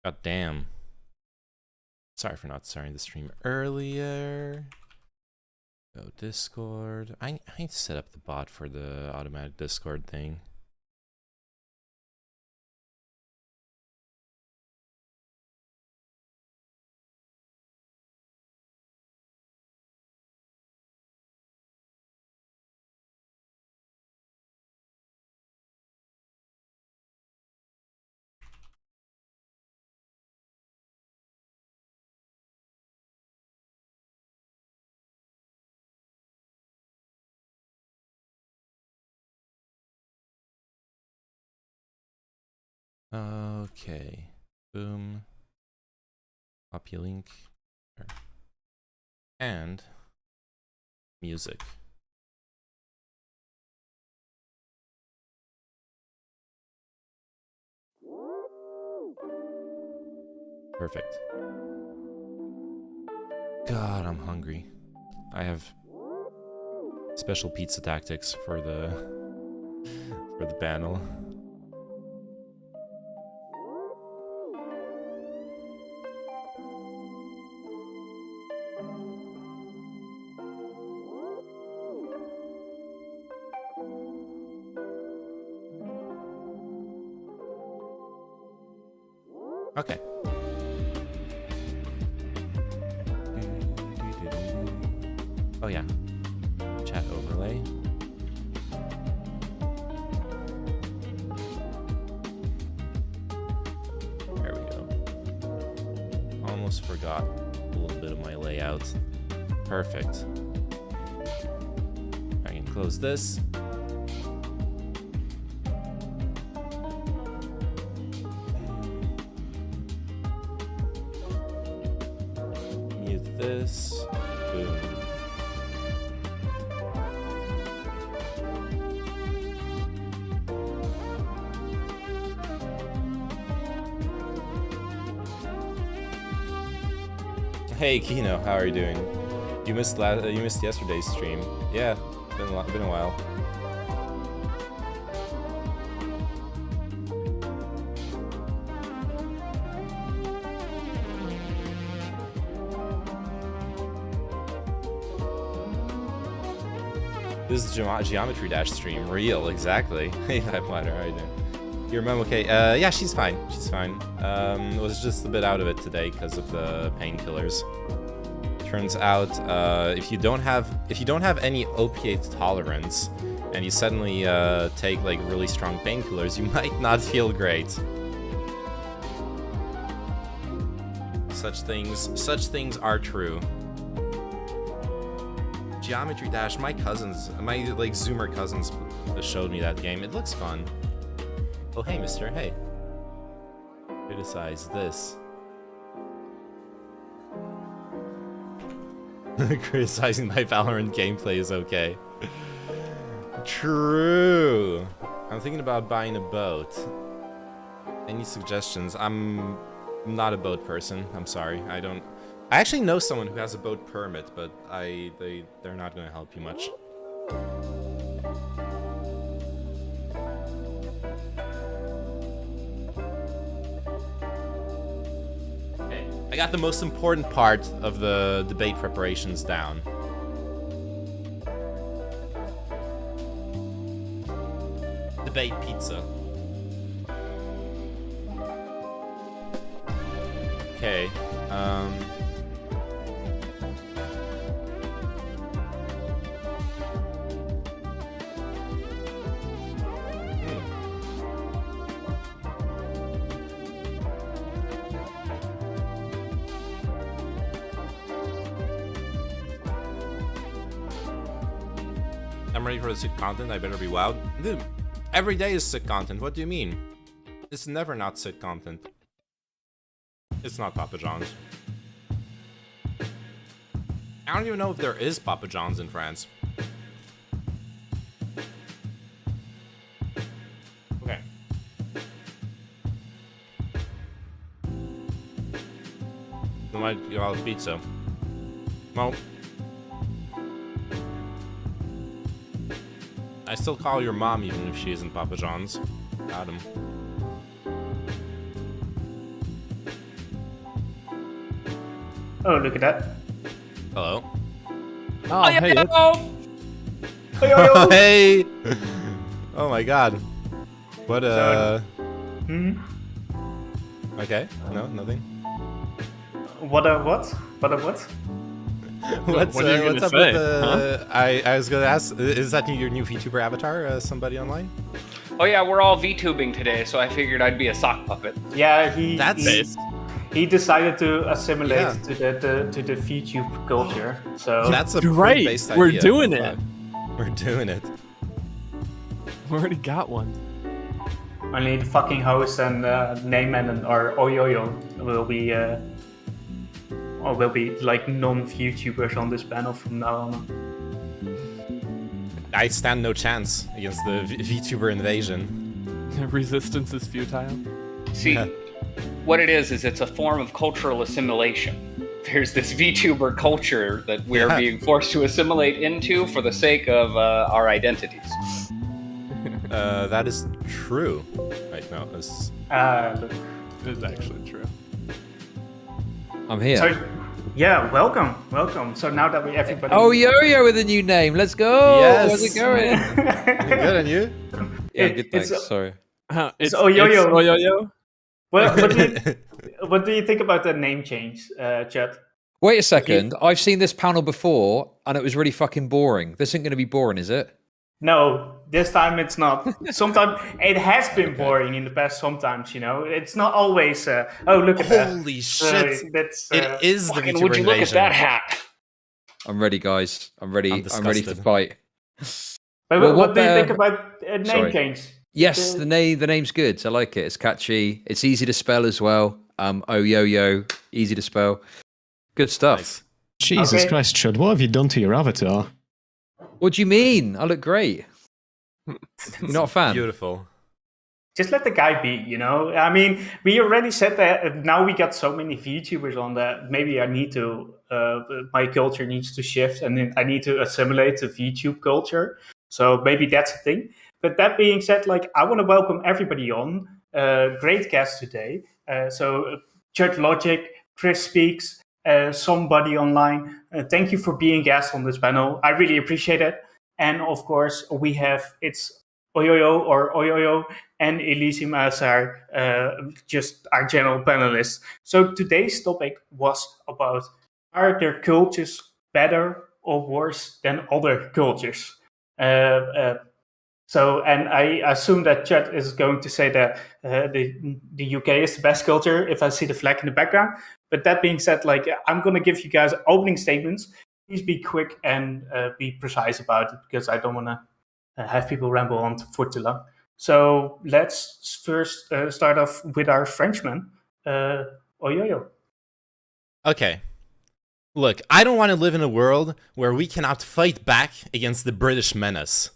God damn. Sorry for not starting the stream earlier. Go Discord. I need to set up the bot for the automatic Discord thing. Okay. Boom. Copy link. And music. Perfect. God, I'm hungry. I have special pizza tactics for the panel. Okay. Oh yeah. Chat overlay. There we go. Almost forgot a little bit of my layout. Perfect. I can close this. Mute this. Boom. Hey Kino, how are you doing? You missed yesterday's stream. Yeah, been a while. This is Geometry Dash stream. Real, exactly. Hey, Pipeline, how are you doing? Your mom okay? Yeah, she's fine. She's fine. Was just a bit out of it today because of the painkillers. Turns out, if you don't have any opiate tolerance, and you suddenly take like really strong painkillers, you might not feel great. Such things are true. Geometry Dash, my like Zoomer cousins showed me that game. It looks fun. Oh hey mister, hey. Criticize this. Criticizing my Valorant gameplay is okay. True. I'm thinking about buying a boat. Any suggestions? I'm not a boat person. I'm sorry. I actually know someone who has a boat permit, but they're not going to help you much. Okay, I got the most important part of the debate preparations down. Debate pizza. Okay, I'm ready for the sick content, I better be wild. Dude, every day is sick content, what do you mean? It's never not sick content. It's not Papa John's. I don't even know if there is Papa John's in France. Okay. We might give out pizza. Well, I still call your mom even if she isn't Papa John's. Got him. Oh, look at that. Hello. Oh, hey, Ed. Yo. Hey. Oh my God. What? Okay. No, nothing. What a what? What's what are you what's gonna up say, with the? I was gonna ask. Is that your new VTuber avatar? Somebody online? Oh yeah, we're all VTubing today, so I figured I'd be a sock puppet. Yeah, he decided to assimilate to the VTube culture. So That's a Right, pre-based idea. we're doing Oh, it. fuck. We're doing it. We already got one. only the fucking host and name and or Oyoyo will be like non-VTubers on this panel from now on. I stand no chance against the VTuber invasion. Resistance is futile. See, what it is it's a form of cultural assimilation. There's this VTuber culture that we're being forced to assimilate into for the sake of our identities. That is true. Right, no, this... It is actually true. I'm here. So, yeah, welcome. So now that everybody. Oh, Yo-Yo with a new name. Let's go. Yes. How's it going? Good, and you? Yeah, good, thanks. Sorry. It's Oyoyo. Oyoyo. What do you think about the name change, Chad? Wait a second. I've seen this panel before, and it was really fucking boring. This isn't going to be boring, is it? No, this time it's not. Sometimes it has been boring in the past. Sometimes, it's not always. Oh, look at that! Holy shit! That's It is the Fucking VTuber would you look at invasion. that hat? I'm ready, guys. I'm ready. I'm ready to disgusted. fight. But Well, what what do you the- think about name Sorry. change? Yes, the name's good. I like it. It's catchy. It's easy to spell as well. Yo-Yo, easy to spell. Good stuff. Nice. Jesus Okay. Christ, Chud, what have you done to your avatar? What do you mean? I look great. You're not a fan? Beautiful. Just let the guy be, I mean, we already said that now we got so many VTubers on that. Maybe I need to, my culture needs to shift and then I need to assimilate the VTube culture. So maybe that's a thing. But that being said, I want to welcome everybody on. Great guest today. So Church Logic, Chris Speaks, somebody online. Thank you for being guest on this panel. I really appreciate it. And of course, it's Oyoyo and Elysium Azar, just our general panelists. So today's topic was about, are their cultures better or worse than other cultures? So, and I assume that Chet is going to say that the UK is the best culture if I see the flag in the background. But that being said, I'm going to give you guys opening statements. Please be quick and be precise about it because I don't want to have people ramble on for too long. So let's first start off with our Frenchman, Oyoyo. Okay. Look, I don't want to live in a world where we cannot fight back against the British menace.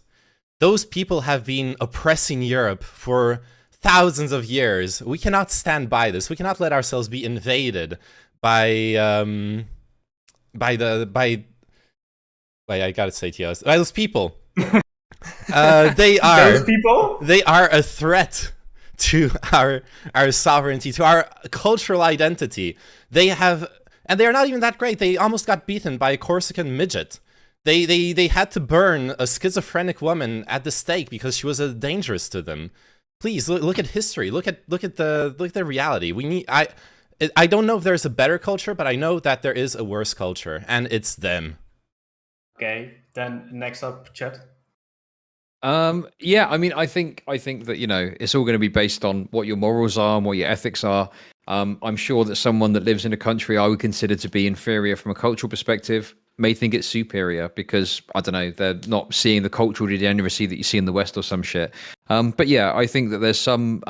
Those people have been oppressing Europe for thousands of years. We cannot stand by this. We cannot let ourselves be invaded by I gotta say to you, by those people. They are Those people? They are a threat to our sovereignty, to our cultural identity. They are not even that great. They almost got beaten by a Corsican midget. They had to burn a schizophrenic woman at the stake because she was dangerous to them. Please look at history. Look at the reality. I don't know if there's a better culture, but I know that there is a worse culture, and it's them. Okay, then next up, Chet. Yeah, I mean, I think that, it's all going to be based on what your morals are and what your ethics are. I'm sure that someone that lives in a country I would consider to be inferior from a cultural perspective may think it's superior because, I don't know, they're not seeing the cultural degeneracy that you see in the West or some shit. But yeah, I think that there's some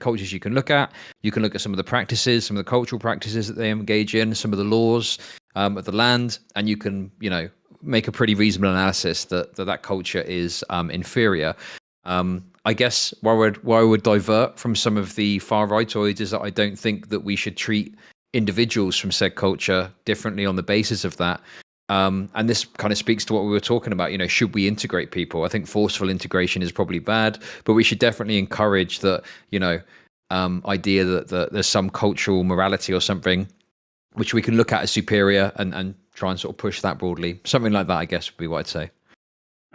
cultures you can look at. You can look at some of the practices, some of the cultural practices that they engage in, some of the laws of the land, and you can, make a pretty reasonable analysis that culture is inferior. I guess where I would divert from some of the far rightoids is that I don't think that we should treat individuals from said culture differently on the basis of that. And this kind of speaks to what we were talking about. Should we integrate people? I think forceful integration is probably bad, but we should definitely encourage that, idea that there's some cultural morality or something which we can look at as superior and try and sort of push that broadly. Something like that, I guess, would be what I'd say.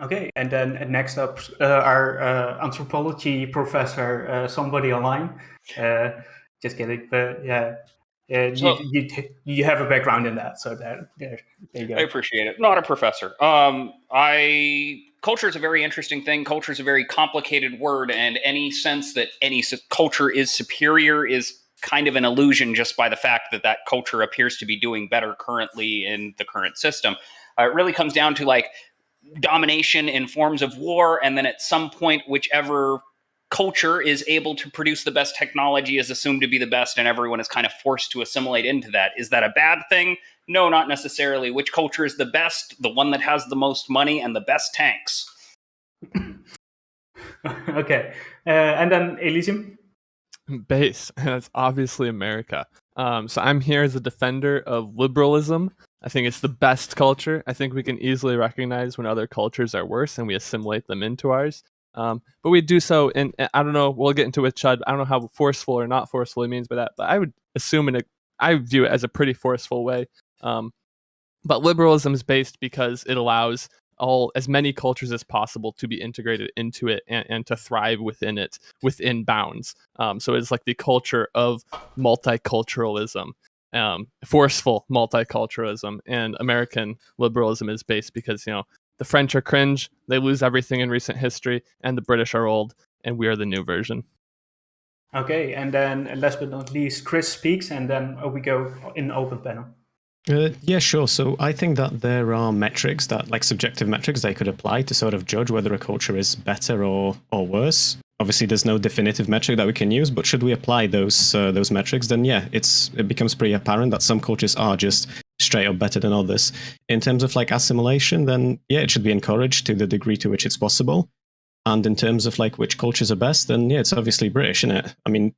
Okay, and then next up, our anthropology professor, somebody online. Just kidding, but yeah, So- you have a background in that, so there you go. I appreciate it. Not a professor. Culture is a very interesting thing. Culture is a very complicated word, and any sense that any culture is superior is kind of an illusion just by the fact that that culture appears to be doing better currently in the current system. It really comes down to like domination in forms of war, and then at some point, whichever culture is able to produce the best technology is assumed to be the best, and everyone is kind of forced to assimilate into that. Is that a bad thing? No, not necessarily. Which culture is the best? The one that has the most money and the best tanks. Okay, and then Elysium. Base, and that's obviously America. So I'm here as a defender of liberalism. I think it's the best culture. I think we can easily recognize when other cultures are worse and we assimilate them into ours. But we do so in, I don't know, we'll get into it with Chud. I don't know how forceful or not forceful he means by that, but I would assume I view it as a pretty forceful way. But liberalism is based because it allows as many cultures as possible to be integrated into it and to thrive within it, within bounds. So it's like the culture of multiculturalism, forceful multiculturalism, and American liberalism is based because, the French are cringe, they lose everything in recent history, and the British are old, and we are the new version. Okay, and then last but not least, Chris speaks, and then we go in open panel. Yeah, sure. So I think that there are metrics that, like subjective metrics, they could apply to sort of judge whether a culture is better or worse. Obviously, there's no definitive metric that we can use, but should we apply those metrics, then yeah, it becomes pretty apparent that some cultures are just straight up better than others. In terms of like assimilation, then yeah, it should be encouraged to the degree to which it's possible. And in terms of like which cultures are best, then yeah, it's obviously British, isn't it? I mean,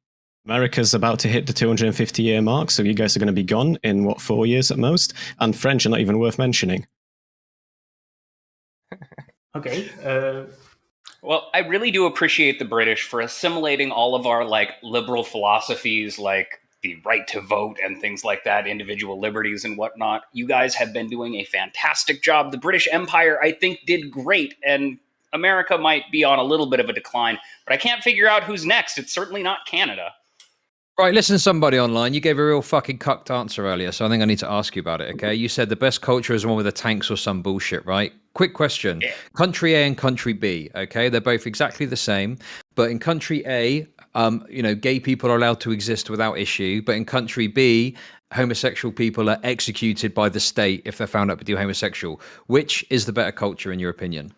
America's about to hit the 250-year mark, so you guys are going to be gone in, 4 years at most? And French are not even worth mentioning. Okay. Well, I really do appreciate the British for assimilating all of our like liberal philosophies, like the right to vote and things like that, individual liberties and whatnot. You guys have been doing a fantastic job. The British Empire, I think, did great, and America might be on a little bit of a decline, but I can't figure out who's next. It's certainly not Canada. Right, listen to somebody online. You gave a real fucking cucked answer earlier, so I think I need to ask you about it, okay? You said the best culture is the one with the tanks or some bullshit, right? Quick question. Yeah. Country A and country B, okay? They're both exactly the same, but in country A, gay people are allowed to exist without issue, but in country B, homosexual people are executed by the state if they're found out to be homosexual. Which is the better culture in your opinion?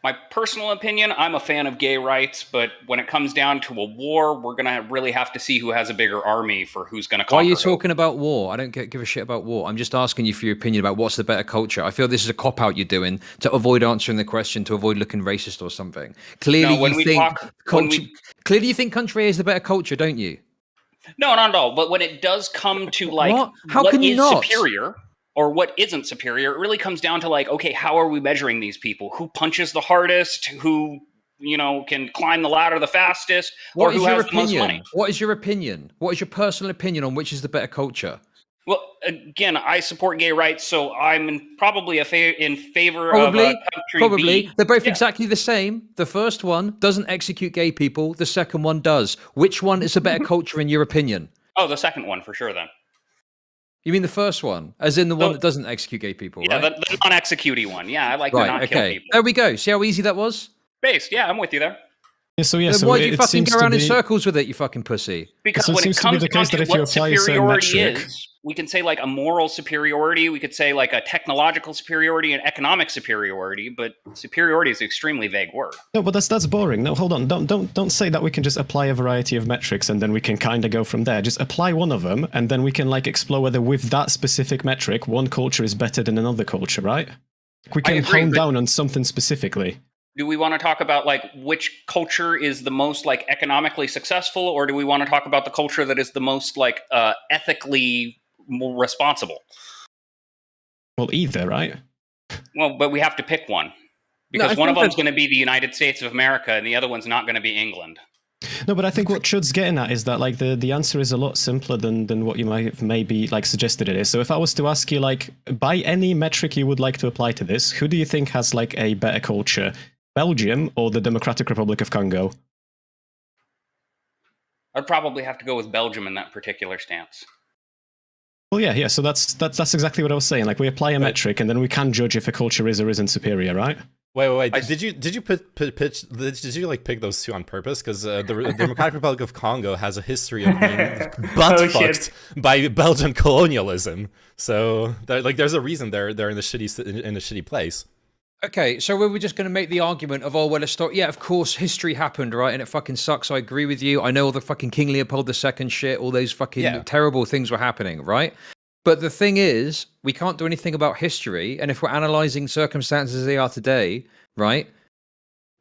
My personal opinion, I'm a fan of gay rights, but when it comes down to a war, we're going to really have to see who has a bigger army for who's going to conquer. Why are you who. talking about war? I don't give a shit about war. I'm just asking you for your opinion about what's the better culture. I feel this is a cop-out you're doing to avoid answering the question, to avoid looking racist or something. Clearly, No, clearly you think country A is the better culture, don't you? No, not at all. But when it does come to like What? How what can you is not? superior or what isn't superior, it really comes down to like, okay, how are we measuring these people? Who punches the hardest? Who, can climb the ladder the fastest? Or What is who your has the most opinion? money? What is your opinion? What is your personal opinion on which is the better culture? Well, again, I support gay rights, so I'm probably in favor Probably, of country B. They're both Yeah. exactly the same. The first one doesn't execute gay people. The second one does. Which one is a better culture in your opinion? Oh, the second one for sure then. You mean the first one, as in the one that doesn't execute gay people, Yeah, right? the non-executee one. Yeah, I like to Right, not kill okay. people. There we go. See how easy that was? Based, yeah, I'm with you there. Yeah, so Then why do you fucking go around in circles with it, you fucking pussy? Because So it when it seems to be comes the down case that to if you what apply a certain superiority metric- is, we can say like a moral superiority, we could say like a technological superiority and economic superiority, but superiority is an extremely vague word. No, but that's boring. No, hold on. Don't say that we can just apply a variety of metrics and then we can kind of go from there. Just apply one of them and then we can like explore whether with that specific metric one culture is better than another culture, right? We can agree, hone but- down on something specifically. Do we want to talk about like which culture is the most like economically successful, or do we want to talk about the culture that is the most like ethically more responsible? Well, either, right? Well, but we have to pick one No, I because one of think them's going to be the United States of America and the other one's not going to be England. No, but I think what Chud's getting at is that like the answer is a lot simpler than what you might have maybe like suggested it is. So if I was to ask you like by any metric you would like to apply to this, who do you think has like a better culture, Belgium or the Democratic Republic of Congo? I'd probably have to go with Belgium in that particular stance. Well, yeah. So that's exactly what I was saying. Like we apply a metric, and then we can judge if a culture is or isn't superior, right? Wait. Did you pick those two on purpose? Because the Democratic Republic of Congo has a history of being butt fucked by Belgian colonialism. So there's a reason they're in a shitty place. Okay, so we were just going to make the argument of, oh, well, let's start. Yeah, of course, history happened, right? And it fucking sucks. I agree with you. I know all the fucking King Leopold II shit, all those fucking terrible things were happening, right? But the thing is, we can't do anything about history. And if we're analyzing circumstances as they are today, right?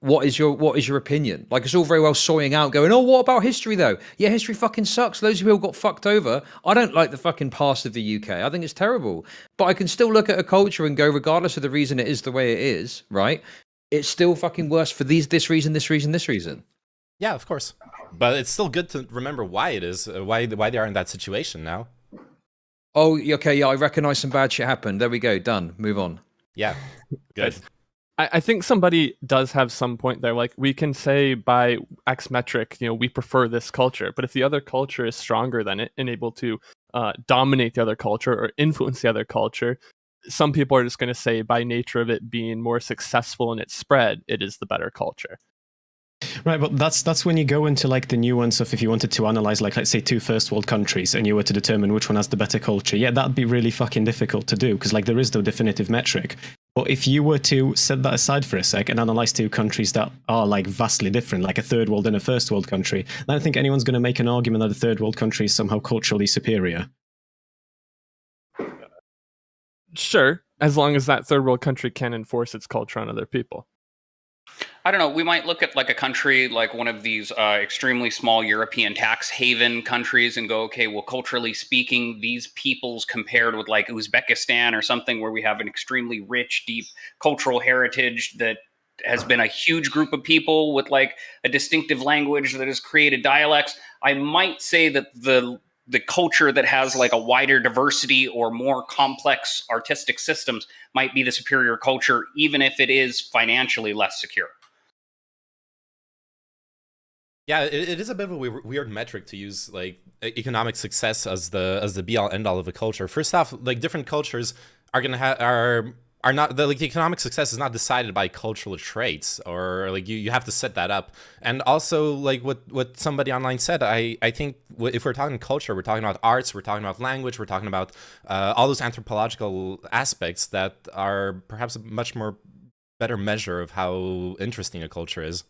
What is your opinion? Like, it's all very well soying out, going, oh, what about history though? Yeah, history fucking sucks. Loads of people got fucked over. I don't like the fucking past of the UK. I think it's terrible. But I can still look at a culture and go, regardless of the reason it is the way it is, right? It's still fucking worse for this reason. Yeah, of course. But it's still good to remember why it is, why they are in that situation now. Oh, okay, yeah, I recognize some bad shit happened. There we go, done. Move on. Yeah, good. I think somebody does have some point there. Like, we can say by X metric, we prefer this culture. But if the other culture is stronger than it and able to dominate the other culture or influence the other culture, some people are just going to say by nature of it being more successful in its spread, it is the better culture. Right, but that's when you go into like the nuance of if you wanted to analyze like, let's say, two first world countries and you were to determine which one has the better culture. Yeah, that'd be really fucking difficult to do because like there is no definitive metric. But if you were to set that aside for a sec and analyze two countries that are like vastly different, like a third world and a first world country, I don't think anyone's going to make an argument that a third world country is somehow culturally superior. Sure, as long as that third world country can enforce its culture on other people. I don't know. We might look at like a country like one of these extremely small European tax haven countries and go, okay, well, culturally speaking, these peoples compared with like Uzbekistan or something where we have an extremely rich, deep cultural heritage that has been a huge group of people with like a distinctive language that has created dialects. I might say that the culture that has like a wider diversity or more complex artistic systems might be the superior culture, even if it is financially less secure. Yeah, it is a bit of a weird metric to use, like economic success as the be all end all of a culture. First off, like different cultures are gonna are not the economic success is not decided by cultural traits, or like you have to set that up. And also like what somebody online said, I think if we're talking culture, we're talking about arts, we're talking about language, we're talking about all those anthropological aspects that are perhaps a much more better measure of how interesting a culture is.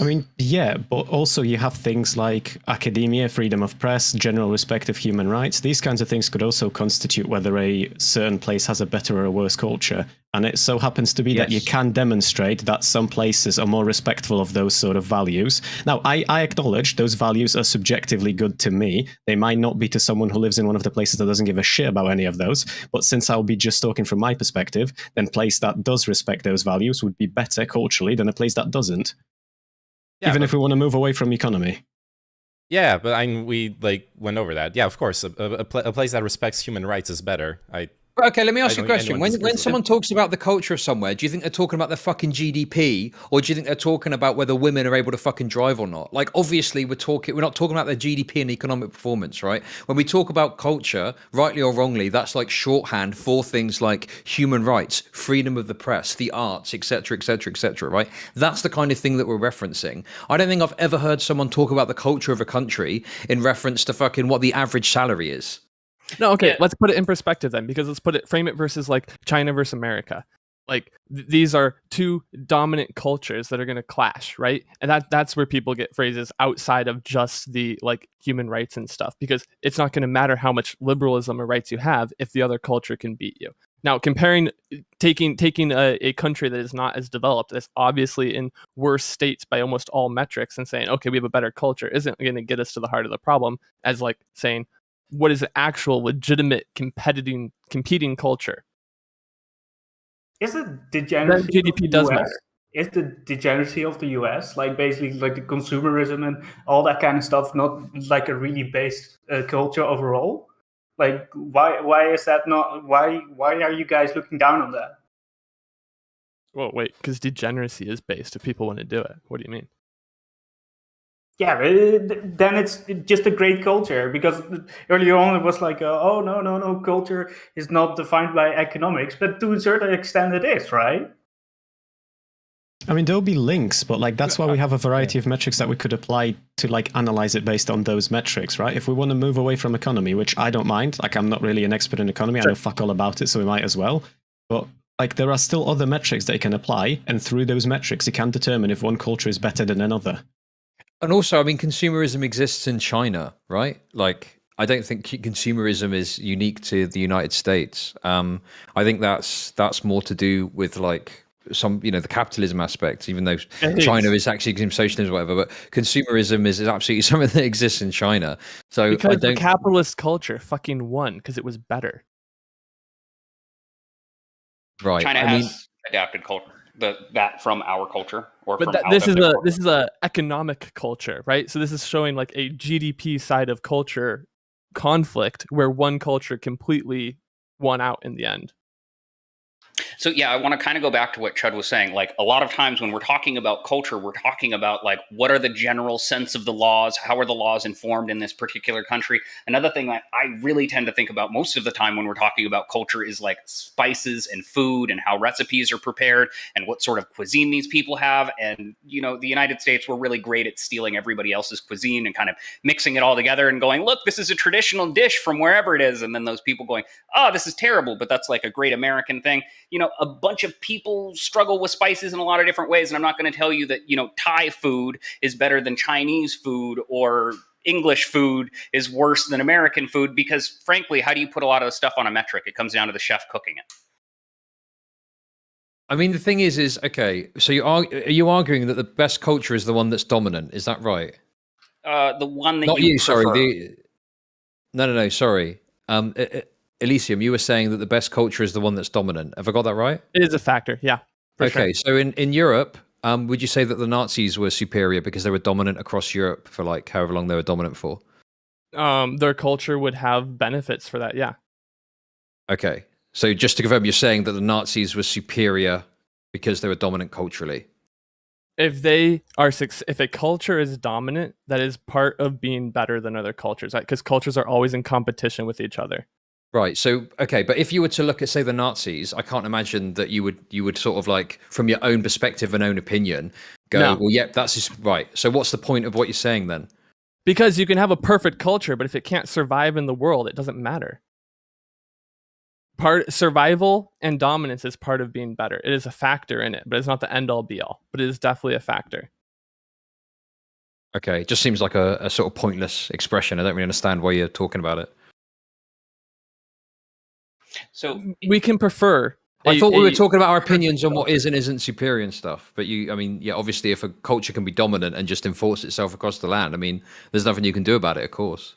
I mean, yeah, but also you have things like academia, freedom of press, general respect of human rights. These kinds of things could also constitute whether a certain place has a better or a worse culture. And it so happens to be that you can demonstrate that some places are more respectful of those sort of values. Now, I acknowledge those values are subjectively good to me. They might not be to someone who lives in one of the places that doesn't give a shit about any of those. But since I'll be just talking from my perspective, then a place that does respect those values would be better culturally than a place that doesn't. Yeah, even if we want to move away from economy. Yeah, but we like went over that. Yeah, of course, a place that respects human rights is better. Okay, let me ask you a question. When someone talks about the culture of somewhere, do you think they're talking about the fucking GDP, or do you think they're talking about whether women are able to fucking drive or not? Like, obviously, we're not talking about their GDP and economic performance, right? When we talk about culture, rightly or wrongly, that's like shorthand for things like human rights, freedom of the press, the arts, etc., etc., etc., right? That's the kind of thing that we're referencing. I don't think I've ever heard someone talk about the culture of a country in reference to fucking what the average salary is. No, okay, Let's put it in perspective then, because frame it versus like China versus America. Like these are two dominant cultures that are going to clash, right? And that's where people get phrases outside of just the like human rights and stuff, because it's not going to matter how much liberalism or rights you have if the other culture can beat you. Now, taking a country that is not as developed, that's obviously in worse states by almost all metrics, and saying, okay, we have a better culture, isn't going to get us to the heart of the problem, as like saying, what is an actual legitimate competing culture? Is it the general GDP does matter. is the degeneracy of the US, like basically like the consumerism and all that kind of stuff, not like a really based culture overall? Like why is that not why are you guys looking down on that? Well, wait, because degeneracy is based if people want to do it. What do you mean? Yeah, then it's just a great culture, because earlier on it was like, oh no, culture is not defined by economics, but to a certain extent it is, right? I mean, there'll be links, but like that's why we have a variety of metrics that we could apply to like analyze it based on those metrics, right? If we want to move away from economy, which I don't mind, like I'm not really an expert in economy, I know fuck all about it, so we might as well. But like there are still other metrics that you can apply, and through those metrics you can determine if one culture is better than another. And also, I mean, consumerism exists in China, right? Like, I don't think consumerism is unique to the United States. I think that's more to do with like some, you know, the capitalism aspect, even though China is actually socialism or whatever, but consumerism is absolutely something that exists in China. So because the capitalist culture fucking won because it was better. Right. China has adapted culture. That from our culture, or but from this is a economic culture, right? So this is showing like a GDP side of culture conflict where one culture completely won out in the end. So yeah, I want to kind of go back to what Chud was saying. Like a lot of times when we're talking about culture, we're talking about like what are the general sense of the laws? How are the laws informed in this particular country? Another thing that I really tend to think about most of the time when we're talking about culture is like spices and food and how recipes are prepared and what sort of cuisine these people have. And you know, the United States, we're really great at stealing everybody else's cuisine and kind of mixing it all together and going, look, this is a traditional dish from wherever it is. And then those people going, oh, this is terrible, but that's like a great American thing. You know, a bunch of people struggle with spices in a lot of different ways. And I'm not going to tell you that, you know, Thai food is better than Chinese food or English food is worse than American food, because frankly, how do you put a lot of the stuff on a metric? It comes down to the chef cooking it. I mean, the thing is okay, so are you arguing that the best culture is the one that's dominant? Is that right? The one that Not you sorry. prefer. No, sorry. Elysium, you were saying that the best culture is the one that's dominant. Have I got that right? It is a factor, yeah. Okay, sure. so in Europe, would you say that the Nazis were superior because they were dominant across Europe for like however long they were dominant for? Their culture would have benefits for that, yeah. Okay, so just to confirm, you're saying that the Nazis were superior because they were dominant culturally? If a culture is dominant, that is part of being better than other cultures, right? Because cultures are always in competition with each other. Right. So, okay, but if you were to look at, say, the Nazis, I can't imagine that you would sort of like, from your own perspective and own opinion, go, No. well, yep, that's just right. So what's the point of what you're saying then? Because you can have a perfect culture, but if it can't survive in the world, it doesn't matter. Survival and dominance is part of being better. It is a factor in it, but it's not the end all be all, but it is definitely a factor. Okay, it just seems like a sort of pointless expression. I don't really understand why you're talking about it. So we can prefer. I thought we were talking about our opinions on what is and isn't superior and stuff. But I mean, yeah, obviously, if a culture can be dominant and just enforce itself across the land, I mean, there's nothing you can do about it, of course.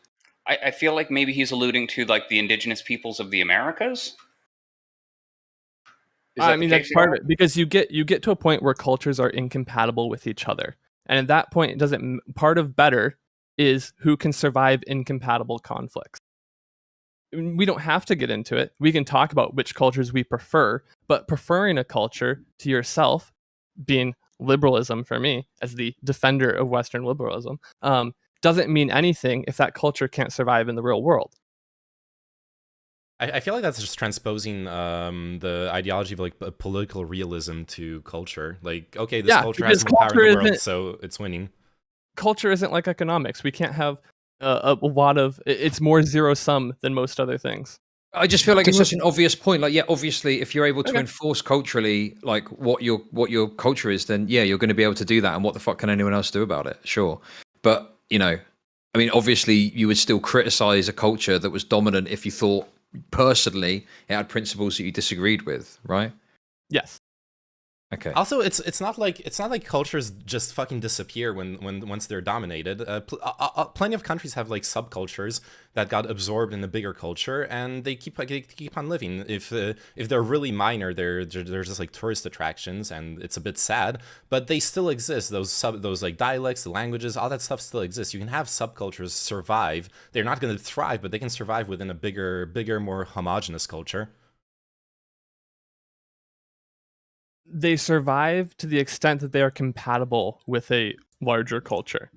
I feel like maybe he's alluding to like the indigenous peoples of the Americas. I mean, that's part of it, because you get to a point where cultures are incompatible with each other, and at that point, part of better is who can survive incompatible conflicts. We don't have to get into it. We can talk about which cultures we prefer, but preferring a culture to yourself, being liberalism for me as the defender of Western liberalism, doesn't mean anything if that culture can't survive in the real world. I feel like that's just transposing the ideology of like political realism to culture. Like, okay, this culture has more power in the world, so it's winning. Culture isn't like economics. We can't have a lot of. It's more zero sum than most other things. I just feel like it's such an obvious point. Like, yeah, obviously, if you're able to enforce culturally, like what your culture is, then yeah, you're going to be able to do that. And what the fuck can anyone else do about it? Sure, but you know, I mean, obviously, you would still criticize a culture that was dominant if you thought personally it had principles that you disagreed with, right? Yes. Okay. Also, it's not like cultures just fucking disappear once they're dominated. Plenty of countries have like subcultures that got absorbed in a bigger culture, and they keep on living. If they're really minor, they're just like tourist attractions, and it's a bit sad, but they still exist. Those like dialects, the languages, all that stuff still exists. You can have subcultures survive. They're not going to thrive, but they can survive within a bigger, more homogenous culture. They survive to the extent that they are compatible with a larger culture.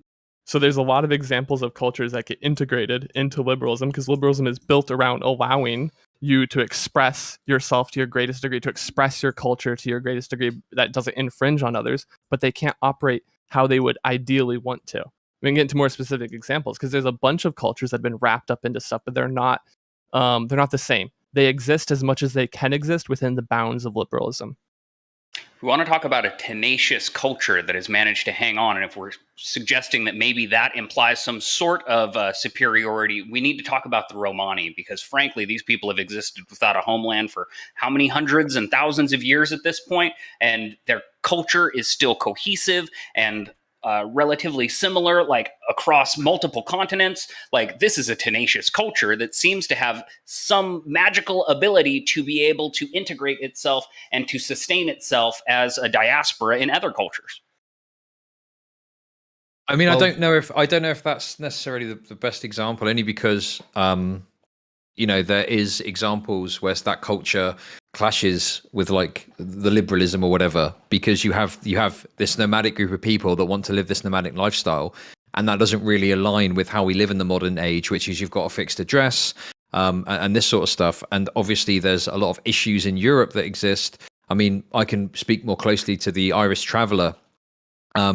So there's a lot of examples of cultures that get integrated into liberalism, because liberalism is built around allowing you to express yourself to your greatest degree, to express your culture to your greatest degree that doesn't infringe on others, but they can't operate how they would ideally want to. We can get into more specific examples, because there's a bunch of cultures that have been wrapped up into stuff, but they're not the same. They exist as much as they can exist within the bounds of liberalism. We want to talk about a tenacious culture that has managed to hang on. And if we're suggesting that maybe that implies some sort of superiority, we need to talk about the Romani, because frankly, these people have existed without a homeland for how many hundreds and thousands of years at this point, and their culture is still cohesive and relatively similar, like across multiple continents. Like, this is a tenacious culture that seems to have some magical ability to be able to integrate itself and to sustain itself as a diaspora in other cultures. I mean, I don't know if that's necessarily the best example, only because there is examples where that culture clashes with like the liberalism or whatever, because you have this nomadic group of people that want to live this nomadic lifestyle, and that doesn't really align with how we live in the modern age, which is you've got a fixed address and this sort of stuff. And obviously there's a lot of issues in Europe that exist. I mean, I can speak more closely to the Irish traveller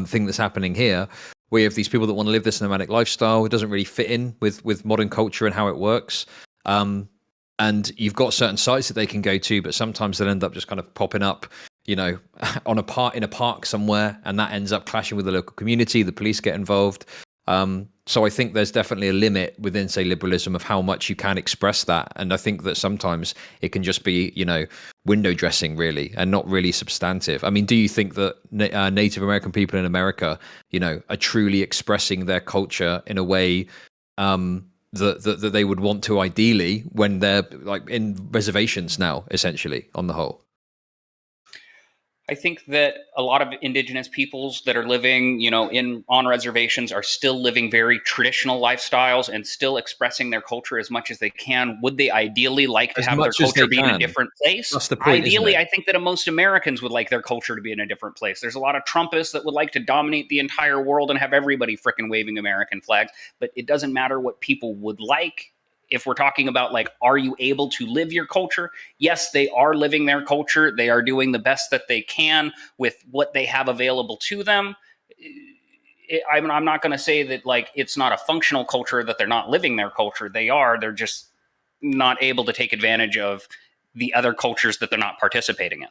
thing that's happening here, where you have these people that want to live this nomadic lifestyle. It doesn't really fit in with modern culture and how it works. And you've got certain sites that they can go to, but sometimes they'll end up just kind of popping up, in a park somewhere, and that ends up clashing with the local community. The police get involved. So I think there's definitely a limit within, say, liberalism of how much you can express that. And I think that sometimes it can just be, window dressing really, and not really substantive. I mean, do you think that Native American people in America, are truly expressing their culture in a way that they would want to ideally, when they're like in reservations now, essentially, on the whole? I think that a lot of indigenous peoples that are living, on reservations are still living very traditional lifestyles and still expressing their culture as much as they can. Would they ideally like to have their culture be in a different place? That's the point, ideally, I think that most Americans would like their culture to be in a different place. There's a lot of Trumpists that would like to dominate the entire world and have everybody frickin' waving American flags, but it doesn't matter what people would like. If we're talking about, like, are you able to live your culture? Yes, they are living their culture. They are doing the best that they can with what they have available to them. I'm not going to say that, like, it's not a functional culture, that they're not living their culture. They are. They're just not able to take advantage of the other cultures that they're not participating in.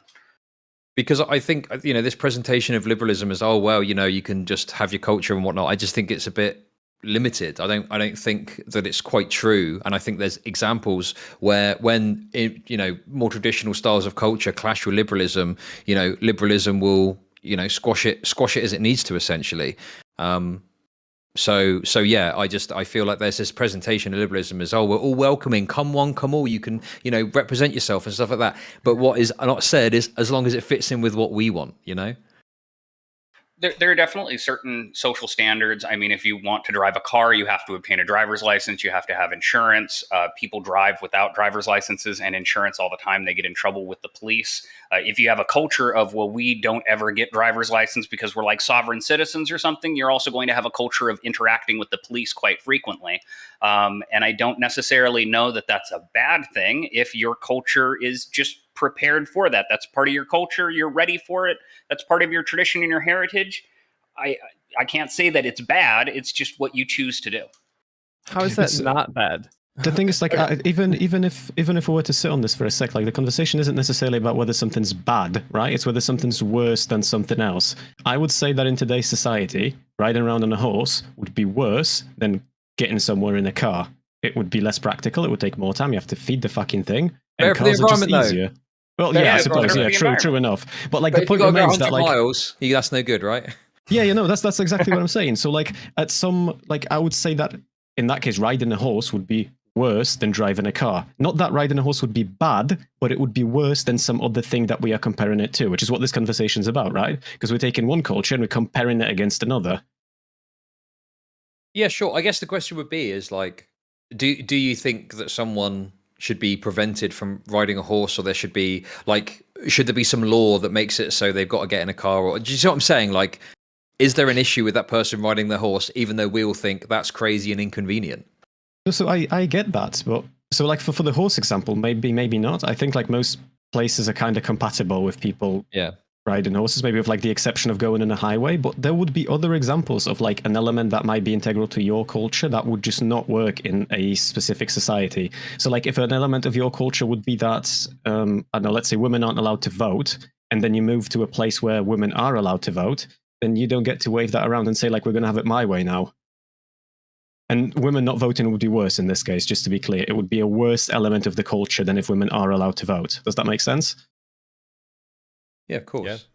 Because I think, this presentation of liberalism is, oh, well, you can just have your culture and whatnot. I just think it's a bit limited. I don't think that it's quite true, and I think there's examples where when more traditional styles of culture clash with liberalism, liberalism will squash it as it needs to, essentially. So yeah, I feel like there's this presentation of liberalism as, oh, we're all welcoming, come one, come all, you can represent yourself and stuff like that. But what is not said is, as long as it fits in with what we want, There are definitely certain social standards. I mean, if you want to drive a car, you have to obtain a driver's license. You have to have insurance. People drive without driver's licenses and insurance all the time. They get in trouble with the police. If you have a culture of, well, we don't ever get driver's license because we're like sovereign citizens or something, you're also going to have a culture of interacting with the police quite frequently. And I don't necessarily know that that's a bad thing if your culture is just prepared for that. That's part of your culture. You're ready for it. That's part of your tradition and your heritage. I can't say that it's bad. It's just what you choose to do. How is that not bad? The thing is, like, even if we were to sit on this for a sec, like, the conversation isn't necessarily about whether something's bad, right? It's whether something's worse than something else. I would say that in today's society, riding around on a horse would be worse than getting somewhere in a car. It would be less practical. It would take more time. You have to feed the fucking thing. And Better for the cars are just environment, though. easier. Well, Yeah, yeah, I it's suppose. better Yeah, for the true environment. enough. But like But the if you point got to go remains 100 that like miles, that's no good, right? yeah, that's exactly what I'm saying. So like at some like I would say that in that case, riding a horse would be worse than driving a car. Not that riding a horse would be bad, but it would be worse than some other thing that we are comparing it to, which is what this conversation is about, right? Because we're taking one culture and we're comparing it against another. Yeah, sure. I guess the question would be is like, do you think that someone should be prevented from riding a horse, or there should be like, should there be some law that makes it so they've got to get in a car? Or do you see what I'm saying? Like, is there an issue with that person riding their horse, even though we all think that's crazy and inconvenient? So I get that, but so like for the horse example, maybe not. I think like most places are kind of compatible with people Yeah. riding horses, maybe with like the exception of going in a highway, but there would be other examples of like an element that might be integral to your culture that would just not work in a specific society. So like if an element of your culture would be that, I don't know, let's say women aren't allowed to vote, and then you move to a place where women are allowed to vote, then you don't get to wave that around and say like, we're going to have it my way now. And women not voting would be worse in this case, just to be clear. It would be a worse element of the culture than if women are allowed to vote. Does that make sense? Yeah, of course.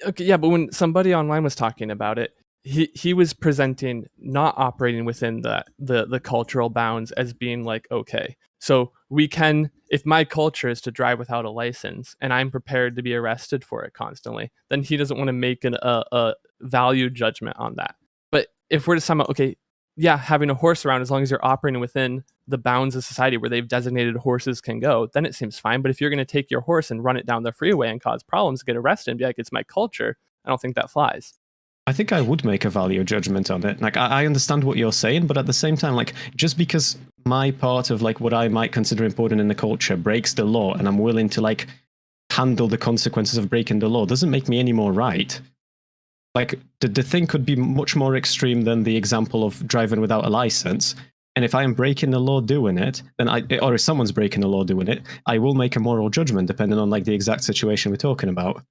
Yeah. Okay, yeah, but when somebody online was talking about it, he was presenting not operating within the cultural bounds as being like okay. So we can, if my culture is to drive without a license and I'm prepared to be arrested for it constantly, then he doesn't want to make a value judgment on that. But if we're to sum up, okay, yeah, having a horse around, as long as you're operating within the bounds of society where they've designated horses can go, then it seems fine. But if you're going to take your horse and run it down the freeway and cause problems, get arrested and be like, it's my culture, I don't think that flies. I think I would make a value judgment on it. Like, I understand what you're saying, but at the same time, like, just because my part of like what I might consider important in the culture breaks the law and I'm willing to like handle the consequences of breaking the law doesn't make me any more right. Like, the thing could be much more extreme than the example of driving without a license. And if I am breaking the law doing it, then or if someone's breaking the law doing it, I will make a moral judgment depending on like the exact situation we're talking about.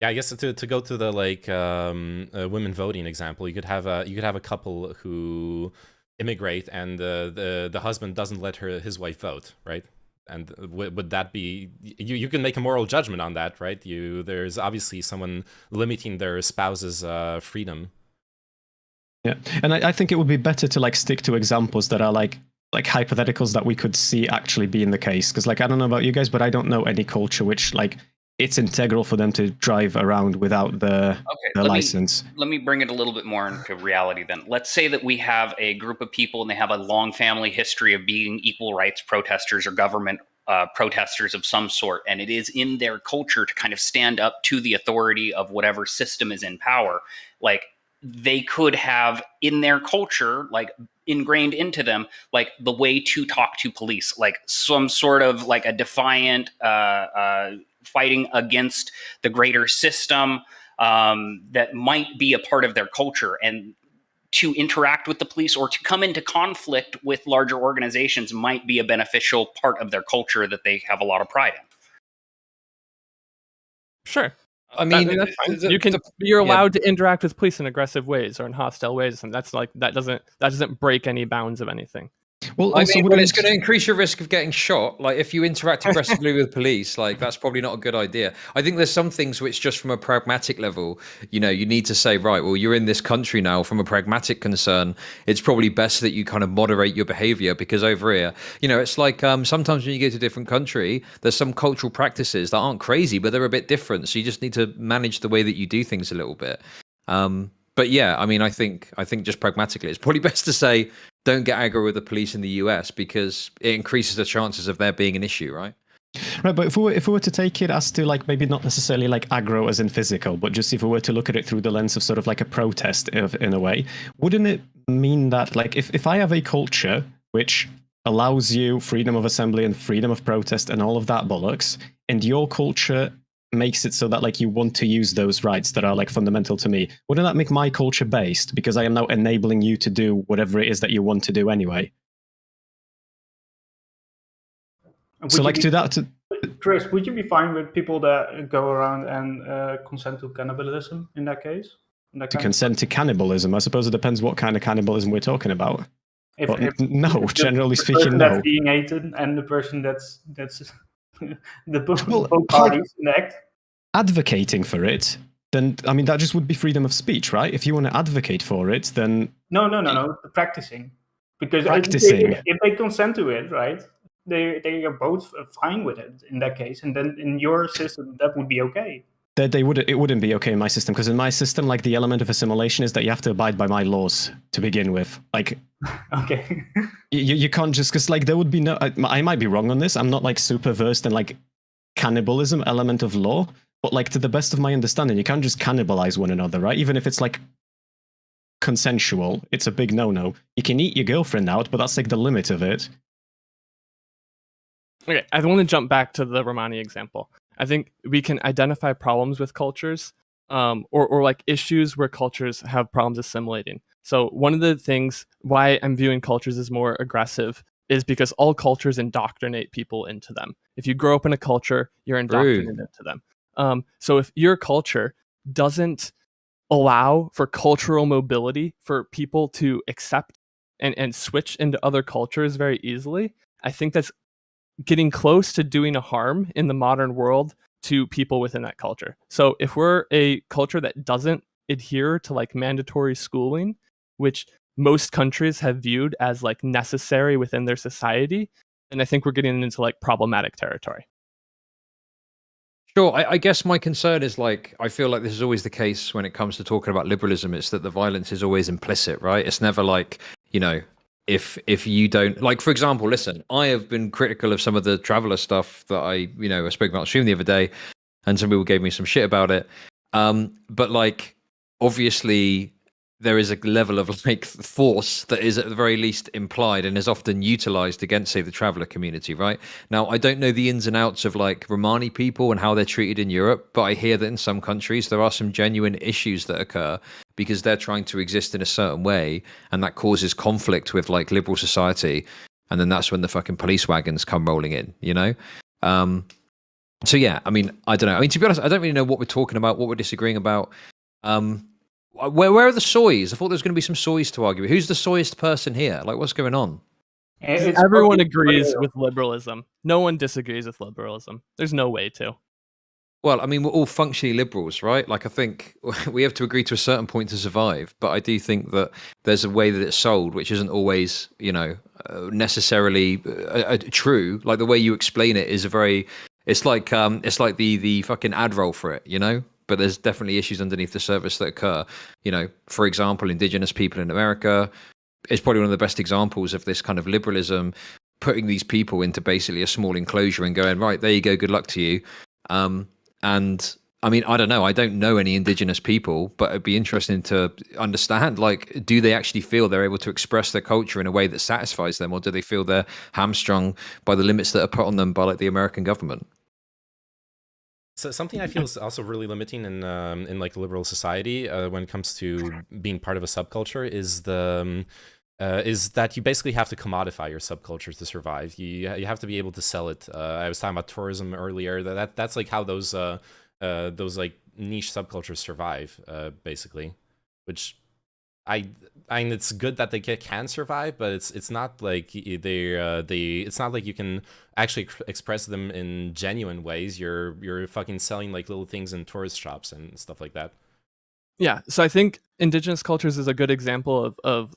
Yeah, I guess to go to the like women voting example, you could have a couple who immigrate and the husband doesn't let his wife vote, right? And would that be you can make a moral judgment on that, right? There's obviously someone limiting their spouse's freedom. Yeah, and I think it would be better to like stick to examples that are like hypotheticals that we could see actually being the case. Because like I don't know about you guys, but I don't know any culture which like it's integral for them to drive around without the license. Let me bring it a little bit more into reality then. Let's say that we have a group of people and they have a long family history of being equal rights protesters or government protesters of some sort, and it is in their culture to kind of stand up to the authority of whatever system is in power. Like they could have in their culture, like ingrained into them, like the way to talk to police, like some sort of like a defiant fighting against the greater system that might be a part of their culture, and to interact with the police or to come into conflict with larger organizations might be a beneficial part of their culture that they have a lot of pride in. Sure. I mean, that's fine. You're allowed to interact with police in aggressive ways or in hostile ways, and that's like that doesn't break any bounds of anything. Well, I mean, it's going to increase your risk of getting shot. Like, if you interact aggressively with police, like, that's probably not a good idea. I think there's some things which, just from a pragmatic level, you know, you need to say, right, well, you're in this country now. From a pragmatic concern, it's probably best that you kind of moderate your behavior, because over here, you know, it's like sometimes when you go to a different country, there's some cultural practices that aren't crazy, but they're a bit different. So you just need to manage the way that you do things a little bit. But yeah, I mean, I think just pragmatically, it's probably best to say, don't get aggro with the police in the US, because it increases the chances of there being an issue, right? Right, but if we were to take it as to like maybe not necessarily like aggro as in physical, but just if we were to look at it through the lens of sort of like a protest in a way, wouldn't it mean that like if I have a culture which allows you freedom of assembly and freedom of protest and all of that bollocks, and your culture makes it so that like you want to use those rights that are like fundamental to me, wouldn't that make my culture based, because I am now enabling you to do whatever it is that you want to do anyway? So like Chris, would you be fine with people that go around and consent to cannibalism in that case? To consent to cannibalism? I suppose it depends what kind of cannibalism we're talking about. But no, generally the speaking, person no. that's being hated and the person that's the both Well, parties in the act. Advocating for it, then I mean that just would be freedom of speech, right? If you want to advocate for it, then No, practicing. Because Practicing. if they consent to it, right, they are both fine with it in that case, and then in your system that would be okay. it wouldn't be okay in my system, because in my system, like, the element of assimilation is that you have to abide by my laws to begin with. Like, Okay. you can't just, because like there would be no. I might be wrong on this. I'm not like super versed in like cannibalism element of law, but like to the best of my understanding, you can't just cannibalize one another, right? Even if it's like consensual, it's a big no-no. You can eat your girlfriend out, but that's like the limit of it. Okay, I want to jump back to the Romani example. I think we can identify problems with cultures, or like issues where cultures have problems assimilating. So one of the things why I'm viewing cultures as more aggressive is because all cultures indoctrinate people into them. If you grow up in a culture, you're indoctrinated into them. So if your culture doesn't allow for cultural mobility, for people to accept and switch into other cultures very easily, I think that's getting close to doing a harm in the modern world to people within that culture. So if we're a culture that doesn't adhere to like mandatory schooling, which most countries have viewed as like necessary within their society, then I think we're getting into like problematic territory. Sure. I guess my concern is like, I feel like this is always the case when it comes to talking about liberalism. It's that the violence is always implicit, right? It's never like, you know, if you don't, like, for example, listen, I have been critical of some of the traveler stuff that I spoke about on stream the other day, and some people gave me some shit about it. But like, obviously there is a level of like force that is at the very least implied and is often utilized against, say, the traveler community, right? Now, I don't know the ins and outs of like Romani people and how they're treated in Europe, but I hear that in some countries there are some genuine issues that occur because they're trying to exist in a certain way, and that causes conflict with like liberal society. And then that's when the fucking police wagons come rolling in, you know? So yeah, I mean, I don't know. I mean, to be honest, I don't really know what we're talking about, what we're disagreeing about. Where are the soys? I thought there was going to be some soys to argue with. Who's the soyest person here? Like, what's going on? Everyone agrees with liberalism. No one disagrees with liberalism. There's no way to. Well, I mean, we're all functionally liberals, right? Like, I think we have to agree to a certain point to survive. But I do think that there's a way that it's sold, which isn't always, necessarily true. Like, the way you explain it is it's like the fucking ad roll for it, you know? But there's definitely issues underneath the surface that occur. For example, indigenous people in America is probably one of the best examples of this kind of liberalism, putting these people into basically a small enclosure and going, right, there you go, good luck to you. And I mean, I don't know. I don't know any indigenous people, but it'd be interesting to understand, like, do they actually feel they're able to express their culture in a way that satisfies them, or do they feel they're hamstrung by the limits that are put on them by like the American government? So something I feel is also really limiting in like liberal society when it comes to being part of a subculture is is that you basically have to commodify your subculture to survive. You have to be able to sell it. I was talking about tourism earlier. That's like how those like niche subcultures survive, basically. Which I mean, it's good that they can survive, but it's not like it's not like you can actually express them in genuine ways. You're fucking selling like little things in tourist shops and stuff like that. Yeah, so I think indigenous cultures is a good example of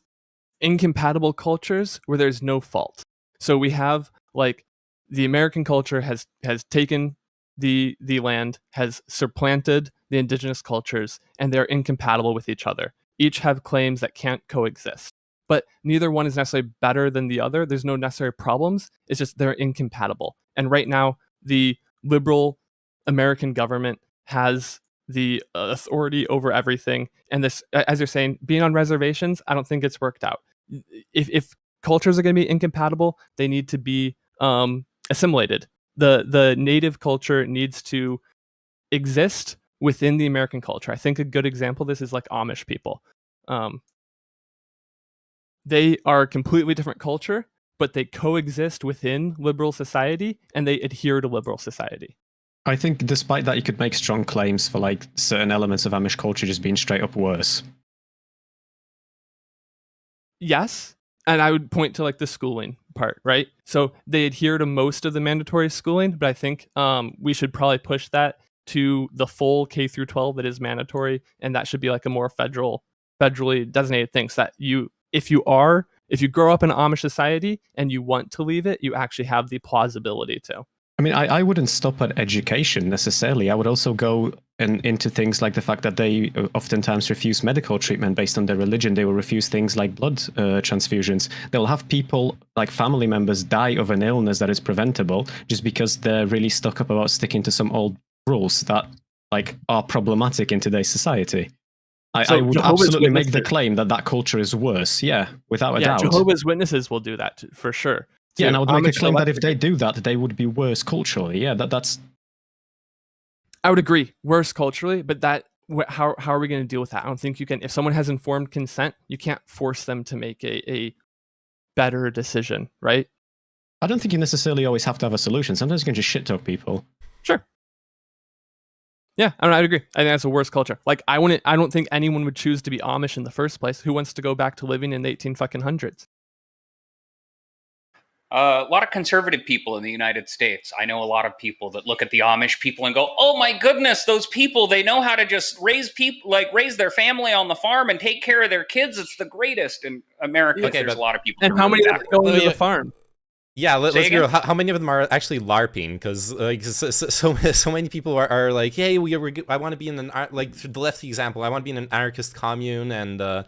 incompatible cultures where there's no fault. So we have like the American culture has taken the land, has supplanted the indigenous cultures, and they're incompatible with each other. Each have claims that can't coexist, but neither one is necessarily better than the other. There's no necessary problems. It's just they're incompatible. And right now, the liberal American government has the authority over everything. And this, as you're saying, being on reservations, I don't think it's worked out. If cultures are going to be incompatible, they need to be assimilated. The native culture needs to exist within the American culture. I think a good example of this is like Amish people. They are a completely different culture, but they coexist within liberal society and they adhere to liberal society. I think despite that, you could make strong claims for like certain elements of Amish culture just being straight up worse. Yes, and I would point to like the schooling part, right? So they adhere to most of the mandatory schooling, but I think we should probably push that to the full K through 12 that is mandatory, and that should be like a more federally designated thing. So that if you grow up in an Amish society and you want to leave it, you actually have the plausibility to. I mean, I wouldn't stop at education necessarily. I would also go into things like the fact that they oftentimes refuse medical treatment based on their religion. They will refuse things like blood transfusions. They'll have people, like family members, die of an illness that is preventable just because they're really stuck up about sticking to some old rules that like are problematic in today's society. I would absolutely make the claim that culture is worse. Yeah, without a doubt. Jehovah's Witnesses will do that for sure. Yeah, and I would make a claim that if they do that, they would be worse culturally. Yeah, that's. I would agree, worse culturally, but how are we going to deal with that? I don't think you can. If someone has informed consent, you can't force them to make a better decision, right? I don't think you necessarily always have to have a solution. Sometimes you can just shit talk people. Sure. Yeah, I'd agree. I think that's a worse culture. Like, I don't think anyone would choose to be Amish in the first place. Who wants to go back to living in the 1800s? A lot of conservative people in the United States. I know a lot of people that look at the Amish people and go, "Oh my goodness, those people, they know how to just raise their family on the farm and take care of their kids. It's the greatest." In America, there's a lot of people. And how many of them go into the farm? Yeah, let's be real. How many of them are actually LARPing? Because like so many people are like, hey, I want to be in an the lefty example. I want to be in an anarchist commune and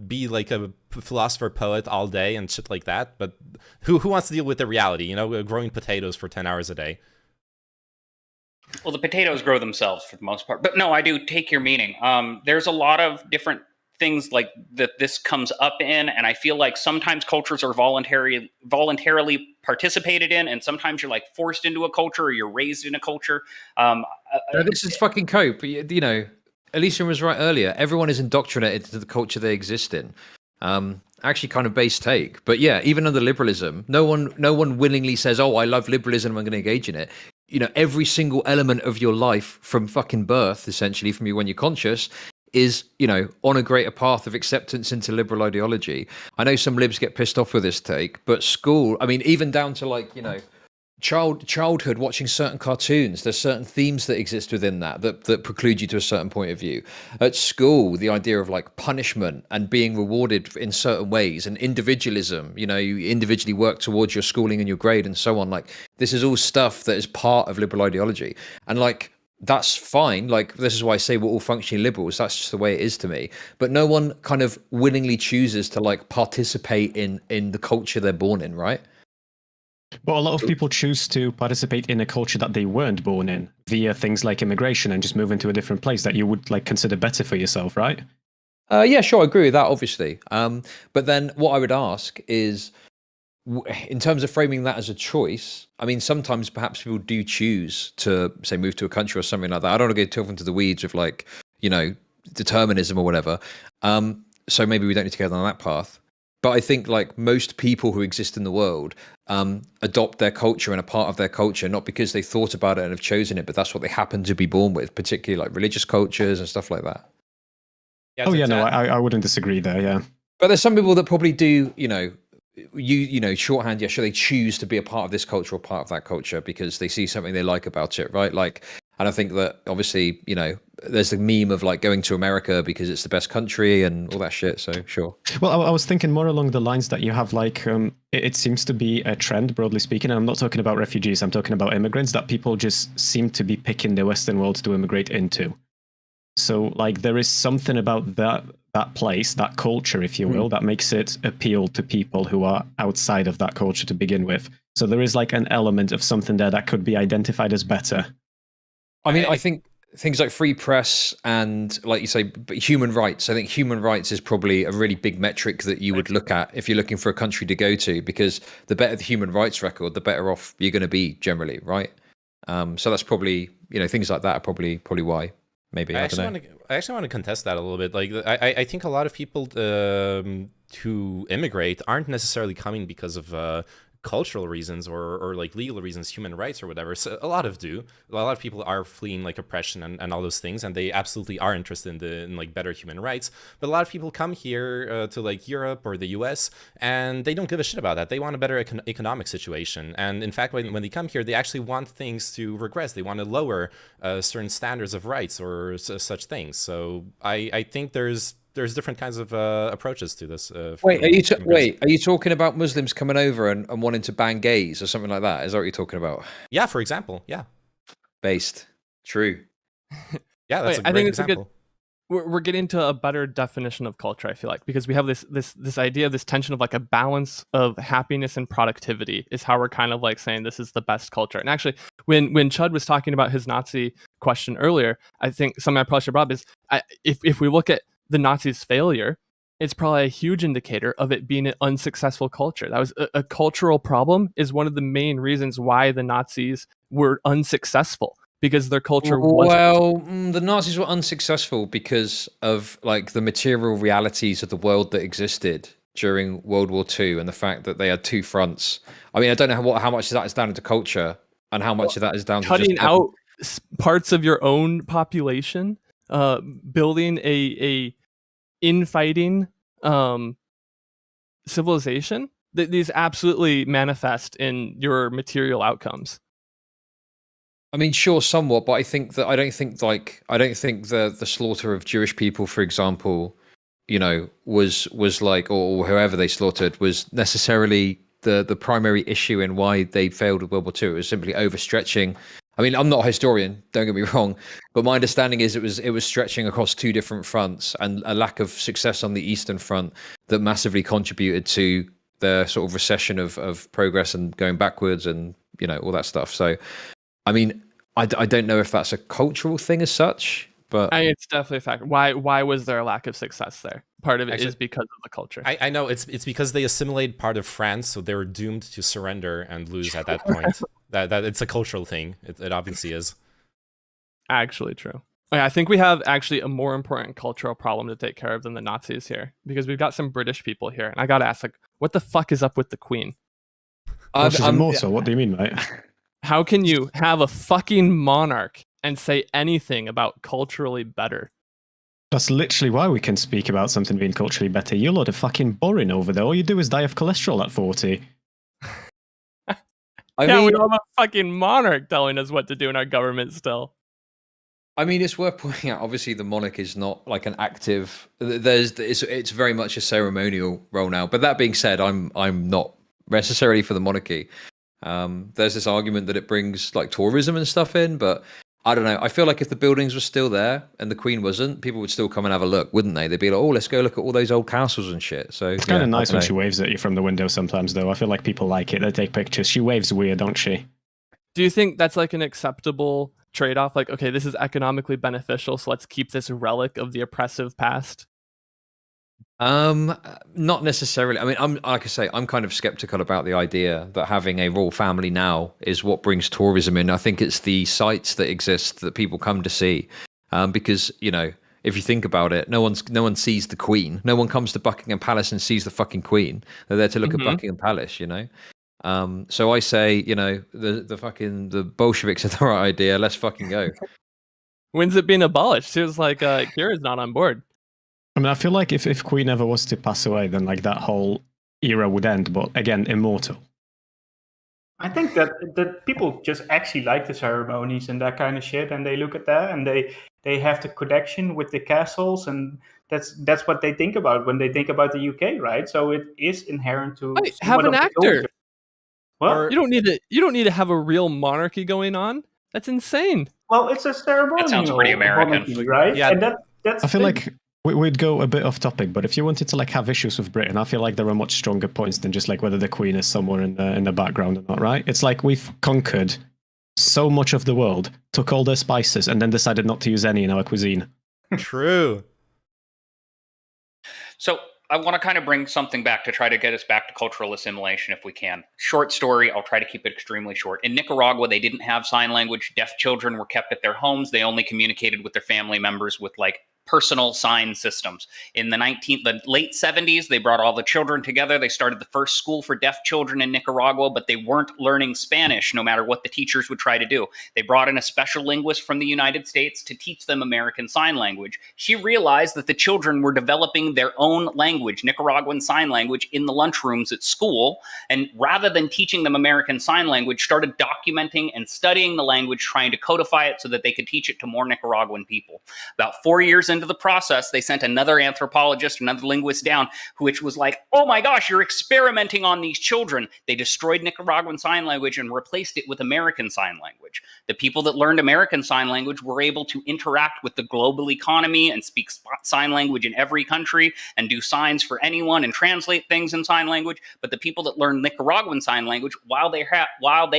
be like a philosopher poet all day and shit like that. But who wants to deal with the reality? You know, growing potatoes for 10 hours a day. Well, the potatoes grow themselves for the most part. But no, I do take your meaning. There's a lot of different things like that this comes up in, and I feel like sometimes cultures are voluntarily participated in, and sometimes you're like forced into a culture or you're raised in a culture. This is fucking cope. You know, Elysium was right earlier. Everyone is indoctrinated to the culture they exist in. Actually, kind of base take, but yeah, even under liberalism, no one willingly says, "Oh, I love liberalism, I'm going to engage in it." You know, every single element of your life from fucking birth, essentially, from you when you're conscious, is, you know, on a greater path of acceptance into liberal ideology. I know some libs get pissed off with this take, but school, I mean, even down to like, you know, childhood watching certain cartoons, there's certain themes that exist within that preclude you to a certain point of view. At school, the idea of like punishment and being rewarded in certain ways and individualism, you know, you individually work towards your schooling and your grade and so on. Like, this is all stuff that is part of liberal ideology. And like, that's fine. Like, this is why I say we're all functionally liberals. That's just the way it is to me. But no one kind of willingly chooses to like participate in the culture they're born in, right? Well, a lot of people choose to participate in a culture that they weren't born in via things like immigration and just move into a different place that you would like consider better for yourself, right? Yeah, sure. I agree with that, obviously. But then what I would ask is, in terms of framing that as a choice, I mean, sometimes perhaps people do choose to, say, move to a country or something like that. I don't want to go too into the weeds of like, you know, determinism or whatever. So maybe we don't need to go down that path. But I think like most people who exist in the world adopt their culture and a part of their culture, not because they thought about it and have chosen it, but that's what they happen to be born with, particularly like religious cultures and stuff like that. Yeah, I wouldn't disagree there, yeah. But there's some people that probably do, you know, shorthand, yeah, sure, they choose to be a part of this culture or part of that culture because they see something they like about it, right? Like, and I think that obviously, you know, there's the meme of like going to America because it's the best country and all that shit. So sure. Well, I was thinking more along the lines that you have like, it seems to be a trend, broadly speaking. And I'm not talking about refugees. I'm talking about immigrants that people just seem to be picking the Western world to immigrate into. So like there is something about that place, that culture, if you will, that makes it appeal to people who are outside of that culture to begin with. So there is like an element of something there that could be identified as better. I mean, I think things like free press and, like you say, human rights. I think human rights is probably a really big metric that you would look at if you're looking for a country to go to, because the better the human rights record, the better off you're going to be generally, right? So that's probably, you know, things like that are probably why. Maybe I actually want to contest that a little bit. Like, I think a lot of people who immigrate aren't necessarily coming because of cultural reasons or like legal reasons, human rights or whatever. So a lot of people are fleeing like oppression and all those things, and they absolutely are interested in like better human rights. But a lot of people come here to like Europe or the US, and they don't give a shit about that. They want a better economic situation, and in fact when they come here, they actually want things to regress. They want to lower certain standards of rights or such things. So I think there's different kinds of approaches to this. Wait, are you talking about Muslims coming over and wanting to ban gays or something like that? Is that what you're talking about? Yeah, for example, yeah. Based. True. Yeah, that's a great example. We're getting to a better definition of culture, I feel like, because we have this idea, this tension of like a balance of happiness and productivity is how we're kind of like saying this is the best culture. And actually, when Chud was talking about his Nazi question earlier, I think something I probably should bring up is if we look at the Nazis' failure, it's probably a huge indicator of it being an unsuccessful culture. That was a cultural problem, is one of the main reasons why the Nazis were unsuccessful, because their culture wasn't. Well, the Nazis were unsuccessful because of like the material realities of the world that existed during World War II and the fact that they had two fronts. I mean, I don't know how much of that is down to culture and how much of that is down to cutting just out parts of your own population, building a infighting civilization. These absolutely manifest in your material outcomes. I mean, sure, somewhat, but I don't think the slaughter of Jewish people, for example, you know, was like, or whoever they slaughtered, was necessarily the primary issue in why they failed at World War II. It was simply overstretching. I mean, I'm not a historian, don't get me wrong, but my understanding is it was stretching across two different fronts and a lack of success on the Eastern Front that massively contributed to the sort of recession of progress and going backwards and, you know, all that stuff. So, I mean, I don't know if that's a cultural thing as such, but It's definitely a fact. Why was there a lack of success there? Part of it is because of the culture. I know it's because they assimilated part of France, so they were doomed to surrender and lose at that point. that it's a cultural thing. It obviously is. Actually true. Okay, I think we have actually a more important cultural problem to take care of than the Nazis here, because we've got some British people here, and I gotta ask, like, what the fuck is up with the Queen? Well, she's immortal. What do you mean, mate? How can you have a fucking monarch and say anything about culturally better? That's literally why we can speak about something being culturally better. You're a lot of fucking boring over there. All you do is die of cholesterol at 40. We don't have a fucking monarch telling us what to do in our government still. I mean, it's worth pointing out, obviously, the monarch is not like an active... It's very much a ceremonial role now. But that being said, I'm not necessarily for the monarchy. There's this argument that it brings like tourism and stuff in, but I don't know. I feel like if the buildings were still there and the Queen wasn't, people would still come and have a look, wouldn't they? They'd be like, oh, let's go look at all those old castles and shit. So it's kind of nice when she waves at you from the window sometimes, though. I feel like people like it. They take pictures. She waves weird, don't she? Do you think that's like an acceptable trade-off? Like, okay, this is economically beneficial, so let's keep this relic of the oppressive past? Not necessarily. I mean, like I say, I'm kind of skeptical about the idea that having a royal family now is what brings tourism in. I think it's the sites that exist that people come to see. Because, you know, if you think about it, no one sees the Queen. No one comes to Buckingham Palace and sees the fucking Queen. They're there to look at Buckingham Palace, you know. So I say, you know, the Bolsheviks are the right idea. Let's fucking go. When's it being abolished? Seems like Kira's not on board. I mean, I feel like if Queen ever was to pass away, then like that whole era would end. But again, immortal. I think that people just actually like the ceremonies and that kind of shit, and they look at that and they have the connection with the castles, and that's what they think about when they think about the UK, right? So it is inherent to have an actor. Well, you don't need to have a real monarchy going on. That's insane. Well, it's a ceremonial. That sounds pretty American, monarchy, right? Yeah, and that's. I feel like we'd go a bit off topic, but if you wanted to like have issues with Britain, I feel like there are much stronger points than just like whether the Queen is somewhere in the background or not, right? It's like we've conquered so much of the world, took all their spices, and then decided not to use any in our cuisine. True. So I want to kind of bring something back to try to get us back to cultural assimilation if we can. Short story, I'll try to keep it extremely short. In Nicaragua, they didn't have sign language. Deaf children were kept at their homes. They only communicated with their family members with like personal sign systems. In the late 70s, they brought all the children together. They started the first school for deaf children in Nicaragua, but they weren't learning Spanish no matter what the teachers would try to do. They brought in a special linguist from the United States to teach them American Sign Language. She realized that the children were developing their own language, Nicaraguan Sign Language, in the lunchrooms at school, and rather than teaching them American Sign Language, started documenting and studying the language, trying to codify it so that they could teach it to more Nicaraguan people. About 4 years into the process, they sent another anthropologist, another linguist down, which was like, oh my gosh, you're experimenting on these children. They destroyed Nicaraguan Sign Language and replaced it with American Sign Language. The people that learned American Sign Language were able to interact with the global economy and speak sign language in every country and do signs for anyone and translate things in sign language. But the people that learn Nicaraguan Sign Language, while they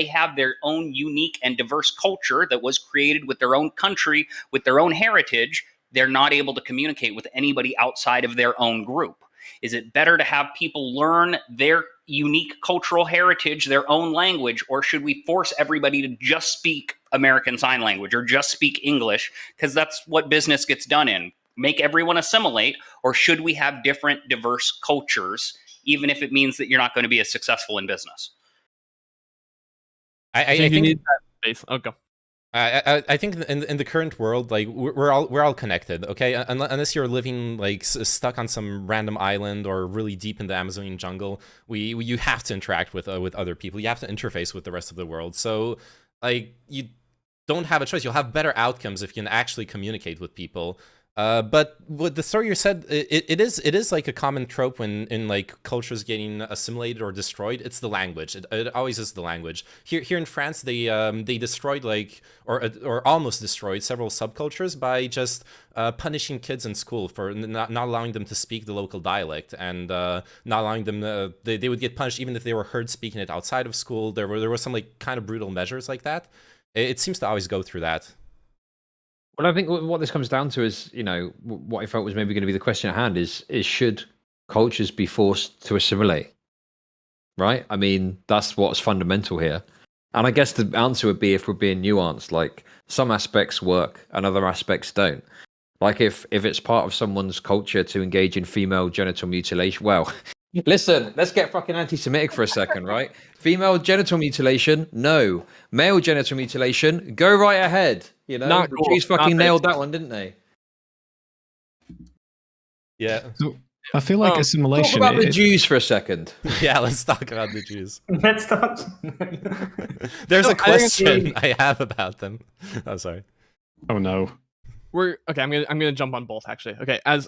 have their own unique and diverse culture that was created with their own country, with their own heritage, they're not able to communicate with anybody outside of their own group. Is it better to have people learn their unique cultural heritage, their own language, or should we force everybody to just speak American Sign Language or just speak English? Because that's what business gets done in. Make everyone assimilate, or should we have different, diverse cultures, even if it means that you're not going to be as successful in business? I you think need that base. Oh, go. I think in the current world, like we're all connected, okay? Unless you're living like stuck on some random island or really deep in the Amazonian jungle, you have to interact with other people. You have to interface with the rest of the world. So like you don't have a choice. You'll have better outcomes if you can actually communicate with people. But what the story you said, it is like a common trope when in like cultures getting assimilated or destroyed. It's the language. It always is the language. Here in France, they destroyed like or almost destroyed several subcultures by just punishing kids in school for not allowing them to speak the local dialect and not allowing them. They would get punished even if they were heard speaking it outside of school. There were some like kind of brutal measures like that. It seems to always go through that. Well, I think what this comes down to is, what I felt was maybe going to be the question at hand is should cultures be forced to assimilate? Right? I mean, that's what's fundamental here. And I guess the answer would be, if we're being nuanced, like some aspects work and other aspects don't. Like if it's part of someone's culture to engage in female genital mutilation, well, listen, let's get fucking anti-Semitic for a second, right? Female genital mutilation, no. Male genital mutilation, go right ahead. Not the cool. Jews fucking Not nailed that one, didn't they? Yeah. So I feel like Talk assimilation. about the Jews for a second. Yeah, let's talk about the Jews. Let's talk. There's No, a I think it's question really- I have about them. Oh, sorry. Oh no. Okay. I'm gonna jump on both actually. Okay, as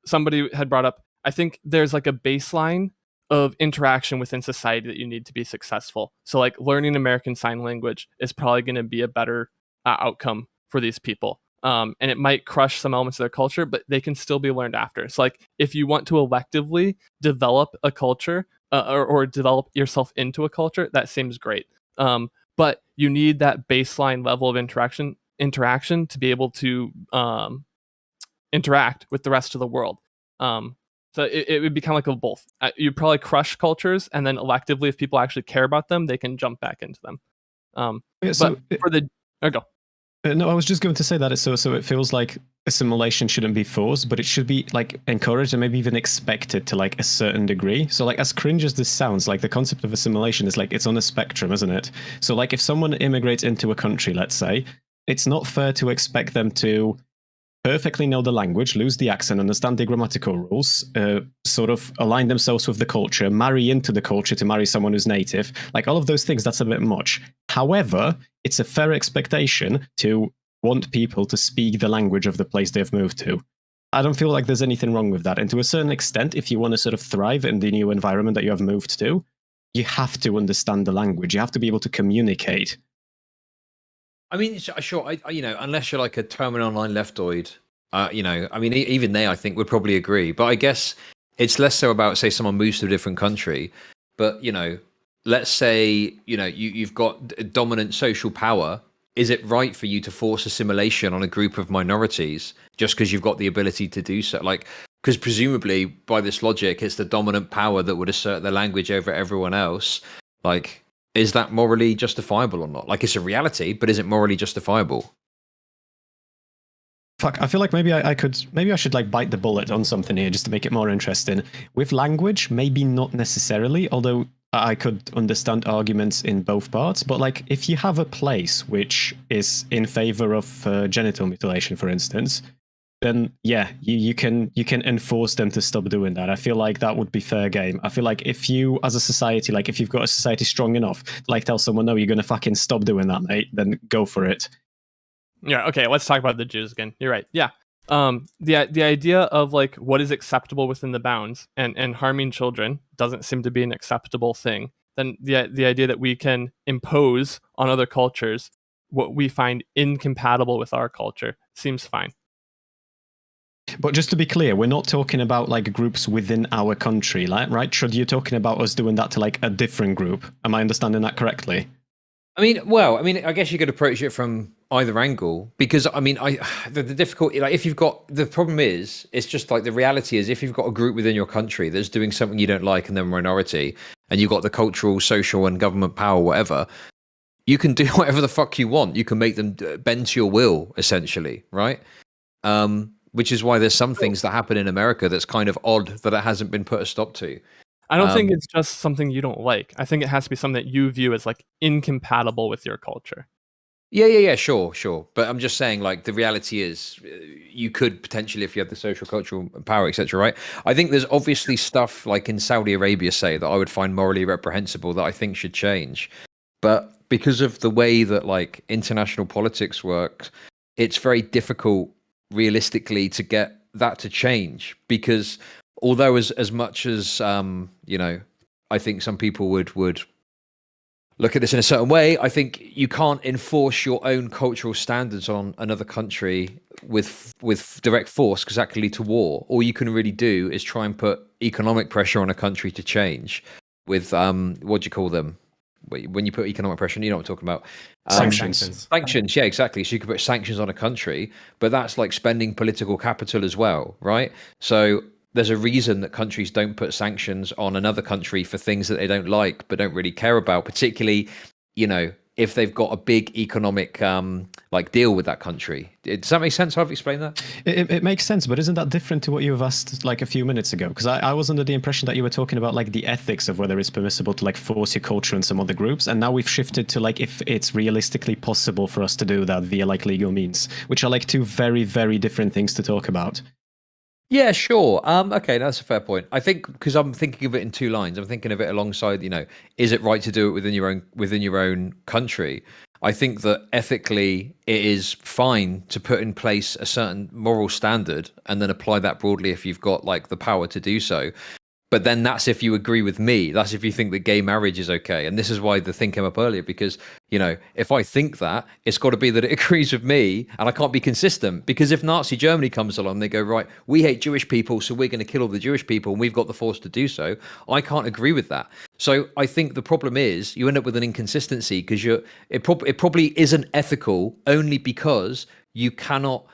somebody had brought up, I think there's like a baseline of interaction within society that you need to be successful. So like learning American Sign Language is probably going to be a better outcome for these people. And it might crush some elements of their culture, but they can still be learned after. So like if you want to electively develop a culture or develop yourself into a culture, that seems great. But you need that baseline level of interaction to be able to interact with the rest of the world. So it would be kind of like a both. You'd probably crush cultures, and then electively, if people actually care about them, they can jump back into them. Yeah, so but for the go. No, I was just going to say that it's so it feels like assimilation shouldn't be forced, but it should be like encouraged and maybe even expected to like a certain degree. So like as cringe as this sounds, like the concept of assimilation is like it's on a spectrum, isn't it? So like if someone immigrates into a country, let's say, it's not fair to expect them to perfectly know the language, lose the accent, understand the grammatical rules, sort of align themselves with the culture, marry into the culture to marry someone who's native. Like all of those things, that's a bit much. However, it's a fair expectation to want people to speak the language of the place they've moved to. I don't feel like there's anything wrong with that. And to a certain extent, if you want to sort of thrive in the new environment that you have moved to, you have to understand the language. You have to be able to communicate. I mean, sure, unless you're like a terminal online leftoid, I mean, even they, I think, would probably agree. But I guess it's less so about, say, someone moves to a different country. But, let's say, you've got dominant social power. Is it right for you to force assimilation on a group of minorities just because you've got the ability to do so? Like, because presumably, by this logic, it's the dominant power that would assert the language over everyone else. Like, is that morally justifiable or not? Like, it's a reality, but is it morally justifiable? Fuck, I feel like maybe I should like bite the bullet on something here just to make it more interesting. With language, maybe not necessarily, although I could understand arguments in both parts. But like, if you have a place which is in favor of genital mutilation, for instance, then yeah, you can enforce them to stop doing that. I feel like that would be fair game. I feel like if you, as a society, like if you've got a society strong enough to like tell someone, no, you're gonna fucking stop doing that, mate, then go for it. Yeah, okay, let's talk about the Jews again. You're right. Yeah. The idea of like what is acceptable within the bounds and harming children doesn't seem to be an acceptable thing. Then the idea that we can impose on other cultures what we find incompatible with our culture seems fine. But just to be clear, we're not talking about like groups within our country, right? Should you're talking about us doing that to like a different group? Am I understanding that correctly? I mean, I guess you could approach it from either angle, because I mean, the difficulty, like if you've got, the problem is, it's just like the reality is if you've got a group within your country that's doing something you don't like and they're a minority, and you've got the cultural, social, and government power, whatever, you can do whatever the fuck you want. You can make them bend to your will, essentially, right? Which is why there's some things that happen in America that's kind of odd that it hasn't been put a stop to. I don't think it's just something you don't like. I think it has to be something that you view as like incompatible with your culture. Yeah, sure. But I'm just saying, like, the reality is you could potentially, if you have the social, cultural power, etc., right? I think there's obviously stuff like in Saudi Arabia, say, that I would find morally reprehensible that I think should change. But because of the way that, like, international politics works, it's very difficult, realistically, to get that to change. Because although as much as, I think some people would look at this in a certain way, I think you can't enforce your own cultural standards on another country with direct force, because that can lead to war. All you can really do is try and put economic pressure on a country to change with, what do you call them? When you put economic pressure, you know what I'm talking about. Sanctions. Sanctions, yeah, exactly. So you could put sanctions on a country, but that's like spending political capital as well, right? So there's a reason that countries don't put sanctions on another country for things that they don't like but don't really care about, particularly, if they've got a big economic deal with that country. Does that make sense how I've explained that? It makes sense, but isn't that different to what you have asked like a few minutes ago? Because I was under the impression that you were talking about like the ethics of whether it's permissible to like force your culture in some other groups, and now we've shifted to like if it's realistically possible for us to do that via like legal means, which are like two very, very different things to talk about. Yeah, sure. Okay, that's a fair point. I think because I'm thinking of it in two lines. I'm thinking of it alongside, is it right to do it within your own country? I think that ethically it is fine to put in place a certain moral standard and then apply that broadly if you've got like the power to do so. But then that's if you agree with me. That's if you think that gay marriage is okay. And this is why the thing came up earlier, because, if I think that, it's got to be that it agrees with me, and I can't be consistent. Because if Nazi Germany comes along, they go, right, we hate Jewish people, so we're going to kill all the Jewish people, and we've got the force to do so. I can't agree with that. So I think the problem is you end up with an inconsistency, because it probably isn't ethical only because you cannot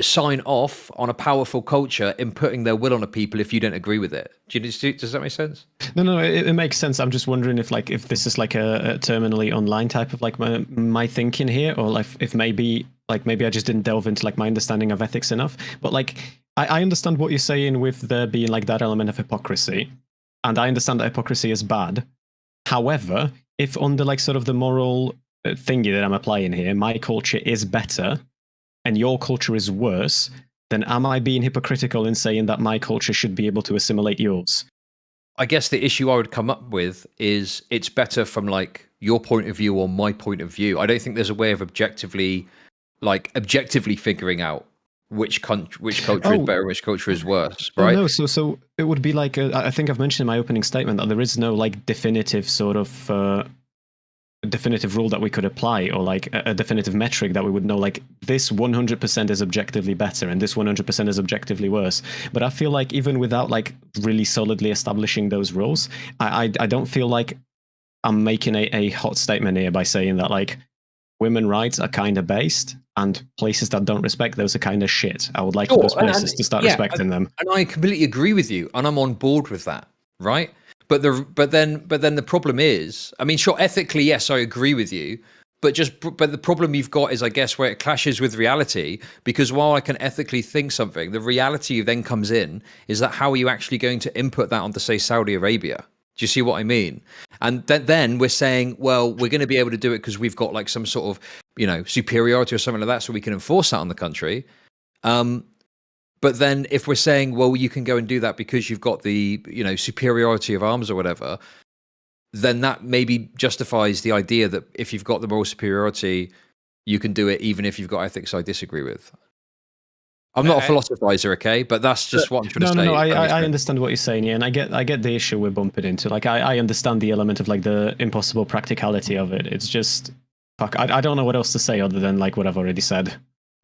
sign off on a powerful culture in putting their will on a people if you don't agree with it. Does that make sense? No, it makes sense. I'm just wondering if this is like a terminally online type of like my thinking here, or like if maybe I just didn't delve into like my understanding of ethics enough. But like I understand what you're saying with there being like that element of hypocrisy, and I understand that hypocrisy is bad. However, if under like sort of the moral thingy that I'm applying here, my culture is better and your culture is worse, then am I being hypocritical in saying that my culture should be able to assimilate yours? I guess the issue I would come up with is it's better from like your point of view or my point of view. I don't think there's a way of objectively figuring out which culture is better, which culture is worse, right? No, so it would be like I think I've mentioned in my opening statement that there is no like definitive sort of definitive rule that we could apply, or like a definitive metric that we would know like this 100% is objectively better and this 100% is objectively worse. But I feel like even without like really solidly establishing those rules, I don't feel like I'm making a hot statement here by saying that like women rights are kind of based and places that don't respect those are kind of shit. I would like for those places to start respecting them. And I completely agree with you, and I'm on board with that, right? But then the problem is, I mean, sure, ethically, yes, I agree with you. but the problem you've got is, I guess, where it clashes with reality, because while I can ethically think something, the reality then comes in is that how are you actually going to input that onto, say, Saudi Arabia? Do you see what I mean? And then we're saying, well, we're going to be able to do it because we've got like some sort of, you know, superiority or something like that, so we can enforce that on the country. But then if we're saying, well, you can go and do that because you've got the, you know, superiority of arms or whatever, then that maybe justifies the idea that if you've got the moral superiority, you can do it even if you've got ethics I disagree with. I'm not a philosophizer, okay? But that's just what I'm trying to say. No, I understand what you're saying, yeah, and I get the issue we're bumping into. Like, I understand the element of like the impossible practicality of it. It's just, fuck, I don't know what else to say other than like what I've already said.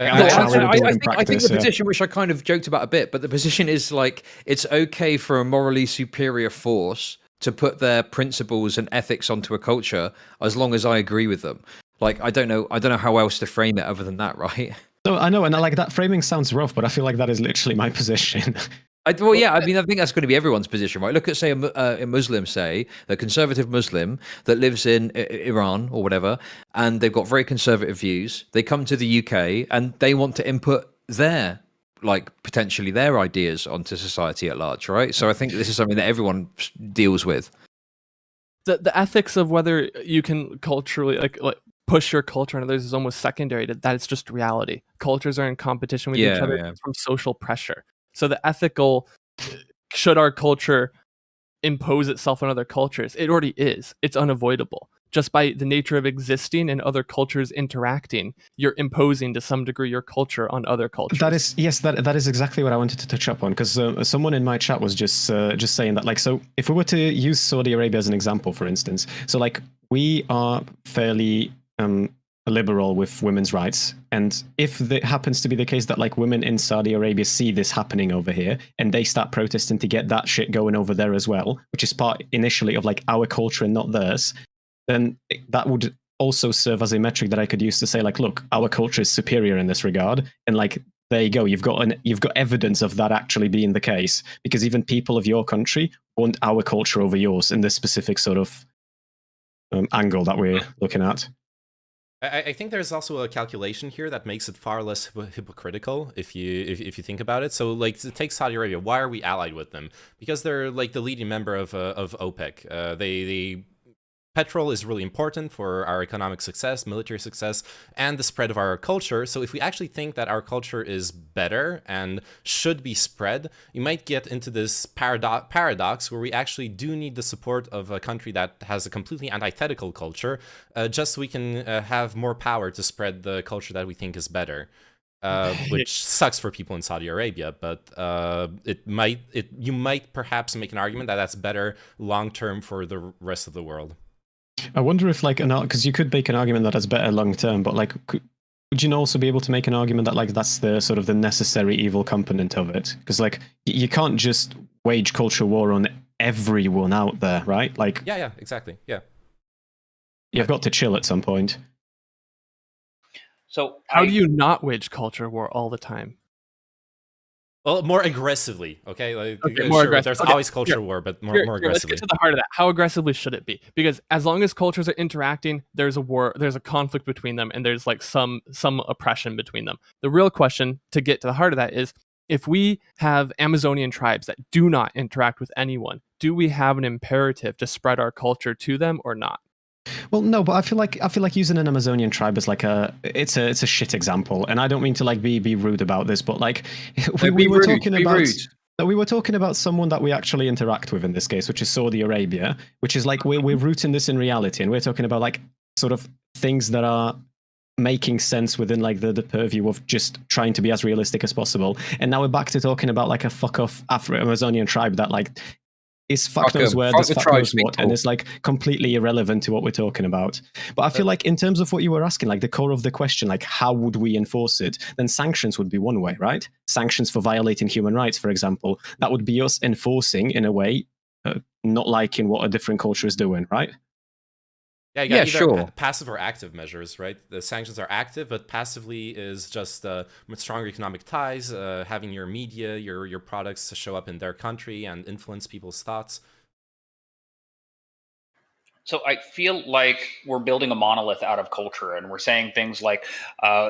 I think the position, which I kind of joked about a bit, but the position is like, it's okay for a morally superior force to put their principles and ethics onto a culture as long as I agree with them. Like, I don't know how else to frame it other than that, right? No, I know, and like that framing sounds rough, but I feel like that is literally my position. Well, yeah, I mean, I think that's going to be everyone's position, right? Look at, say, a Muslim, say, a conservative Muslim that lives in Iran or whatever, and they've got very conservative views. They come to the UK and they want to input their, like, potentially their ideas onto society at large, right? So I think this is something that everyone deals with. The ethics of whether you can culturally like push your culture on others is almost secondary to that. It's just reality. Cultures are in competition with each other from social pressure. So the ethical, should our culture impose itself on other cultures? It already is. It's unavoidable. Just by the nature of existing and other cultures interacting, you're imposing to some degree your culture on other cultures. That is exactly what I wanted to touch up on, because someone in my chat was just saying that, like, so if we were to use Saudi Arabia as an example, for instance, so like we are fairly liberal with women's rights, and if it happens to be the case that like women in Saudi Arabia see this happening over here and they start protesting to get that shit going over there as well, which is part initially of like our culture and not theirs, then that would also serve as a metric that I could use to say, like, look, our culture is superior in this regard, and like, there you go, you've got evidence of that actually being the case, because even people of your country want our culture over yours in this specific sort of angle that we're looking at. I think there's also a calculation here that makes it far less hypocritical if you think about it. So, like, to take Saudi Arabia, why are we allied with them? Because they're like the leading member of OPEC. They petrol is really important for our economic success, military success, and the spread of our culture. So if we actually think that our culture is better and should be spread, you might get into this paradox where we actually do need the support of a country that has a completely antithetical culture, just so we can have more power to spread the culture that we think is better. Which sucks for people in Saudi Arabia, but you might perhaps make an argument that that's better long term for the rest of the world. I wonder if, like, because you could make an argument that that's better long term, but like, would you also be able to make an argument that like that's the sort of the necessary evil component of it? Because like you can't just wage culture war on everyone out there, right? Like, yeah, exactly, yeah. You've got to chill at some point. So how do you not wage culture war all the time? Well, more aggressively, okay? Like, okay, more aggressive. There's always culture war, but more aggressively. Let's get to the heart of that. How aggressively should it be? Because as long as cultures are interacting, there's a war, there's a conflict between them, and there's like some oppression between them. The real question to get to the heart of that is, if we have Amazonian tribes that do not interact with anyone, do we have an imperative to spread our culture to them or not? Well, no, but I feel like using an Amazonian tribe as like it's a shit example, and I don't mean to like be rude about this, but like we were talking about someone that we actually interact with in this case, which is Saudi Arabia, which is like we're rooting this in reality, and we're talking about like sort of things that are making sense within like the purview of just trying to be as realistic as possible. And now we're back to talking about like a fuck off Amazonian tribe that like is fuck knows where, this fuck knows what, and it's like completely irrelevant to what we're talking about. But I feel like in terms of what you were asking, like the core of the question, like how would we enforce it? Then sanctions would be one way, right? Sanctions for violating human rights, for example. That would be us enforcing in a way, not liking what a different culture is doing, right? Yeah, you got sure. Passive or active measures, right? The sanctions are active, but passively is just with stronger economic ties, having your media, your products to show up in their country and influence people's thoughts. So I feel like we're building a monolith out of culture, and we're saying things like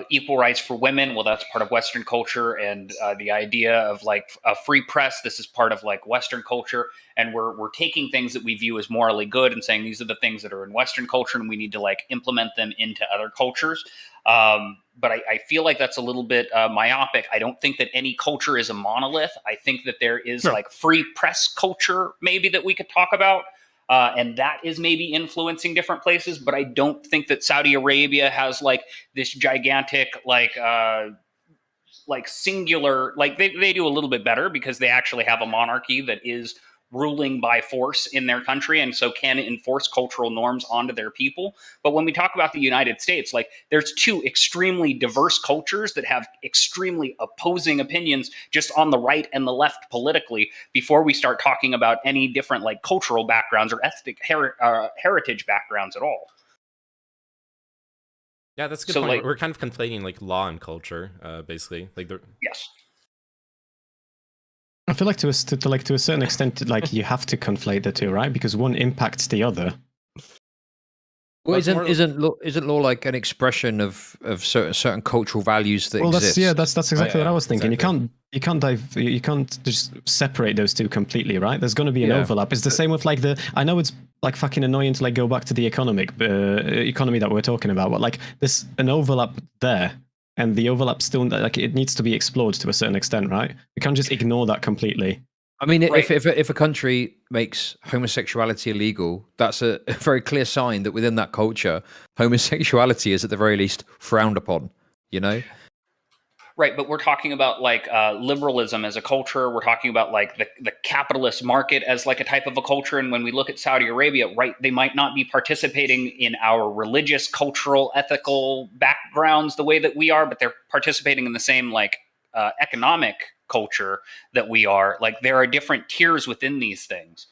equal rights for women. Well, that's part of Western culture, and the idea of like a free press. This is part of like Western culture, and we're taking things that we view as morally good and saying these are the things that are in Western culture, and we need to like implement them into other cultures. But I feel like that's a little bit myopic. I don't think that any culture is a monolith. I think that there is like free press culture, maybe, that we could talk about. And that is maybe influencing different places, but I don't think that Saudi Arabia has like this gigantic, like singular, like they do a little bit better because they actually have a monarchy that is ruling by force in their country and so can enforce cultural norms onto their people. But when we talk about the United States, like there's two extremely diverse cultures that have extremely opposing opinions just on the right and the left politically before we start talking about any different like cultural backgrounds or ethnic heritage backgrounds at all. Yeah, that's a good So, point. like- We're kind of conflating like law and culture, basically. Like Yes. I feel like to a certain extent, like you have to conflate the two, right? Because one impacts the other. Well, That's more- isn't law like an expression of certain cultural values that exist? That's exactly what I was thinking. exactly. You can't just separate those two completely, right? There's going to be an Yeah. overlap. It's the same with like I know it's like fucking annoying to like go back to the economy that we're talking about, but like there's an overlap there. And the overlap still, like, it needs to be explored to a certain extent, right? We can't just ignore that completely. I mean, Right. if a country makes homosexuality illegal, that's a very clear sign that within that culture, homosexuality is at the very least frowned upon. You know? Right, but we're talking about like liberalism as a culture. We're talking about like the capitalist market as like a type of a culture. And when we look at Saudi Arabia, right, they might not be participating in our religious, cultural, ethical backgrounds the way that we are, but they're participating in the same like economic culture that we are. Like there are different tiers within these things.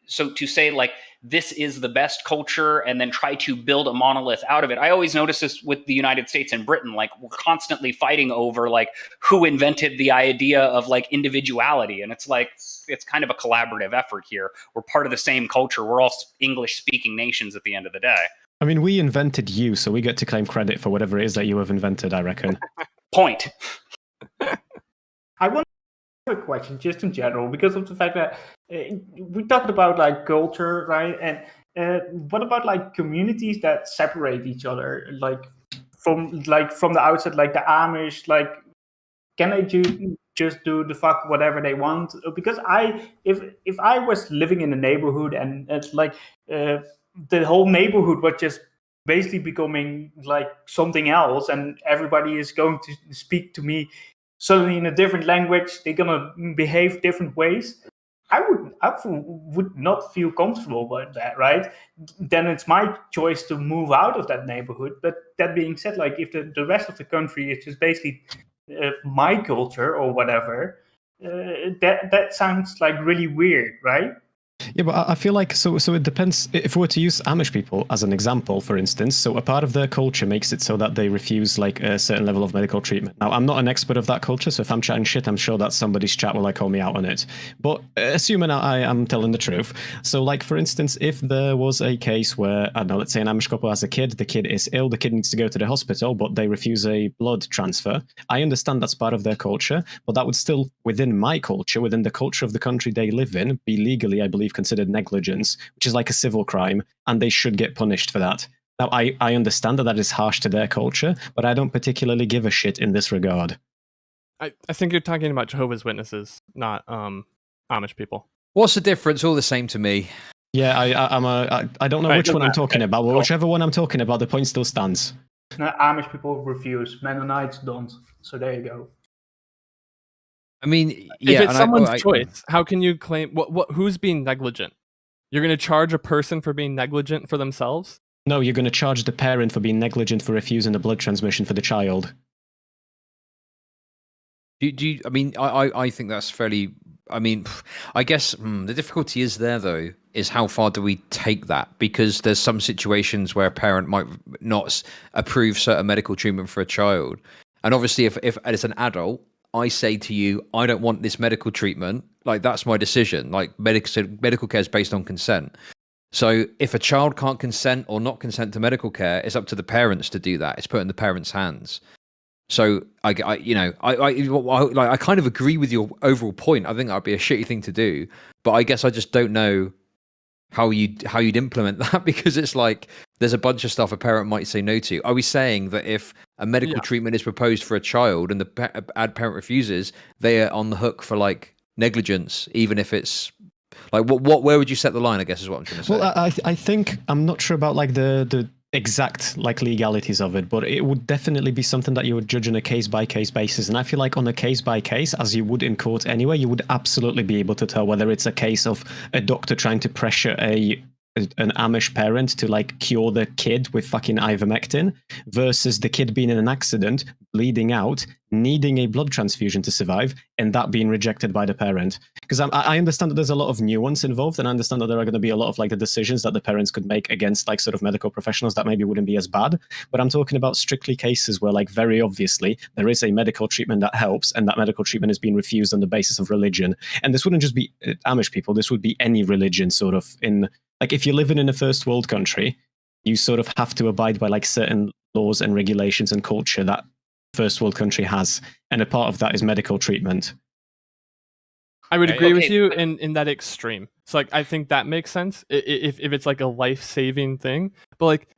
So to say like this is the best culture and then try to build a monolith out of it. I always notice this with the United States and Britain. Like we're constantly fighting over like who invented the idea of like individuality. And it's like, it's kind of a collaborative effort here. We're part of the same culture. We're all English speaking nations at the end of the day. I mean, we invented you, so we get to claim credit for whatever it is that you have invented, I reckon. Point. I want a question just in general because of the fact that we talked about like culture, right? And what about like communities that separate each other, like from the outset, like the Amish, like can they just do the fuck whatever they want? Because if I was living in a neighborhood and it's like the whole neighborhood was just basically becoming like something else, and everybody is going to speak to me suddenly in a different language, they're gonna behave different ways. I would not feel comfortable with that, right? Then it's my choice to move out of that neighborhood. But that being said, like if the rest of the country is just basically my culture or whatever, that sounds like really weird, right? Yeah, but I feel like so it depends. If we were to use Amish people as an example, for instance, so a part of their culture makes it so that they refuse like a certain level of medical treatment. Now, I'm not an expert of that culture, so if I'm chatting shit, I'm sure that somebody's chat will like call me out on it. But assuming I am telling the truth, so like for instance, if there was a case where I don't know, let's say an Amish couple has a kid, the kid is ill, the kid needs to go to the hospital, but they refuse a blood transfer. I understand that's part of their culture, but that would still, within my culture, within the culture of the country they live in, be legally, I believe, considered negligence, which is like a civil crime, and they should get punished for that. Now, I understand that is harsh to their culture, but I don't particularly give a shit in this regard. I think you're talking about Jehovah's Witnesses, not Amish people. What's the difference? All the same to me. Yeah, I don't know Right, which one I'm doesn't talking matter. about, but whichever one I'm talking about, the point still stands. No, Amish people refuse, Mennonites don't. So there you go. I mean, If yeah, it's someone's choice, how can you claim who's being negligent? You're going to charge a person for being negligent for themselves? No, you're going to charge the parent for being negligent for refusing a blood transmission for the child. Do you, I mean, I think that's fairly. I mean, I guess the difficulty is there though is how far do we take that? Because there's some situations where a parent might not approve certain medical treatment for a child, and obviously, if as an adult, I say to you, I don't want this medical treatment, like that's my decision. Like medical care is based on consent. So if a child can't consent or not consent to medical care, it's up to the parents to do that. It's put in the parents' hands. So I kind of agree with your overall point. I think that'd be a shitty thing to do, but I guess I just don't know how you'd implement that, because it's like there's a bunch of stuff a parent might say no to. Are we saying that if a medical treatment is proposed for a child and the parent refuses, they are on the hook for like negligence, even if it's like where would you set the line, I guess, is what I'm trying to say. Well, I think I'm not sure about like the exact like legalities of it, but it would definitely be something that you would judge on a case-by-case basis. And I feel like on a case-by-case, as you would in court anyway, you would absolutely be able to tell whether it's a case of a doctor trying to pressure an Amish parent to like cure the kid with fucking ivermectin versus the kid being in an accident, bleeding out, needing a blood transfusion to survive, and that being rejected by the parent. Because I understand that there's a lot of nuance involved, and I understand that there are going to be a lot of like the decisions that the parents could make against like sort of medical professionals that maybe wouldn't be as bad. But I'm talking about strictly cases where like very obviously there is a medical treatment that helps, and that medical treatment is being refused on the basis of religion. And this wouldn't just be Amish people, this would be any religion sort of in... Like, if you're living in a first world country, you sort of have to abide by like certain laws and regulations and culture that first world country has. And a part of that is medical treatment. I would agree with you in that extreme. So like, I think that makes sense if it's like a life-saving thing. But like,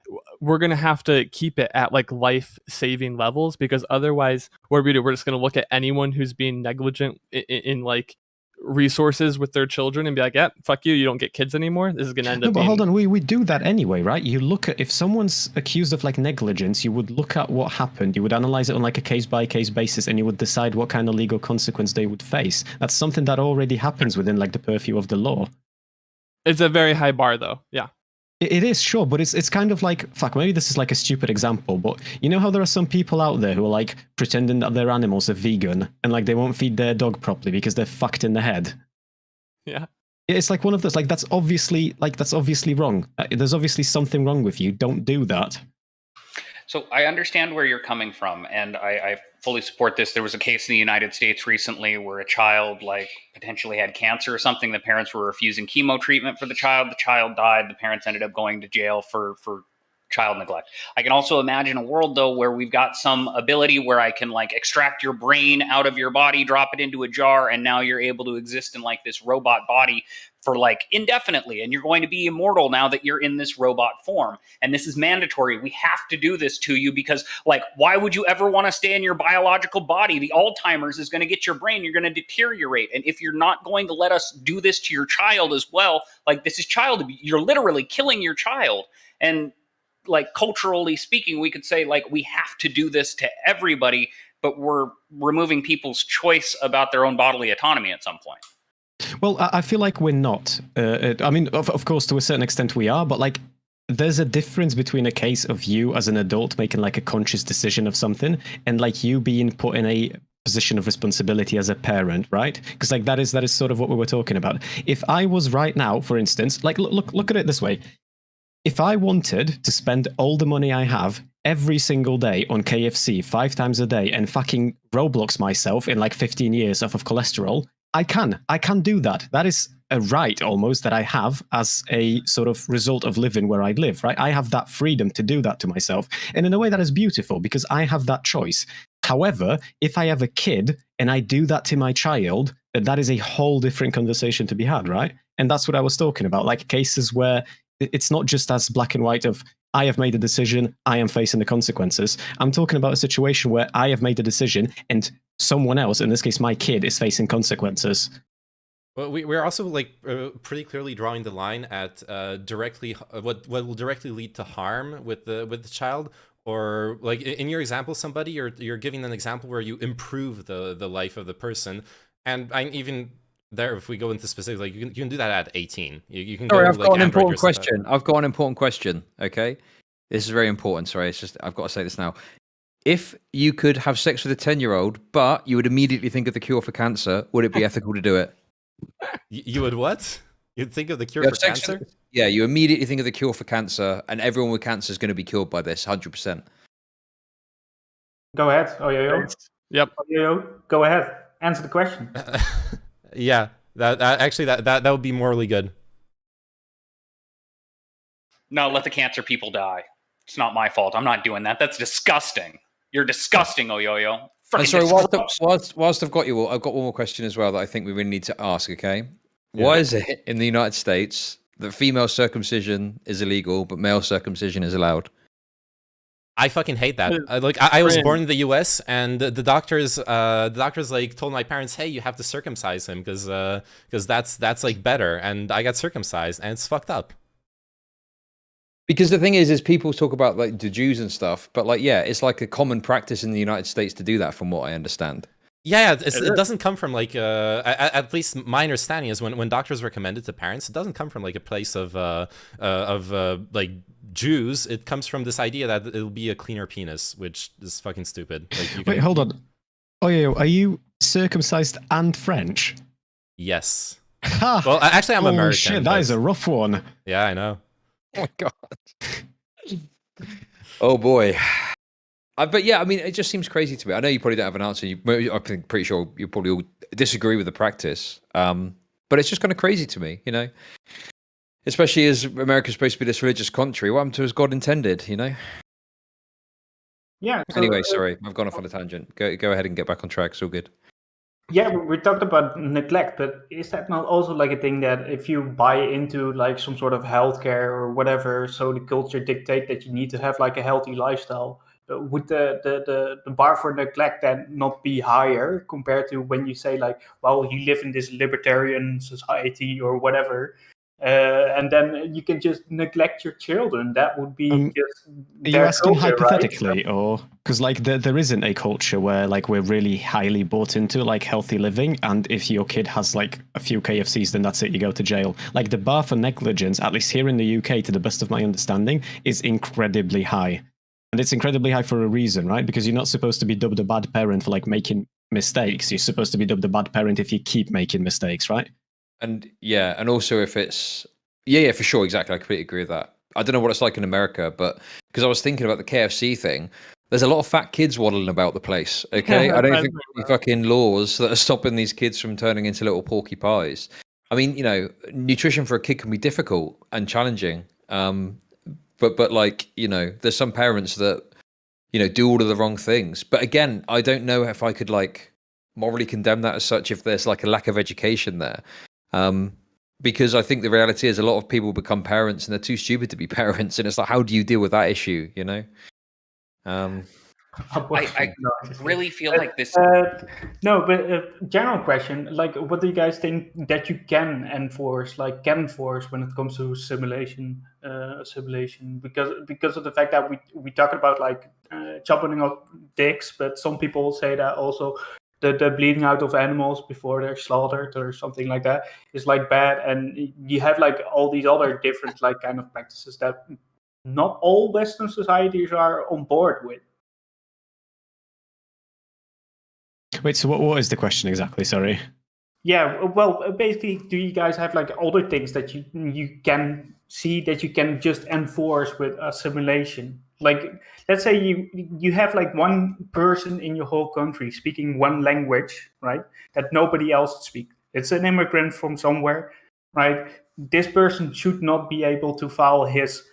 we're going to have to keep it at like life-saving levels, because otherwise what we do, we're just going to look at anyone who's being negligent in like resources with their children and be like, yeah, fuck you, you don't get kids anymore. This is going to end up but hold on, we do that anyway, right? You look at, if someone's accused of like negligence, you would look at what happened, you would analyze it on like a case-by-case basis, and you would decide what kind of legal consequence they would face. That's something that already happens within like the purview of the law. It's a very high bar though. Yeah. It is, sure, but it's kind of like, fuck, maybe this is like a stupid example, but you know how there are some people out there who are like pretending that their animals are vegan and like they won't feed their dog properly because they're fucked in the head? Yeah. It's like one of those, like that's obviously wrong. There's obviously something wrong with you. Don't do that. So I understand where you're coming from, and I fully support this. There was a case in the United States recently where a child like potentially had cancer or something. The parents were refusing chemo treatment for the child. The child died. The parents ended up going to jail for child neglect. I can also imagine a world though where we've got some ability where I can like extract your brain out of your body, drop it into a jar, and now you're able to exist in like this robot body for like indefinitely, and you're going to be immortal now that you're in this robot form. And this is mandatory. We have to do this to you because like, why would you ever want to stay in your biological body? The Alzheimer's is going to get your brain. You're going to deteriorate. And if you're not going to let us do this to your child as well, like this is child abuse. You're literally killing your child. And like culturally speaking, we could say like we have to do this to everybody, but we're removing people's choice about their own bodily autonomy at some point. Well, I feel like we're not. I mean, of course, to a certain extent we are, but like there's a difference between a case of you as an adult making like a conscious decision of something and like you being put in a position of responsibility as a parent, right? Because like that is sort of what we were talking about. If I was right now, for instance, like look at it this way. If I wanted to spend all the money I have every single day on KFC 5 times a day and fucking Roblox myself in like 15 years off of cholesterol, I can do that. That is a right almost that I have as a sort of result of living where I live, right? I have that freedom to do that to myself. And in a way that is beautiful because I have that choice. However, if I have a kid and I do that to my child, then that is a whole different conversation to be had, right? And that's what I was talking about, like cases where it's not just as black and white of I have made a decision, I am facing the consequences. I'm talking about a situation where I have made a decision and someone else, in this case my kid, is facing consequences. Well, we're also like pretty clearly drawing the line at directly what will directly lead to harm with the child, or like in your example, somebody you're giving an example where you improve the life of the person, and I'm even there. If we go into specifics, like you can do that at 18. You can. Sorry, go, I've like, got an Android important question. I've got an important question. Okay, this is very important. Sorry, it's just I've got to say this now. If you could have sex with a 10-year-old, but you would immediately think of the cure for cancer, would it be ethical to do it? You would what? You'd think of the cure for cancer? Yeah, you immediately think of the cure for cancer, and everyone with cancer is going to be cured by this, 100%. Go ahead. Oh, yeah. Yep. Go ahead, answer the question. Yeah, that would be morally good. No, let the cancer people die. It's not my fault. I'm not doing that. That's disgusting. You're disgusting, Oyoyo. And Freaking sorry, disgusting. whilst I've got you all, I've got one more question as well that I think we really need to ask, okay? Yeah. Why is it in the United States that female circumcision is illegal, but male circumcision is allowed? I fucking hate that. It's I was cringe. born in the U.S. and the doctors like told my parents, hey, you have to circumcise him because that's like better, and I got circumcised, and it's fucked up. Because the thing is people talk about like the Jews and stuff, but like, yeah, it's like a common practice in the United States to do that, from what I understand. Yeah, it doesn't come from like at least my understanding is when doctors recommend it to parents, it doesn't come from like a place of like Jews. It comes from this idea that it'll be a cleaner penis, which is fucking stupid. Like, Wait, hold on. Oh yeah, are you circumcised and French? Yes. Ha! Well, actually, I'm American. Shit, that is a rough one. Yeah, I know. Oh my god. Oh boy. But yeah, I mean, it just seems crazy to me. I know you probably don't have an answer. I'm pretty sure you probably all disagree with the practice. But it's just kind of crazy to me, you know? Especially as America's supposed to be this religious country. What happened to as God intended, you know? Yeah. So, Anyway, sorry, I've gone off on a tangent. Go ahead and get back on track. It's all good. Yeah, we talked about neglect, but is that not also like a thing that if you buy into like some sort of healthcare or whatever, so the culture dictate that you need to have like a healthy lifestyle, would the bar for neglect then not be higher compared to when you say like, well, you live in this libertarian society or whatever, and then you can just neglect your children? That would be just Are you their asking culture, right? hypothetically, or because like there isn't a culture where like we're really highly bought into like healthy living, and if your kid has like a few KFCs, then that's it, you go to jail. Like the bar for negligence, at least here in the UK, to the best of my understanding, is incredibly high, and it's incredibly high for a reason, right? Because you're not supposed to be dubbed a bad parent for like making mistakes. You're supposed to be dubbed a bad parent if you keep making mistakes, right? And yeah, and also if it's yeah, for sure, exactly. I completely agree with that. I don't know what it's like in America, but because I was thinking about the KFC thing, there's a lot of fat kids waddling about the place. Okay, I don't think there's any fucking laws that are stopping these kids from turning into little porky pies. I mean, you know, nutrition for a kid can be difficult and challenging. But like, you know, there's some parents that, you know, do all of the wrong things. But again, I don't know if I could like morally condemn that as such if there's like a lack of education there. Because I think the reality is a lot of people become parents and they're too stupid to be parents, and it's like, how do you deal with that issue, you know? I really feel like this. No, but general question, like, what do you guys think that you can enforce when it comes to simulation, because of the fact that we talk about like chopping up dicks, but some people say that also the bleeding out of animals before they're slaughtered or something like that is like bad, and you have like all these other different like kind of practices that not all Western societies are on board with. Wait, so what is the question exactly? Sorry. Yeah, well, basically, do you guys have like other things that you can see that you can just enforce with a simulation? Like, let's say you have like one person in your whole country speaking one language, right? That nobody else speaks. It's an immigrant from somewhere, right? This person should not be able to file his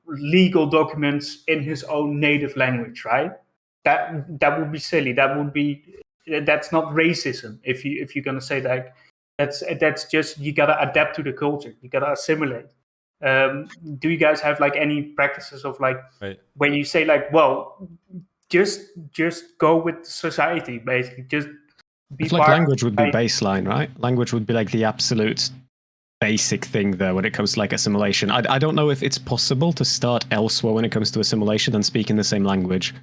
legal documents in his own native language, right? That would be silly. That's not racism if you're gonna say that. That's just, you gotta adapt to the culture. You gotta assimilate. Do you guys have like any practices of like when you say like, well, just go with society, basically, just be It's like part language would be of society. baseline, right? Language would be like the absolute basic thing there when it comes to like assimilation. I don't know if it's possible to start elsewhere when it comes to assimilation than speaking the same language.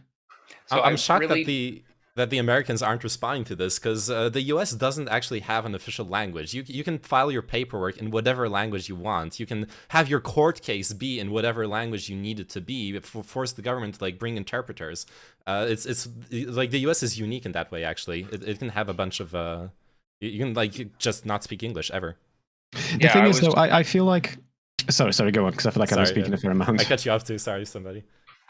So I'm shocked that the Americans aren't responding to this, because the US doesn't actually have an official language. You can file your paperwork in whatever language you want. You can have your court case be in whatever language you need it to be, force the government to like bring interpreters. It's like the US is unique in that way, actually. It can have a bunch of you can like just not speak English ever. The thing is, though, I feel like... Sorry, go on, because I feel like I was speaking a fair amount. I cut you off too, sorry, somebody.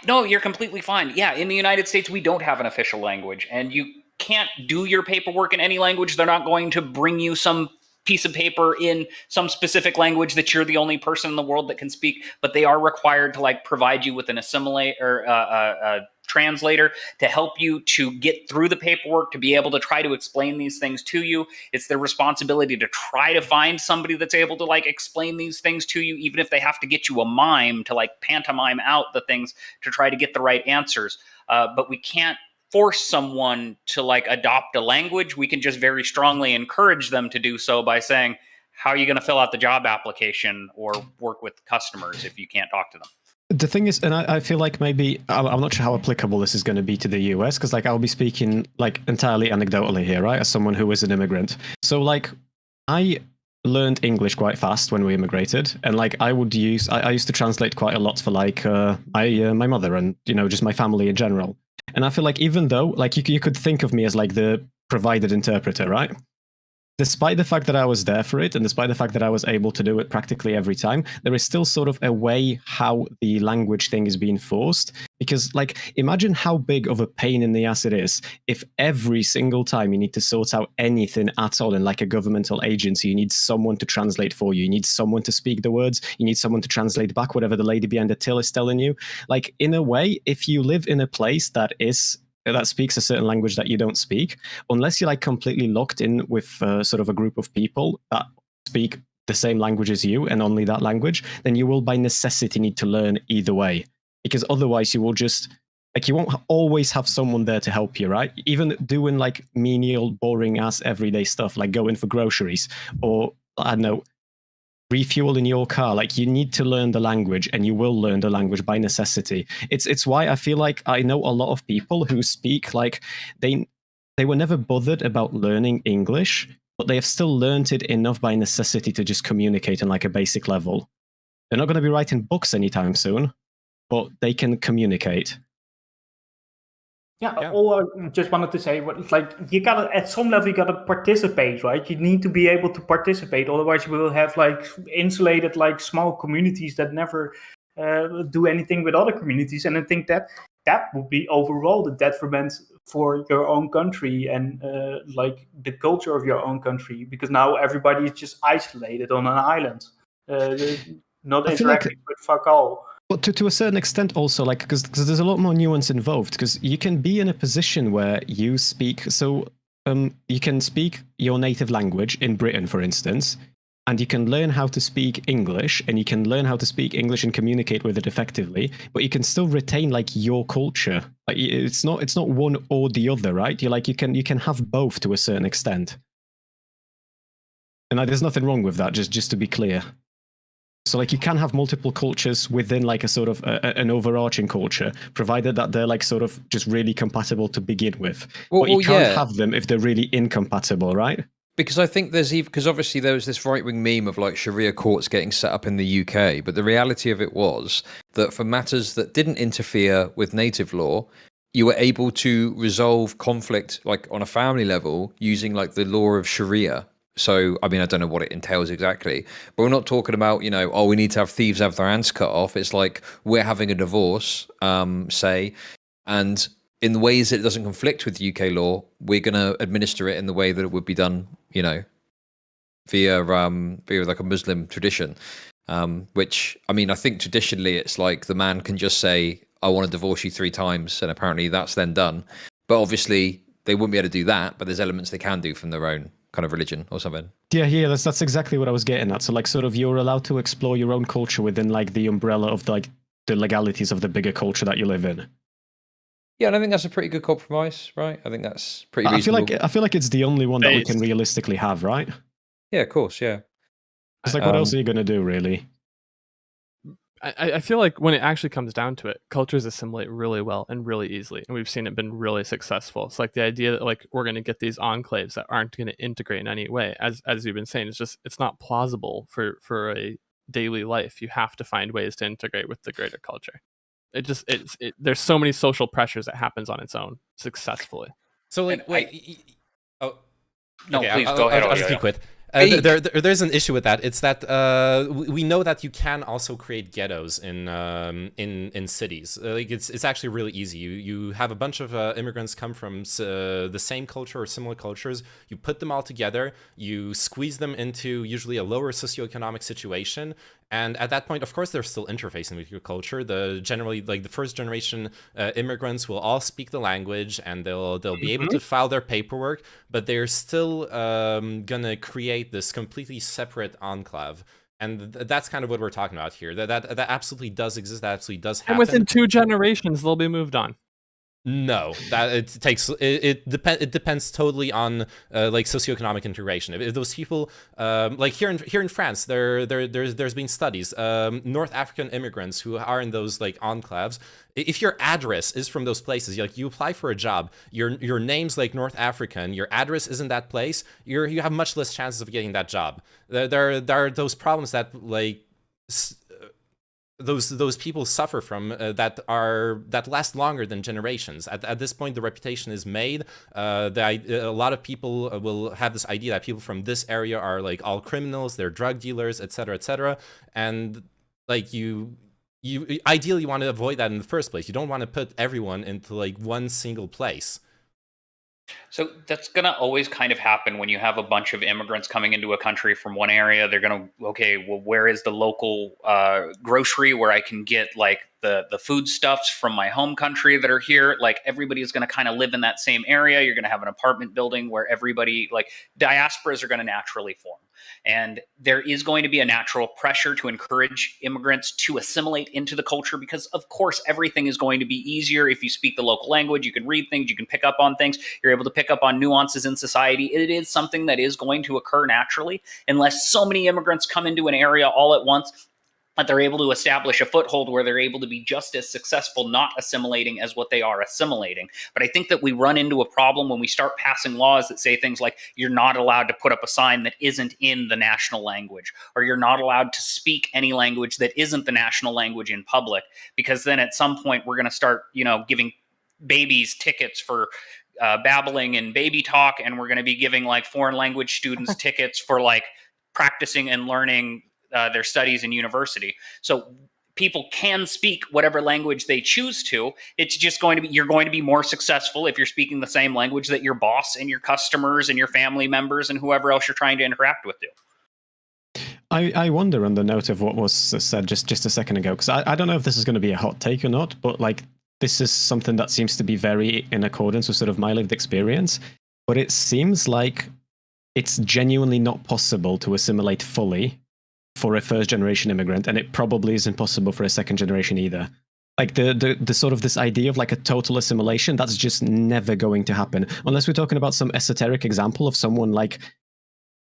No, you're completely fine. Yeah, in the United States, we don't have an official language, and you can't do your paperwork in any language. They're not going to bring you some piece of paper in some specific language that you're the only person in the world that can speak, but they are required to like provide you with an assimilate or a translator to help you to get through the paperwork, to be able to try to explain these things to you. It's their responsibility to try to find somebody that's able to like explain these things to you, even if they have to get you a mime to like pantomime out the things to try to get the right answers. But we can't force someone to like adopt a language. We can just very strongly encourage them to do so by saying, how are you going to fill out the job application or work with customers if you can't talk to them? The thing is, and I feel like maybe I'm not sure how applicable this is going to be to the US, because like I'll be speaking like entirely anecdotally here, right? As someone who is an immigrant, so like I learned English quite fast when we immigrated, and like I used to translate quite a lot for like my mother and just my family in general. And I feel like even though like you could think of me as like the provided interpreter, right? Despite the fact that I was there for it, and despite the fact that I was able to do it practically every time, there is still sort of a way how the language thing is being forced. Because, like, imagine how big of a pain in the ass it is if every single time you need to sort out anything at all in, like, a governmental agency, you need someone to translate for you. You need someone to speak the words. You need someone to translate back whatever the lady behind the till is telling you. Like, in a way, if you live in a place that speaks a certain language that you don't speak, unless you're like completely locked in with sort of a group of people that speak the same language as you and only that language, then you will by necessity need to learn either way, because otherwise you will just like you won't always have someone there to help you, right? Even doing like menial, boring ass everyday stuff like going for groceries or I don't know, refuel in your car, like you need to learn the language, and you will learn the language by necessity. It's why I feel like I know a lot of people who speak like they were never bothered about learning English, but they have still learned it enough by necessity to just communicate on like a basic level. They're not going to be writing books anytime soon, but they can communicate. Yeah, all I just wanted to say was like you gotta at some level you gotta participate, right? You need to be able to participate, otherwise we will have like insulated like small communities that never do anything with other communities, and I think that would be overall the detriment for your own country and like the culture of your own country, because now everybody is just isolated on an island, not interacting with fuck all. But to a certain extent also, like, because there's a lot more nuance involved, because you can be in a position where you speak, so you can speak your native language in Britain, for instance, and you can learn how to speak English, and you can learn how to speak English and communicate with it effectively, but you can still retain like your culture. Like it's not one or the other, right? You're like you can have both to a certain extent, and there's nothing wrong with that. Just to be clear. So like you can have multiple cultures within like a sort of an overarching culture, provided that they're like sort of just really compatible to begin with. But you can't have them if they're really incompatible, right? Because I think because obviously there was this right-wing meme of like Sharia courts getting set up in the UK, but the reality of it was that for matters that didn't interfere with native law, you were able to resolve conflict like on a family level using like the law of Sharia. So, I mean, I don't know what it entails exactly, but we're not talking about, we need to have thieves have their hands cut off. It's like we're having a divorce, say, and in the ways that it doesn't conflict with UK law, we're going to administer it in the way that it would be done, via like a Muslim tradition, which, I mean, I think traditionally it's like the man can just say, I want to divorce you 3 times, and apparently that's then done. But obviously they wouldn't be able to do that, but there's elements they can do from their own kind of religion or something. Yeah, that's exactly what I was getting at. So like sort of you're allowed to explore your own culture within like the umbrella of like the legalities of the bigger culture that you live in. Yeah, and I think that's a pretty good compromise, right? I think that's pretty reasonable. I feel like it's the only one that we can realistically have, right? Yeah, of course, yeah. It's like, what else are you going to do, really? I feel like when it actually comes down to it, cultures assimilate really well and really easily, and we've seen it been really successful. It's like the idea that like we're going to get these enclaves that aren't going to integrate in any way, as you've been saying, it's not plausible for a daily life. You have to find ways to integrate with the greater culture. There's so many social pressures that happens on its own successfully. So like, No, please go ahead. I'll just be quick. There's an issue with that. It's that we know that you can also create ghettos in cities. Like it's actually really easy. You have a bunch of immigrants come from the same culture or similar cultures. You put them all together. You squeeze them into usually a lower socioeconomic situation. And at that point, of course, they're still interfacing with your culture. Generally, like the first generation immigrants will all speak the language, and they'll be able to file their paperwork, but they're still gonna create this completely separate enclave. And that's kind of what we're talking about here. That absolutely does exist. That absolutely does happen. And within 2 generations, they'll be moved on. No, that it depends totally on like socioeconomic integration. If those people like here in France, there's been studies, North African immigrants who are in those like enclaves. If your address is from those places, like you apply for a job, your name's like North African, your address is in that place, you have much less chances of getting that job. There are those problems that like. Those people suffer from that last longer than generations. At this point, the reputation is made. A lot of people will have this idea that people from this area are like all criminals, they're drug dealers, etc., and like you ideally want to avoid that in the first place. You don't want to put everyone into like one single place. So that's going to always kind of happen when you have a bunch of immigrants coming into a country from one area. They're going to, okay, well, where is the local grocery where I can get like the foodstuffs from my home country that are here? Like everybody is going to kind of live in that same area. You're going to have an apartment building where everybody, like diasporas are going to naturally form. And there is going to be a natural pressure to encourage immigrants to assimilate into the culture because, of course, everything is going to be easier if you speak the local language. You can read things, you can pick up on things, you're able to pick up on nuances in society. It is something that is going to occur naturally unless so many immigrants come into an area all at once that they're able to establish a foothold where they're able to be just as successful not assimilating as what they are assimilating. But I think that we run into a problem when we start passing laws that say things like you're not allowed to put up a sign that isn't in the national language, or you're not allowed to speak any language that isn't the national language in public, because then at some point we're going to start, giving babies tickets for babbling and baby talk, and we're going to be giving like foreign language students tickets for like practicing and learning their studies in university. So people can speak whatever language they choose to. It's just you're going to be more successful if you're speaking the same language that your boss and your customers and your family members and whoever else you're trying to interact with do. I wonder on the note of what was said just a second ago, because I don't know if this is going to be a hot take or not, but like this is something that seems to be very in accordance with sort of my lived experience. But it seems like it's genuinely not possible to assimilate fully for a first generation immigrant, and it probably isn't possible for a second generation either. Like the sort of this idea of like a total assimilation, that's just never going to happen unless we're talking about some esoteric example of someone like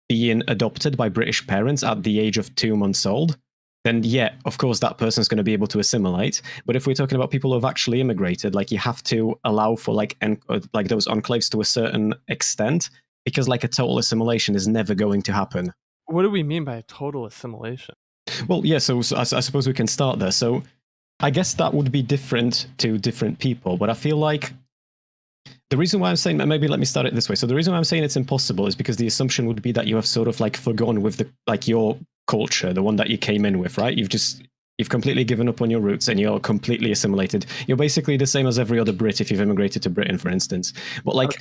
being adopted by British parents at the age of 2 months old. Then yeah, of course that person's going to be able to assimilate. But if we're talking about people who have actually immigrated, like you have to allow for like those enclaves to a certain extent, because like a total assimilation is never going to happen. What do we mean by total assimilation? Well, yeah, so I suppose we can start there. So I guess that would be different to different people, but I feel like the reason why I'm saying, maybe let me start it this way. So the reason why I'm saying it's impossible is because the assumption would be that you have sort of like forgone with your culture, the one that you came in with, right? You've completely given up on your roots and you're completely assimilated. You're basically the same as every other Brit if you've immigrated to Britain, for instance. But like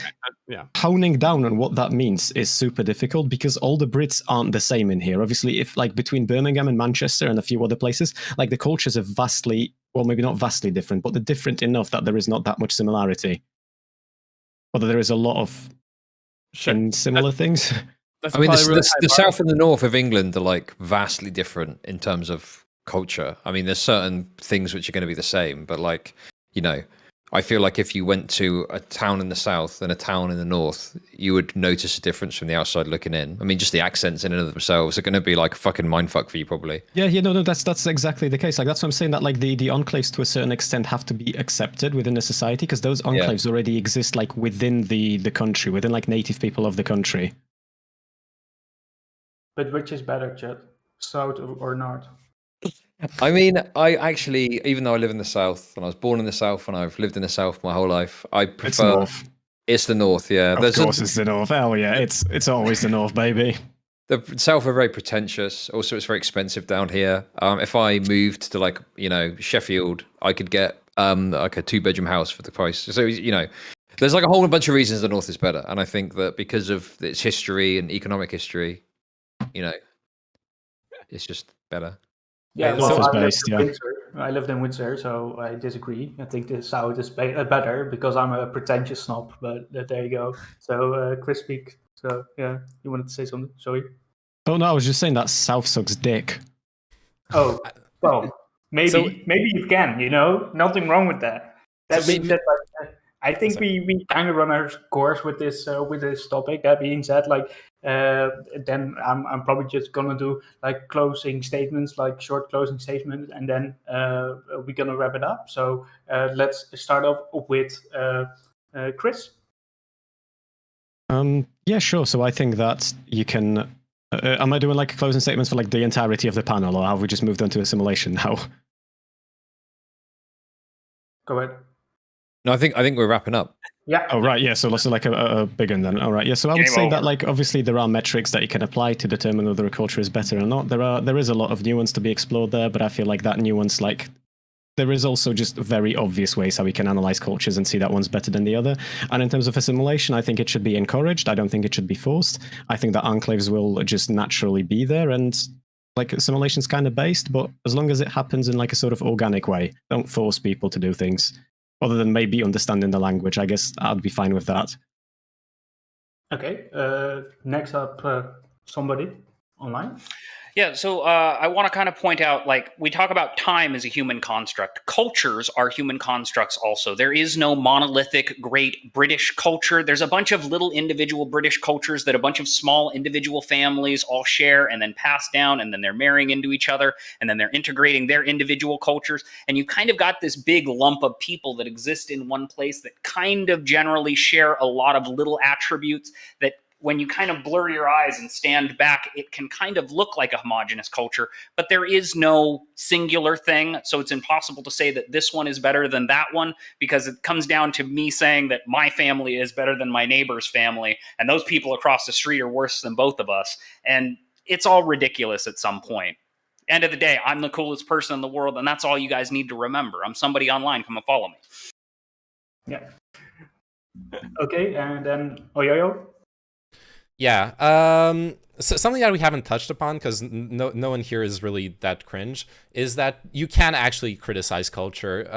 honing down on what that means is super difficult because all the Brits aren't the same in here. Obviously, if like between Birmingham and Manchester and a few other places, like the cultures are vastly, well, maybe not vastly different, but they're different enough that there is not that much similarity. Although there is a lot of similar things. I mean, the south and the north of England are like vastly different in terms of culture. I mean, there's certain things which are going to be the same, but like, I feel like if you went to a town in the south and a town in the north, you would notice a difference from the outside looking in. I mean, just the accents in and of themselves are going to be like a fucking mindfuck for you, probably. No, that's exactly the case. Like that's what I'm saying, that like the enclaves to a certain extent have to be accepted within the society because those enclaves already exist like within the country, within like native people of the country. But which is better, Chet? South or north? I mean, I actually, even though I live in the south and I was born in the south and I've lived in the south my whole life, I prefer. It's north. It's the north, yeah. Of course, it's the north. Hell yeah, it's always the north, baby. The South are very pretentious. Also, it's very expensive down here. If I moved to like Sheffield, I could get like a 2-bedroom house for the price. So there's like a whole bunch of reasons the North is better, and I think that because of its history and economic history, it's just better. Yeah, Hey, well, so- I lived in Windsor, so I disagree. I think the South is better because I'm a pretentious snob, but there you go. So, Chris, speak. So, yeah, you wanted to say something? Sorry. Oh no, I was just saying that South sucks dick. Oh, well, maybe So- maybe you can, nothing wrong with that. That So being maybe- said, I think we kind of run our course with this topic. That being said, then I'm probably just gonna do like closing statements, like short closing statements, and then we're gonna wrap it up. So let's start off with Chris. Yeah, sure. So I think that you can. Am I doing like closing statements for like the entirety of the panel, or have we just moved on to assimilation now? Go ahead. No, I think we're wrapping up. Yeah. Oh right, yeah. So let's like a big one then. All right, yeah. So I would Game say that over. like obviously there are metrics that you can apply to determine whether a culture is better or not. There is a lot of nuance to be explored there, but I feel like that nuance there is also just very obvious ways how we can analyze cultures and see that one's better than the other. And in terms of assimilation, I think it should be encouraged. I don't think it should be forced. I think that enclaves will just naturally be there, and like assimilation's kind of based, but as long as it happens in like a sort of organic way, don't force people to do things. Other than maybe understanding the language, I guess I'd be fine with that. Okay. Next up, somebody online. Yeah, so I want to kind of point out, like, we talk about time as a human construct. Cultures are human constructs also. There is no monolithic great British culture. There's a bunch of little individual British cultures that a bunch of small individual families all share and then pass down, and then they're marrying into each other, and then they're integrating their individual cultures. And you kind of got this big lump of people that exist in one place that kind of generally share a lot of little attributes that when you kind of blur your eyes and stand back, it can kind of look like a homogenous culture, but there is no singular thing. So it's impossible to say that this one is better than that one, because it comes down to me saying that my family is better than my neighbor's family, and those people across the street are worse than both of us. And it's all ridiculous at some point. End of the day, I'm the coolest person in the world, and that's all you guys need to remember. I'm somebody online. Come and follow me. Yeah. Okay, and then Oyoyo. Yeah. So something that we haven't touched upon, because no one here is really that cringe, is that you can actually criticize culture.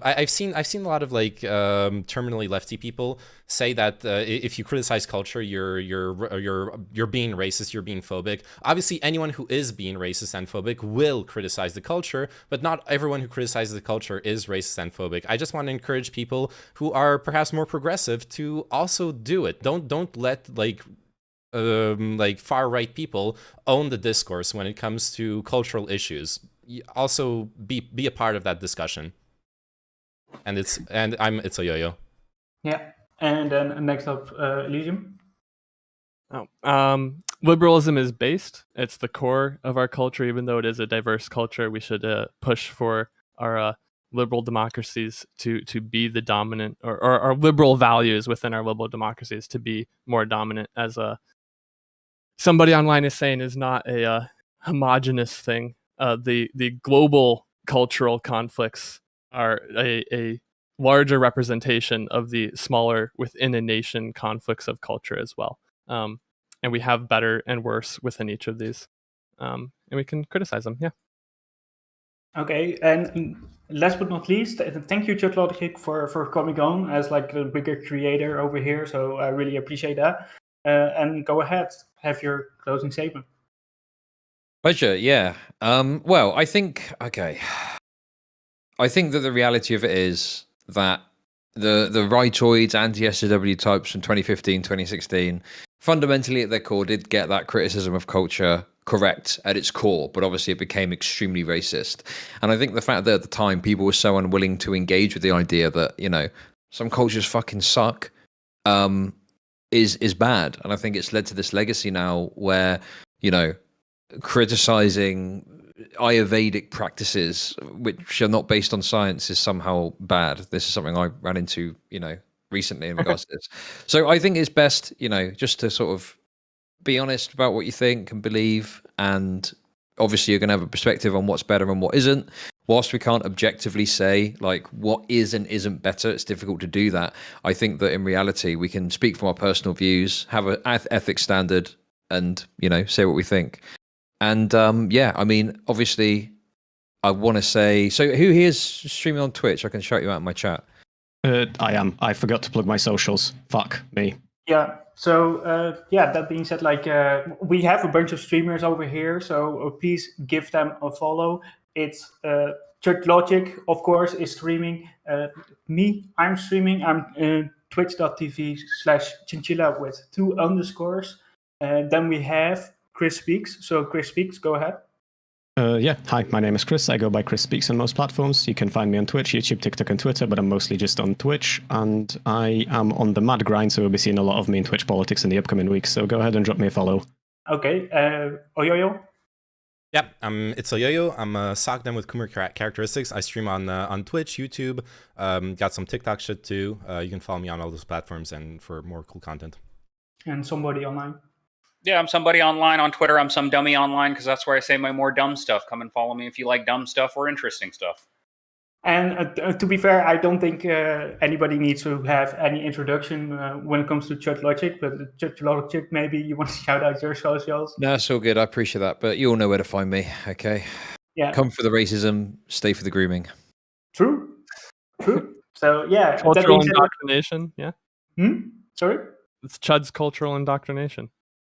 I've seen a lot of like terminally lefty people say that if you criticize culture, you're being racist, you're being phobic. Obviously, anyone who is being racist and phobic will criticize the culture, but not everyone who criticizes the culture is racist and phobic. I just want to encourage people who are perhaps more progressive to also do it. Don't let like far right people own the discourse when it comes to cultural issues. Also be a part of that discussion. And it's a yo-yo. Yeah. And then next up, Elysium. Liberalism is based. It's the core of our culture, even though it is a diverse culture. We should push for our liberal democracies to be the dominant, or our liberal values within our liberal democracies to be more dominant, as somebody online is saying, is not a homogenous thing. The global cultural conflicts are a larger representation of the smaller within a nation conflicts of culture as well. And we have better and worse within each of these. And we can criticize them, yeah. Okay, and last but not least, thank you, Chuck Logic, for coming on as like the bigger creator over here. So I really appreciate that. And go ahead, have your closing statement. Pleasure, yeah. Well, I think that the reality of it is that the rightoids, anti-SJW types from 2015, 2016, fundamentally at their core did get that criticism of culture correct at its core, but obviously it became extremely racist. And I think the fact that at the time people were so unwilling to engage with the idea that, some cultures fucking suck, is bad. And I think it's led to this legacy now where, criticizing Ayurvedic practices which are not based on science is somehow bad. This is something I ran into, recently in regards to this. So I think it's best, just to sort of be honest about what you think and believe, and obviously you're going to have a perspective on what's better and what isn't. Whilst we can't objectively say like what is and isn't better, it's difficult to do that. I think that in reality we can speak from our personal views, have an ethics standard, and say what we think. And yeah, I mean, obviously I want to say, so who here is streaming on Twitch? I can shout you out in my chat. I am. I forgot to plug my socials. Fuck me. Yeah. So that being said, like we have a bunch of streamers over here, so please give them a follow. It's Church Logic, of course, is streaming. I'm streaming. I'm twitch.tv/chinchilla with 2 underscores. Then we have Chris Speaks. So Chris Speaks, go ahead. Yeah, hi, my name is Chris. I go by Chris Speaks on most platforms. You can find me on Twitch, YouTube, TikTok, and Twitter, but I'm mostly just on Twitch. And I am on the mad grind, so we'll be seeing a lot of me in Twitch politics in the upcoming weeks. So go ahead and drop me a follow. Okay, Oyoyo? Yep, it's Oyoyo. I'm a Socdem with coomer characteristics. I stream on Twitch, YouTube, got some TikTok shit too. You can follow me on all those platforms and for more cool content. And somebody online? Yeah, I'm somebody online on Twitter. I'm some dummy online because that's where I say my more dumb stuff. Come and follow me if you like dumb stuff or interesting stuff. And to be fair, I don't think anybody needs to have any introduction when it comes to Church Logic, but Church Logic, maybe you want to shout out your socials? No, it's all good. I appreciate that. But you all know where to find me, okay? Yeah. Come for the racism, stay for the grooming. True. So, yeah. Cultural indoctrination, yeah? Sorry? It's Chud's cultural indoctrination.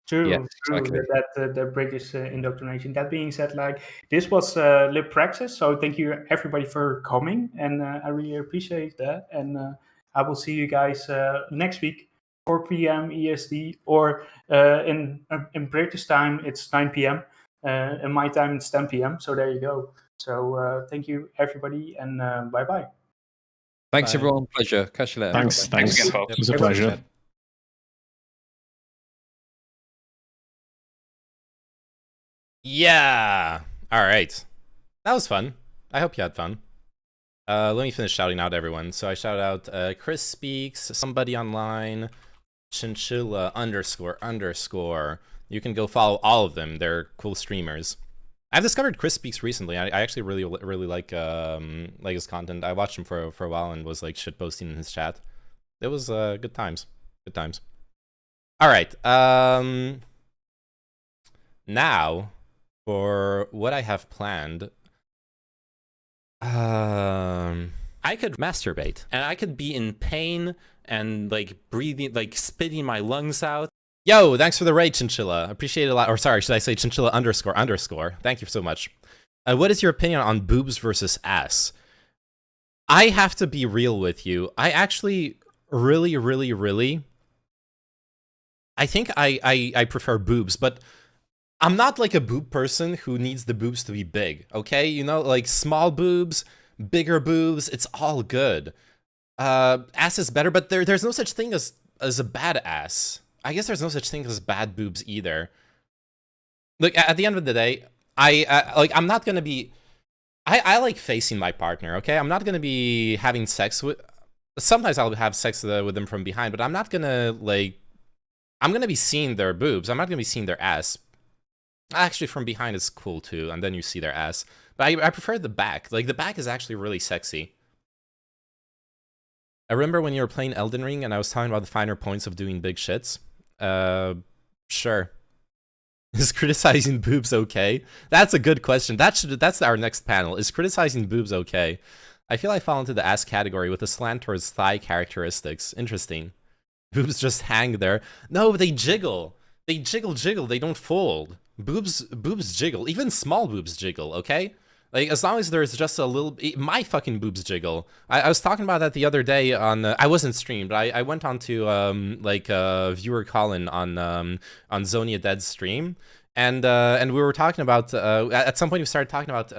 True, yes, exactly. The British indoctrination. That being said, like this was Praxis, so thank you everybody for coming, and I really appreciate that. And I will see you guys next week, 4 p.m. EST, or in British time it's 9 p.m. In my time it's 10 p.m. So there you go. So thank you everybody, and bye bye. Thanks everyone. Pleasure. Catch you later. Thanks. Again, folks. It was a pleasure. Yeah. All right. That was fun. I hope you had fun. Let me finish shouting out everyone. So I shout out Chris Speaks, somebody online, Chinchilla __. You can go follow all of them. They're cool streamers. I've discovered Chris Speaks recently. I actually really like his content. I watched him for a while and was like shit posting in his chat. It was good times. Good times. All right. Now for what I have planned. I could masturbate and I could be in pain and like breathing, like spitting my lungs out. Yo, thanks for the raid, Chinchilla. Appreciate it a lot. Or sorry, should I say Chinchilla __. Thank you so much. What is your opinion on boobs versus ass? I have to be real with you. I actually really, I think I prefer boobs, but I'm not like a boob person who needs the boobs to be big, okay? You know, like small boobs, bigger boobs, it's all good. Ass is better, but there's no such thing as a bad ass. I guess there's no such thing as bad boobs either. Look, at the end of the day, I'm not gonna be. I like facing my partner, okay? I'm not gonna be having sex with. Sometimes I'll have sex with them from behind, but I'm not gonna like. I'm gonna be seeing their boobs. I'm not gonna be seeing their ass. Actually, from behind is cool too, and then you see their ass. But I prefer the back. Like the back is actually really sexy. I remember when you were playing Elden Ring, and I was talking about the finer points of doing big shits. Sure. Is criticizing boobs okay? That's a good question. That's our next panel. Is criticizing boobs okay? I feel I fall into the ass category with a slant towards thigh characteristics. Interesting. Boobs just hang there. No, they jiggle. They jiggle. They don't fold. Boobs jiggle. Even small boobs jiggle, okay? Like, as long as there's just a little... My fucking boobs jiggle. I was talking about that the other day on... I wasn't streamed, but I went on to, viewer Colin on Zonia Dead's stream. And we were talking about... at some point, we started talking about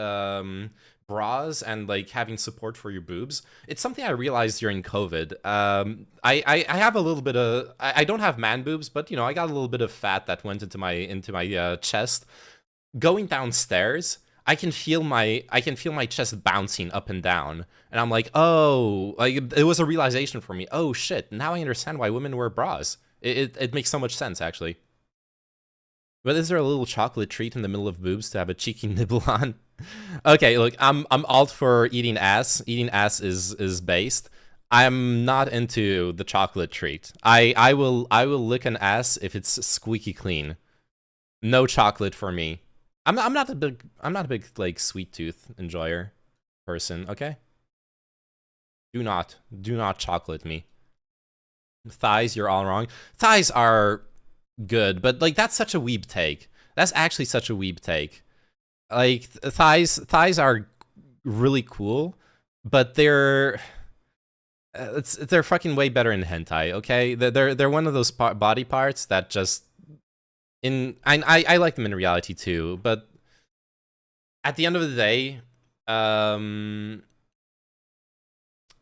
bras and, like, having support for your boobs. It's something I realized during COVID. I have a little bit of... I don't have man boobs, but, you know, I got a little bit of fat that went into my chest. Going downstairs... I can feel my chest bouncing up and down, and I'm like, oh, like it was a realization for me. Oh shit! Now I understand why women wear bras. It makes so much sense actually. But is there a little chocolate treat in the middle of boobs to have a cheeky nibble on? Okay, look, I'm all for eating ass. Eating ass is based. I'm not into the chocolate treat. I will lick an ass if it's squeaky clean. No chocolate for me. I'm not a big like sweet tooth enjoyer person, okay? Do not chocolate me. Thighs, you're all wrong. Thighs are good, but like that's such a weeb take. That's actually such a weeb take. Like thighs are really cool, but they're fucking way better in hentai. Okay, they're one of those body parts that just I like them in reality too, but at the end of the day,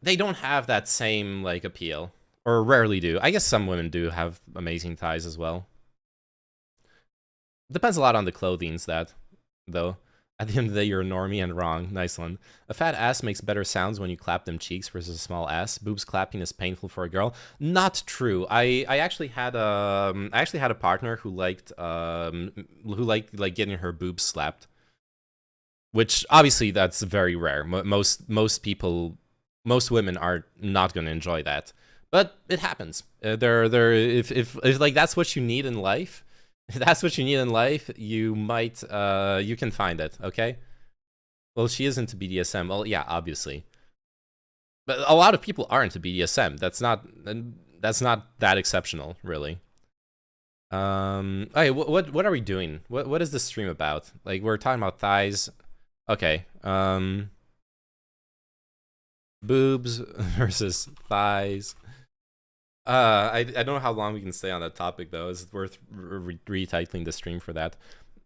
they don't have that same like appeal, or rarely do. I guess some women do have amazing thighs as well. Depends a lot on the clothings though. At the end of the day, you're a normie and wrong. Nice one. A fat ass makes better sounds when you clap them cheeks versus a small ass. Boobs clapping is painful for a girl. Not true. I actually had a partner who liked like getting her boobs slapped, which obviously that's very rare. Most women are not going to enjoy that, but it happens. If like that's what you need in life. If that's what you need in life, you might, you can find it, okay? Well, she is into BDSM. Well, yeah, obviously. But a lot of people are into BDSM. That's not that exceptional, really. Okay, what are we doing? What is this stream about? Like, we're talking about thighs. Okay, boobs versus thighs. I don't know how long we can stay on that topic, though. Is it worth retitling the stream for that?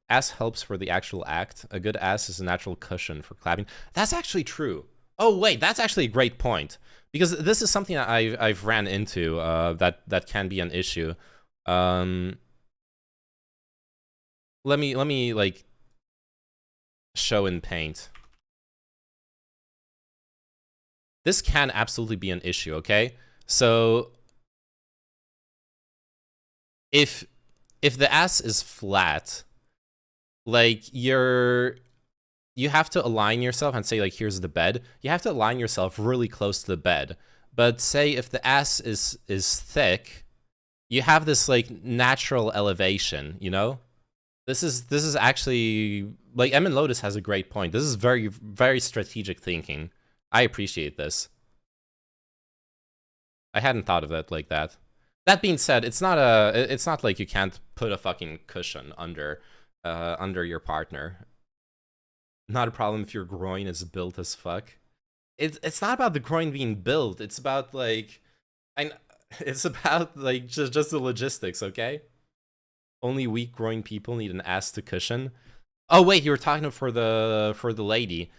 Ass helps for the actual act. A good ass is a natural cushion for clapping. That's actually true. Oh, wait, that's actually a great point. Because this is something that I've ran into that can be an issue. Let me like show in paint. This can absolutely be an issue, okay? So if the ass is flat, like you have to align yourself and say like, here's the bed. You have to align yourself really close to the bed. But say if the ass is thick, you have this like natural elevation, you know? This is actually like Emin Lotus has a great point. This is very, very strategic thinking. I appreciate this. I hadn't thought of it like that. That being said, it's not like you can't put a fucking cushion under your partner. Not a problem if your groin is built as fuck. It's not about the groin being built. It's about like, it's about like just the logistics. Okay. Only weak groin people need an ass to cushion. Oh wait, you were talking for the lady.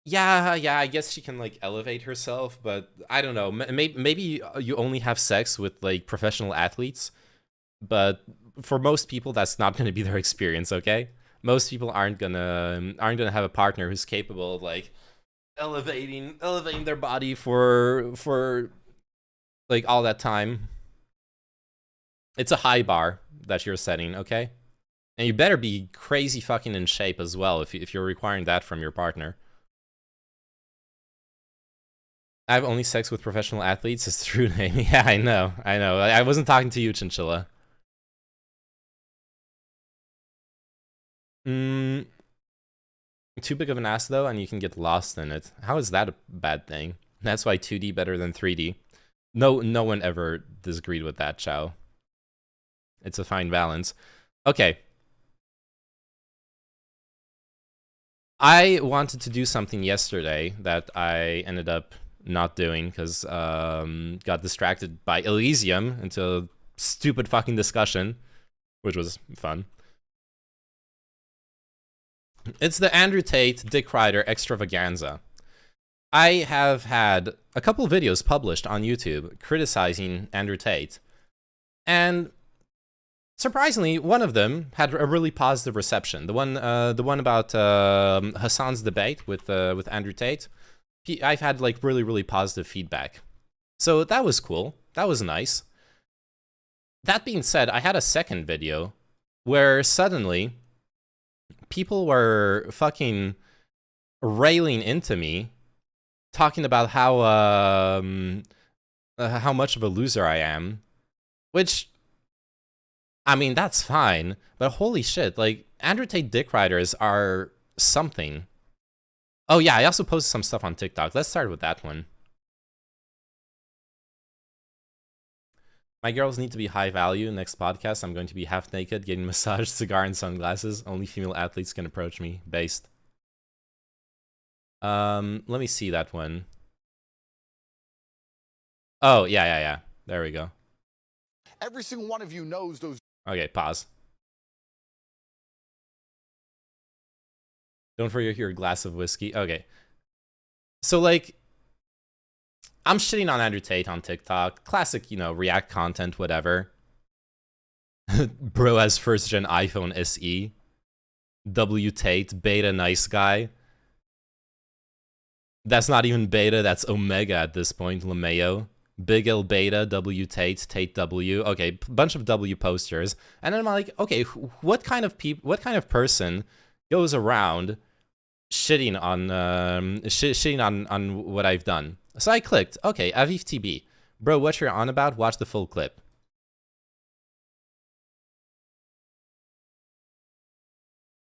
Yeah, I guess she can like elevate herself, but I don't know. Maybe you only have sex with like professional athletes, but for most people that's not going to be their experience, okay? Most people aren't gonna have a partner who's capable of like elevating their body for like all that time. It's a high bar that you're setting, okay? And you better be crazy fucking in shape as well if you're requiring that from your partner. I have only sex with professional athletes. It's true name. Yeah, I know. I wasn't talking to you, Chinchilla. Too big of an ass though, and you can get lost in it. How is that a bad thing? That's why 2D better than 3D. No one ever disagreed with that, Chow. It's a fine balance. Okay. I wanted to do something yesterday that I ended up not doing because got distracted by Elysium into a stupid fucking discussion, which was fun. It's the Andrew Tate Dick Rider extravaganza. I have had a couple of videos published on YouTube criticizing Andrew Tate, and surprisingly, one of them had a really positive reception. The one about Hassan's debate with Andrew Tate. I've had like really positive feedback, so that was cool. That was nice. That being said, I had a second video where suddenly people were fucking railing into me, talking about how much of a loser I am, which, I mean, that's fine, but holy shit, like, Andrew Tate dick riders are something. Oh yeah, I also posted some stuff on TikTok. Let's start with that one. My girls need to be high value. Next podcast, I'm going to be half naked, getting massaged, cigar, and sunglasses. Only female athletes can approach me. Based. Let me see that one. Oh, yeah. There we go. Every single one of you knows those. Okay, pause. Don't forget your glass of whiskey. Okay. So, like, I'm shitting on Andrew Tate on TikTok. Classic, you know, React content, whatever. Bro has first-gen iPhone SE. W Tate, beta nice guy. That's not even beta, that's Omega at this point, LeMayo. Big L beta, W Tate, Tate W. Okay, bunch of W posters. And then I'm like, okay, what kind of person goes around shitting on what I've done? So I clicked, okay, Aviv TB. Bro, what you're on about? Watch the full clip.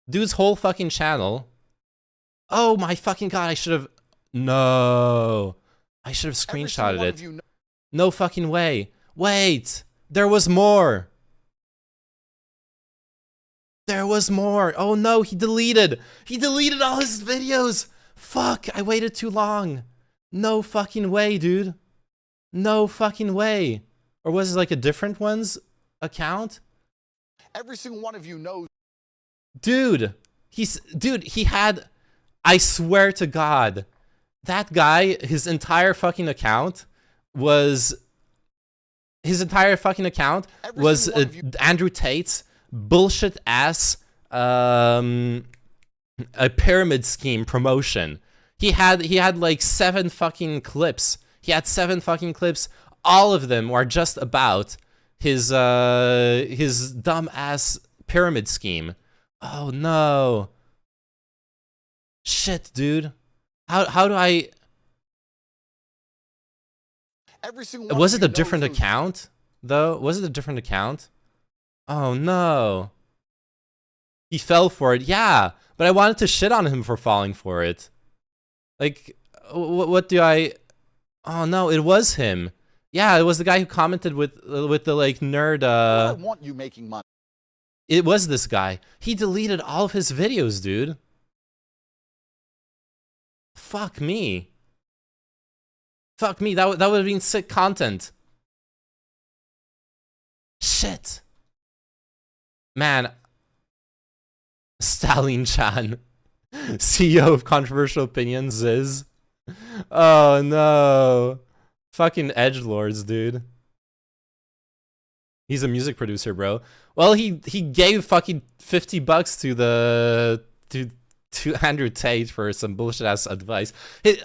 Dude's whole fucking channel. Oh my fucking god, I should have... No. I should have screenshotted it. No fucking way. Wait! There was more! There was more! Oh no, he deleted! He deleted all his videos! Fuck, I waited too long. No fucking way, dude. No fucking way. Or was it like a different one's account? Every single one of you knows. Dude, he had, I swear to God, that guy, his entire fucking account was Andrew Tate's bullshit ass a pyramid scheme promotion. He had like 7 fucking clips. He had 7 fucking clips. All of them were just about his dumb ass pyramid scheme. Oh no. Shit, dude. How do I... Every single Was it a different account, though? Was it a different account? Oh no. He fell for it, yeah. But I wanted to shit on him for falling for it. Like, what do I... Oh no, it was him. Yeah, it was the guy who commented with the like nerd. I want you making money. It was this guy. He deleted all of his videos, dude. Fuck me. Fuck me. That would have been sick content. Shit. Man. Stalin Chan, CEO of Controversial Opinions, is. Oh no. Fucking edgelords, dude. He's a music producer, bro. Well, he gave fucking $50 to Andrew Tate for some bullshit ass advice.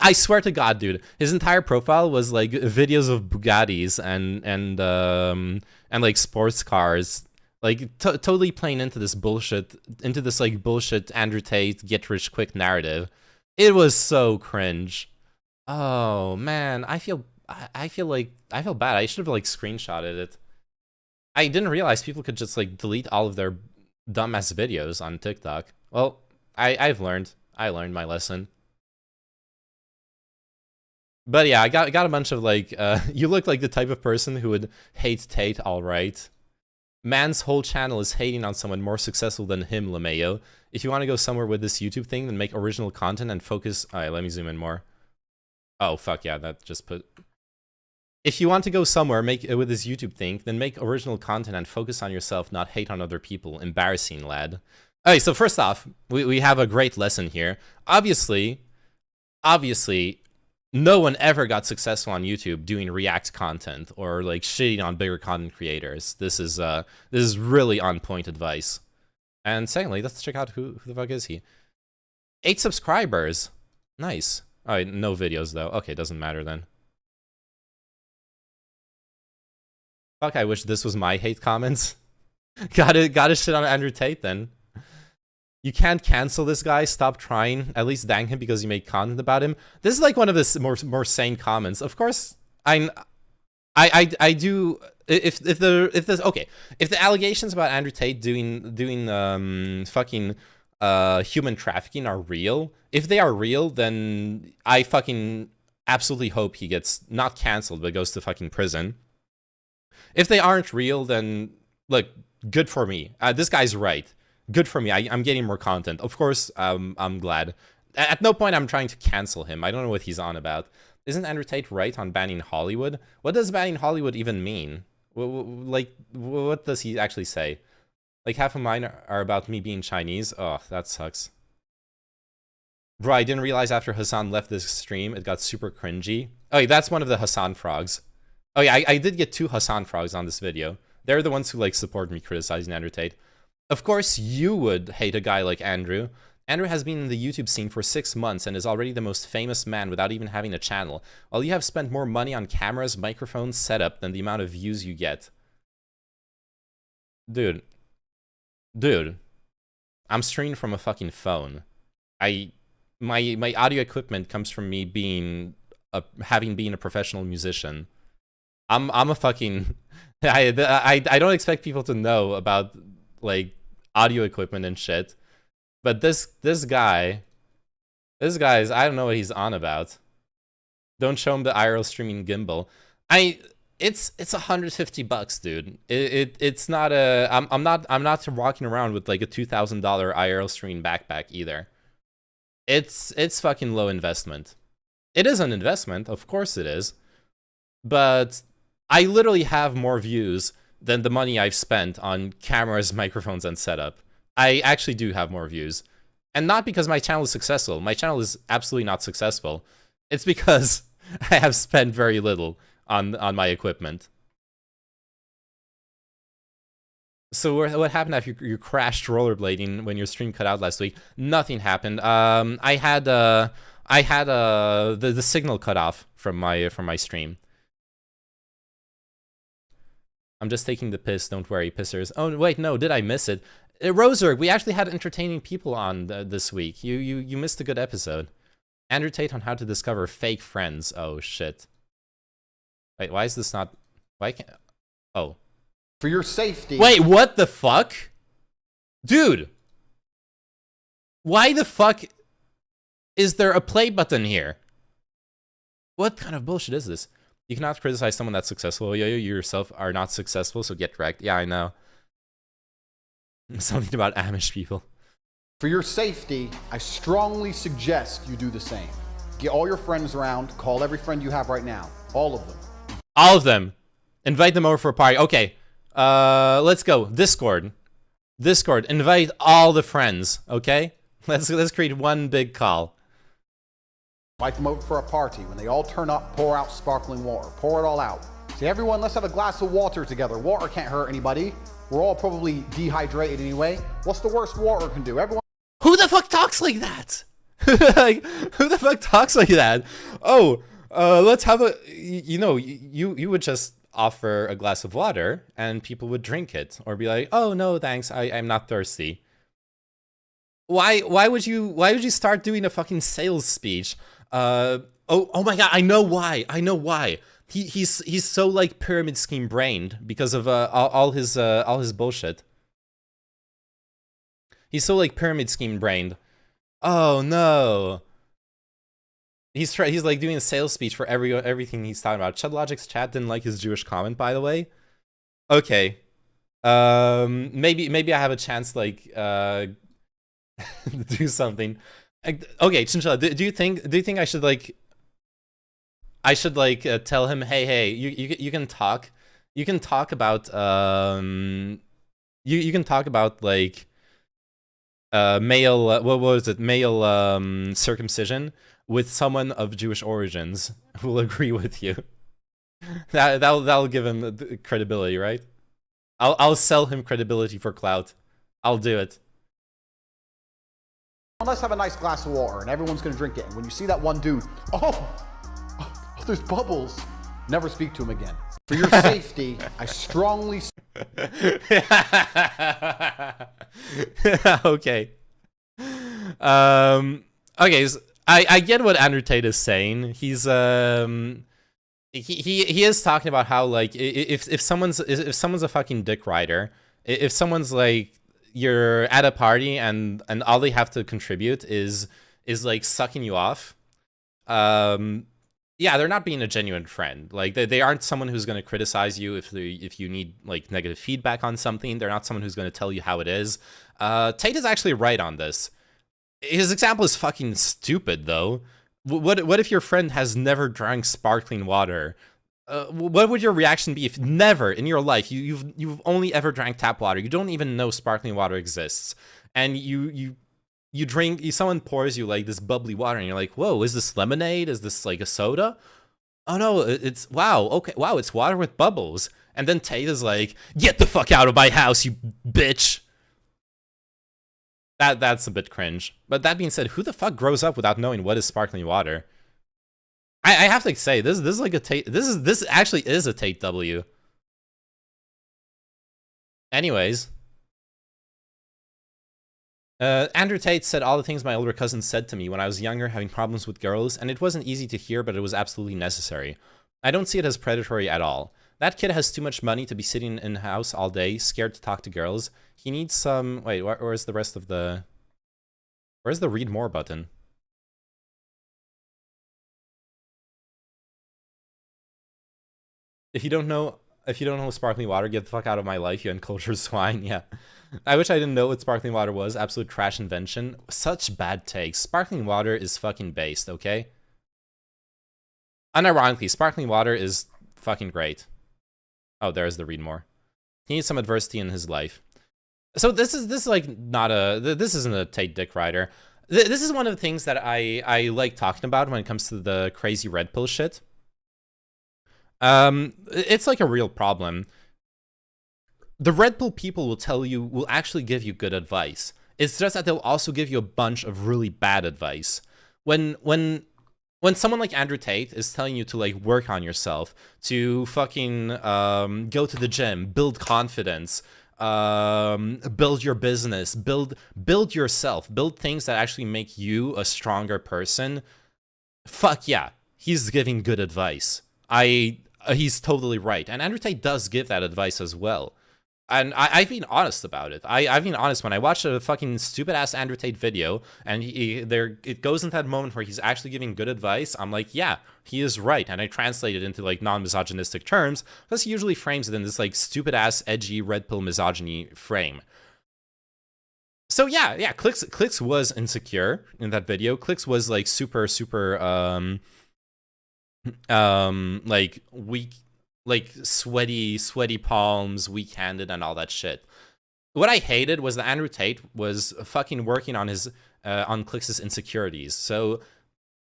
I swear to God, dude, his entire profile was like videos of Bugattis and like sports cars, like totally playing into this bullshit, like bullshit Andrew Tate get rich quick narrative. It was so cringe. Oh man, I feel bad. I should have like screenshotted it. I didn't realize people could just like delete all of their dumbass videos on TikTok. Well, I learned my lesson. But yeah, I got a bunch of like, you look like the type of person who would hate Tate, alright. Man's whole channel is hating on someone more successful than him, LeMayo. If you want to go somewhere with this YouTube thing, then make original content and focus... Alright, let me zoom in more. Oh, fuck yeah, that just put... If you want to go somewhere with this YouTube thing, then make original content and focus on yourself, not hate on other people. Embarrassing, lad. Okay, so first off, we have a great lesson here. Obviously, no one ever got successful on YouTube doing React content or like shitting on bigger content creators. This is really on point advice. And secondly, let's check out who the fuck is he. 8 subscribers. Nice. Alright, no videos though. Okay, doesn't matter then. Fuck, I wish this was my hate comments. Gotta shit on Andrew Tate then. You can't cancel this guy. Stop trying. At least thank him because you made content about him. This is like one of the more sane comments. Of course, I do. If the allegations about Andrew Tate doing fucking human trafficking are real, if they are real, then I fucking absolutely hope he gets not canceled but goes to fucking prison. If they aren't real, then look, good for me. This guy's right. Good for me. I'm getting more content. Of course, I'm glad. At no point I'm trying to cancel him. I don't know what he's on about. Isn't Andrew Tate right on banning Hollywood? What does banning Hollywood even mean? Like, what does he actually say? Like, half of mine are about me being Chinese. Oh, that sucks. Bro, I didn't realize after Hassan left this stream, it got super cringy. Oh, yeah, that's one of the Hassan frogs. Oh, yeah, I did get 2 Hassan frogs on this video. They're the ones who, like, support me criticizing Andrew Tate. Of course, you would hate a guy like Andrew. Andrew has been in the YouTube scene for 6 months and is already the most famous man without even having a channel, while you have spent more money on cameras, microphones, setup than the amount of views you get. Dude, I'm streaming from a fucking phone. My audio equipment comes from me having been a professional musician. I'm a fucking I don't expect people to know about like audio equipment and shit. But this guy is, I don't know what he's on about. Don't show him the IRL streaming gimbal. It's $150, dude. It's not a I'm not walking around with like a $2,000 IRL streaming backpack either. It's fucking low investment. It is an investment, of course it is. But I literally have more views than the money I've spent on cameras, microphones, and setup. I actually do have more views. And not because my channel is successful. My channel is absolutely not successful. It's because I have spent very little on my equipment. So what happened after you crashed rollerblading when your stream cut out last week? Nothing happened. I had the signal cut off from my stream. I'm just taking the piss, don't worry, pissers. Oh, wait, no, did I miss it? Roserg, we actually had entertaining people on this week. You missed a good episode. Andrew Tate on how to discover fake friends. Oh, shit. Wait, why is this not... Why can't... Oh. For your safety. Wait, what the fuck? Dude! Why the fuck is there a play button here? What kind of bullshit is this? You cannot criticize someone that's successful. You yourself are not successful, so get wrecked. Yeah, I know. Something about Amish people. For your safety, I strongly suggest you do the same. Get all your friends around. Call every friend you have right now. All of them. All of them. Invite them over for a party. Okay. Let's go. Discord. Invite all the friends. Okay. Let's create one big call. Invite them over for a party. When they all turn up, pour out sparkling water. Pour it all out. Say, everyone, let's have a glass of water together. Water can't hurt anybody. We're all probably dehydrated anyway. What's the worst water can do? Everyone. Who the fuck talks like that? Like, who the fuck talks like that? Oh, let's have a. You know, you would just offer a glass of water and people would drink it or be like, oh no, thanks, I'm not thirsty. Why would you start doing a fucking sales speech? Oh my god, I know why. He's so like pyramid scheme brained because of all his bullshit. He's so like pyramid scheme brained. Oh no. He's like doing a sales speech for everything he's talking about. Chudlogic's chat didn't like his Jewish comment, by the way. Okay. Maybe I have a chance like to do something. Okay, Chinchilla, do you think I should like tell him, hey, you can talk about you can talk about like male what was it, male circumcision with someone of Jewish origins who will agree with you. That'll give him credibility, right? I'll sell him credibility for clout. I'll do it. Let's have a nice glass of water, and everyone's gonna drink it. And when you see that one dude, oh, there's bubbles. Never speak to him again. For your safety, I strongly. Okay. Okay, so I get what Andrew Tate is saying. He's he is talking about how, like, if someone's a fucking dick rider, if someone's like, you're at a party and all they have to contribute is like sucking you off, yeah, they're not being a genuine friend. Like, they aren't someone who's going to criticize you if you need like negative feedback on something. They're not someone who's going to tell you how it is. Tate is actually right on this. His example is fucking stupid, though. What if your friend has never drank sparkling water? What would your reaction be if never in your life you've only ever drank tap water? You don't even know sparkling water exists, and you drink, someone pours you like this bubbly water, and you're like, whoa, is this lemonade? Is this like a soda? Oh no, it's wow. Okay, wow, it's water with bubbles. And then Tate is like, get the fuck out of my house, you bitch. That's a bit cringe. But that being said, who the fuck grows up without knowing what is sparkling water? I have to say, this is like a Tate. This actually is a Tate W. Anyways, Andrew Tate said all the things my older cousin said to me when I was younger, having problems with girls, and it wasn't easy to hear, but it was absolutely necessary. I don't see it as predatory at all. That kid has too much money to be sitting in house all day, scared to talk to girls. He needs some... Wait, where's the rest of the... Where's the read more button? If you don't know sparkling water, get the fuck out of my life, you uncultured swine. Yeah. I wish I didn't know what sparkling water was. Absolute trash invention. Such bad takes. Sparkling water is fucking based, okay? Unironically, sparkling water is fucking great. Oh, there's the read more. He needs some adversity in his life. So this is like not a... This isn't a Tate dick rider. This is one of the things that I like talking about when it comes to the crazy red pill shit. It's like a real problem. The red pill people will actually give you good advice. It's just that they'll also give you a bunch of really bad advice. When someone like Andrew Tate is telling you to like work on yourself, to fucking go to the gym, build confidence, build your business, build yourself, build things that actually make you a stronger person, fuck yeah, he's giving good advice. He's totally right. And Andrew Tate does give that advice as well. And I've been honest about it. I've been honest when I watched a fucking stupid-ass Andrew Tate video, and it goes into that moment where he's actually giving good advice. I'm like, yeah, he is right. And I translate it into, like, non-misogynistic terms, because he usually frames it in this, like, stupid-ass, edgy, red pill misogyny frame. So, yeah, Clicks was insecure in that video. Clicks was, like, super, like, weak, like sweaty palms, weak-handed, and all that shit. What I hated was that Andrew Tate was fucking working on his on Clicks' insecurities. So,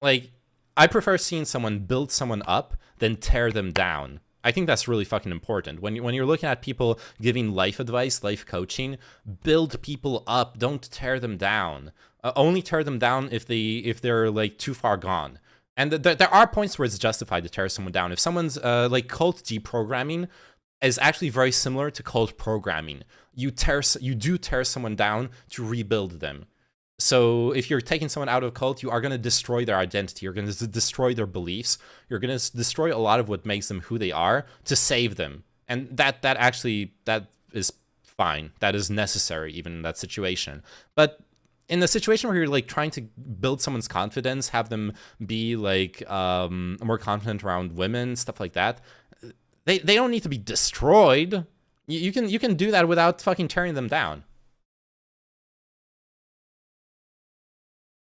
like, I prefer seeing someone build someone up than tear them down. I think that's really fucking important. When you're looking at people giving life advice, life coaching, build people up. Don't tear them down. Only tear them down if they're like too far gone. And there are points where it's justified to tear someone down. If someone's like cult deprogramming is actually very similar to cult programming. You do tear someone down to rebuild them. So if you're taking someone out of a cult, you are going to destroy their identity. You're going to destroy their beliefs. You're going to destroy a lot of what makes them who they are to save them. And that is fine. That is necessary even in that situation. But in the situation where you're like trying to build someone's confidence, have them be like more confident around women, stuff like that, they don't need to be destroyed. You can do that without fucking tearing them down.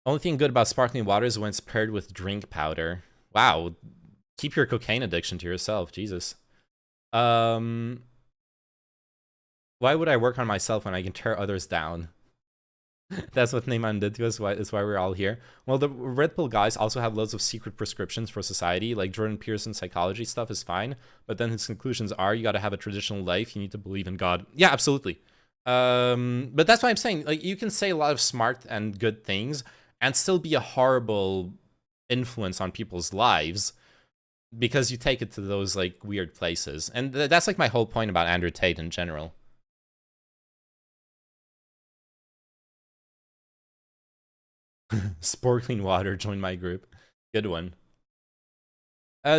Only thing good about sparkling water is when it's paired with drink powder. Wow, keep your cocaine addiction to yourself, Jesus. Why would I work on myself when I can tear others down? That's what Neyman did to us. That's why we're all here. Well, the Red Pill guys also have loads of secret prescriptions for society. Like Jordan Peterson's psychology stuff is fine, but then his conclusions are you got to have a traditional life. You need to believe in God. Yeah, absolutely. But that's why I'm saying, like, you can say a lot of smart and good things and still be a horrible influence on people's lives. because you take it to those like weird places, and that's like my whole point about Andrew Tate in general. Sparkling water, join my group. Good one.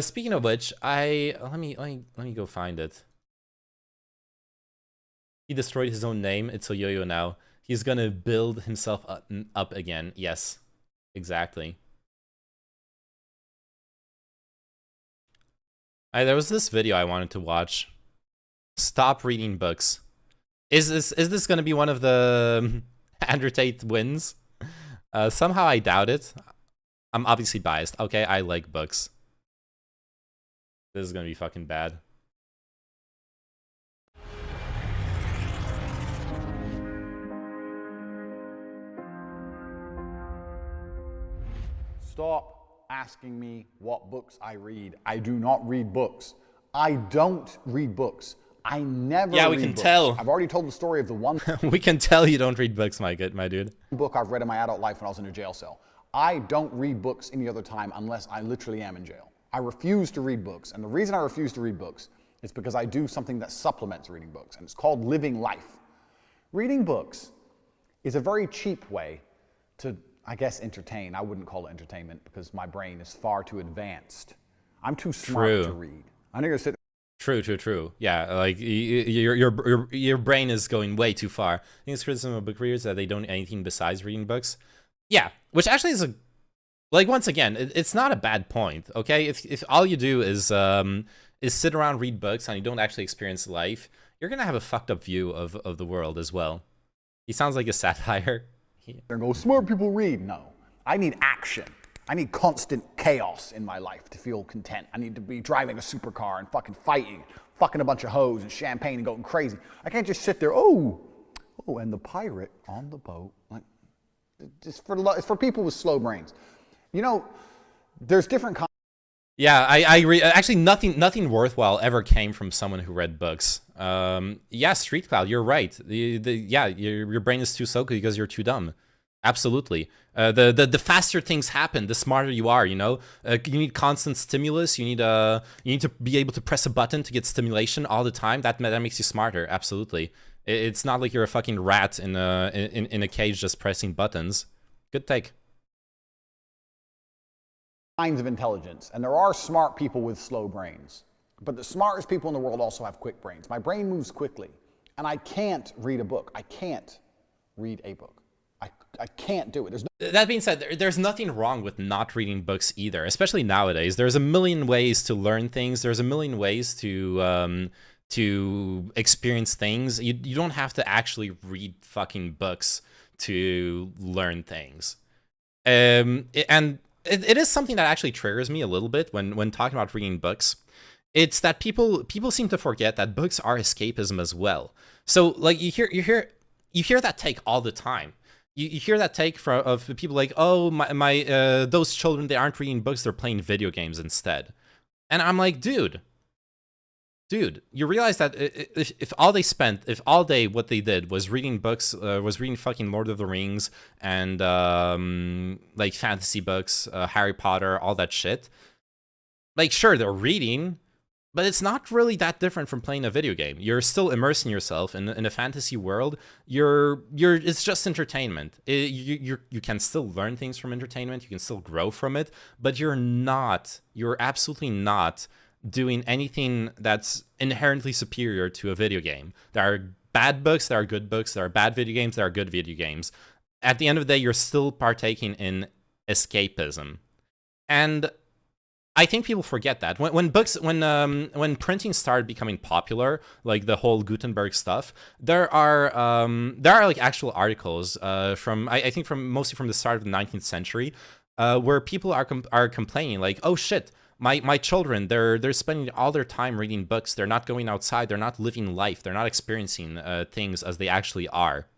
Speaking of which, let me go find it. He destroyed his own name. It's a yo-yo now. He's gonna build himself up again. Yes, exactly. There was this video I wanted to watch. Stop reading books. Is this gonna be one of the Andrew Tate wins? Somehow I doubt it. I'm obviously biased. Okay, I like books. This is gonna be fucking bad. Stop asking me what books I read. I do not read books. I don't read books. I never Yeah, we read can books. tell. I've already told the story of the one We can tell you don't read books, my dude. book I've read in my adult life when I was in a jail cell. I don't read books any other time unless I literally am in jail. I refuse to read books, and the reason I refuse to read books is because I do something that supplements reading books, and it's called living life. Reading books is a very cheap way to, I guess, entertain. I wouldn't call it entertainment because my brain is far too advanced. I'm too smart to read. I'm not gonna sit. True. Yeah, like your brain is going way too far. I think it's criticism of book readers that they don't do anything besides reading books. Yeah, which actually is like, once again, it's not a bad point. Okay, if all you do is sit around, read books, and you don't actually experience life, you're gonna have a fucked up view of the world as well. He sounds like a satire. And go, smart people read. No, I need action. I need constant chaos in my life to feel content. I need to be driving a supercar and fucking fighting, fucking a bunch of hoes and champagne and going crazy. I can't just sit there, oh, and the pirate on the boat. Like, it's for people with slow brains. You know, there's different kinds. Yeah, I agree. Actually, nothing worthwhile ever came from someone who read books. Yeah, Street Cloud, you're right. Yeah, your brain is too slow because you're too dumb. Absolutely. The faster things happen, the smarter you are. You know, you need constant stimulus. You need to be able to press a button to get stimulation all the time. That makes you smarter. Absolutely. It's not like you're a fucking rat in a cage just pressing buttons. Good take. Kinds of intelligence, and there are smart people with slow brains, but the smartest people in the world also have quick brains. My brain moves quickly, and I can't read a book. I can't read a book. I can't do it. That being said, there's nothing wrong with not reading books either, especially nowadays. There's a million ways to learn things. There's a million ways to experience things. You don't have to actually read fucking books to learn things. And it is something that actually triggers me a little bit when talking about reading books. It's that people seem to forget that books are escapism as well. So like you hear that take all the time. You hear that take of people like, oh, my those children, they aren't reading books, they're playing video games instead. And I'm like, dude, you realize that if all day what they did was reading books, was reading fucking Lord of the Rings and like fantasy books, Harry Potter, all that shit. Like, sure, they're reading, but it's not really that different from playing a video game. You're still immersing yourself in a fantasy world. It's just entertainment. You can still learn things from entertainment. You can still grow from it, but you're absolutely not doing anything that's inherently superior to a video game. There are bad books, there are good books, there are bad video games, there are good video games. At the end of the day, you're still partaking in escapism. And I think people forget that. When printing started becoming popular, like the whole Gutenberg stuff, there are like actual articles mostly from the start of the 19th century, where people are complaining like, oh shit, my children, they're spending all their time reading books. They're not going outside. They're not living life. They're not experiencing things as they actually are.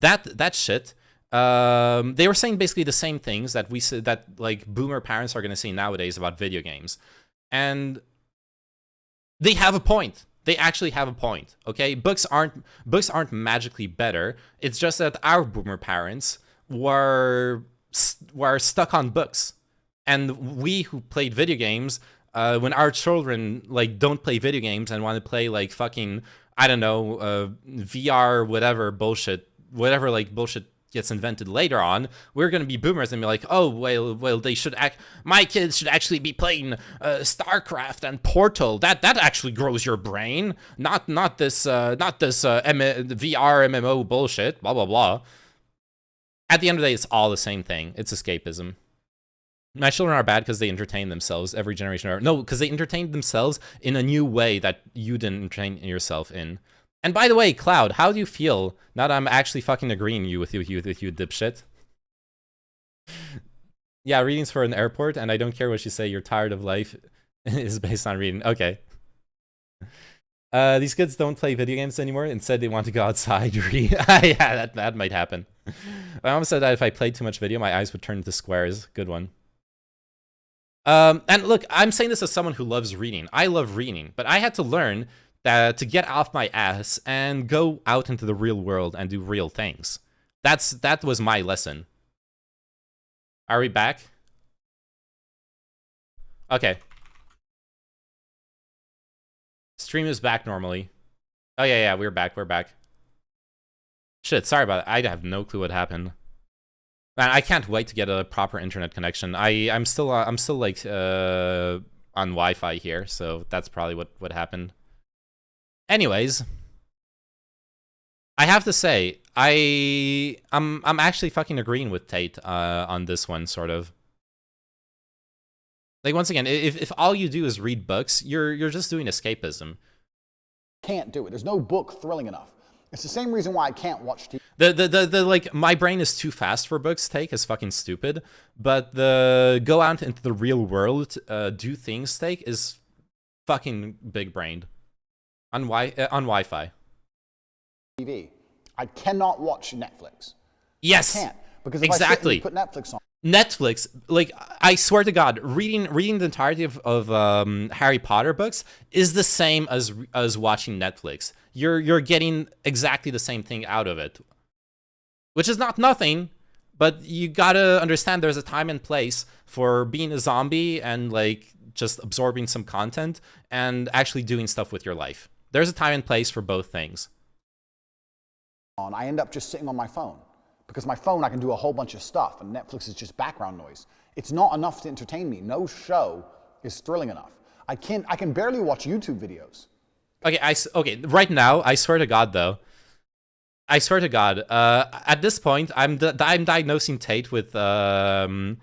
That shit. They were saying basically the same things that we said that like boomer parents are going to say nowadays about video games, and they have a point. They actually have a point. Okay, books aren't magically better. It's just that our boomer parents were stuck on books. And we who played video games, when our children like don't play video games and want to play like fucking, I don't know, VR, whatever bullshit, whatever like bullshit gets invented later on, we're gonna be boomers and be like, oh well, they should act. My kids should actually be playing StarCraft and Portal. That actually grows your brain, not this VR MMO bullshit. Blah blah blah. At the end of the day, it's all the same thing. It's escapism. My children are bad because they entertain themselves every generation. No, because they entertain themselves in a new way that you didn't entertain yourself in. And by the way, Cloud, how do you feel now that I'm actually fucking agreeing with you, dipshit? Yeah, readings for an airport, and I don't care what you say. You're tired of life is based on reading. Okay. These kids don't play video games anymore. Instead, they want to go outside. Yeah, that might happen. My mom said that if I played too much video, my eyes would turn into squares. Good one. And look, I'm saying this as someone who loves reading. I love reading, but I had to learn that to get off my ass and go out into the real world and do real things. That was my lesson. Are we back? Okay. Stream is back normally. Oh yeah, we're back. Shit, sorry about it. I have no clue what happened. Man, I can't wait to get a proper internet connection. I'm still like on Wi-Fi here, so that's probably what happened. Anyways, I have to say I'm actually fucking agreeing with Tate on this one, sort of. Like, once again, if all you do is read books, you're just doing escapism. Can't do it. There's no book thrilling enough. It's the same reason why I can't watch TV. The like, my brain is too fast for books take is fucking stupid, but the go out into the real world, do things take is fucking big brained. On Wi-Fi. TV. I cannot watch Netflix. Yes. I can't, because if exactly. I sit and put Netflix on. Netflix, like, I swear to God, reading the entirety of Harry Potter books is the same as watching Netflix. You're getting exactly the same thing out of it, which is not nothing, but you gotta understand there's a time and place for being a zombie and like just absorbing some content and actually doing stuff with your life. There's a time and place for both things. I end up just sitting on my phone. Because my phone, I can do a whole bunch of stuff, and Netflix is just background noise. It's not enough to entertain me. No show is thrilling enough. I can barely watch YouTube videos. Okay, okay. Right now, I swear to God, though. I swear to God. At this point, I'm diagnosing Tate with ADHD.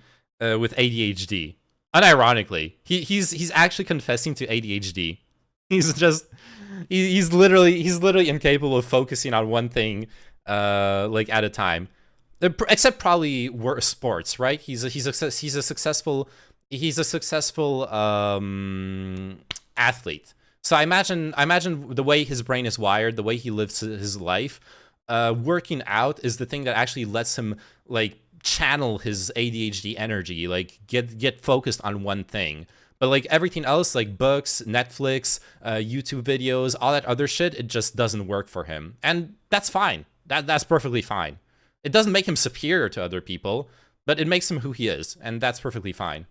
Unironically, he's actually confessing to ADHD. He's literally incapable of focusing on one thing. Like at a time, except probably sports, right? He's a successful athlete. So I imagine the way his brain is wired, the way he lives his life. Working out is the thing that actually lets him like channel his ADHD energy, like get focused on one thing. But like everything else, like books, Netflix, YouTube videos, all that other shit, it just doesn't work for him, and that's fine. That's perfectly fine. It doesn't make him superior to other people, but it makes him who he is, and that's perfectly fine.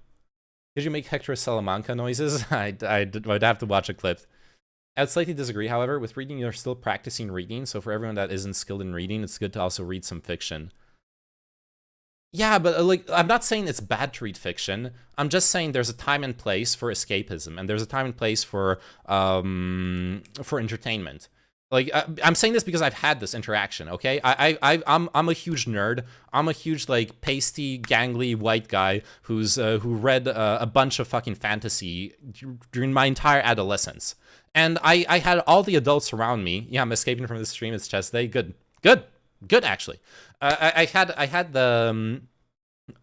Did you make Hector Salamanca noises? I'd have to watch a clip. I'd slightly disagree, however. With reading, you're still practicing reading, so for everyone that isn't skilled in reading, it's good to also read some fiction. Yeah, but like, I'm not saying it's bad to read fiction. I'm just saying there's a time and place for escapism, and there's a time and place for entertainment. Like, I'm saying this because I've had this interaction, okay? I'm a huge nerd. I'm a huge, like, pasty, gangly white guy who read a bunch of fucking fantasy during my entire adolescence. And I had all the adults around me. Yeah, I'm escaping from the stream. It's chess day. Good, actually. I had the...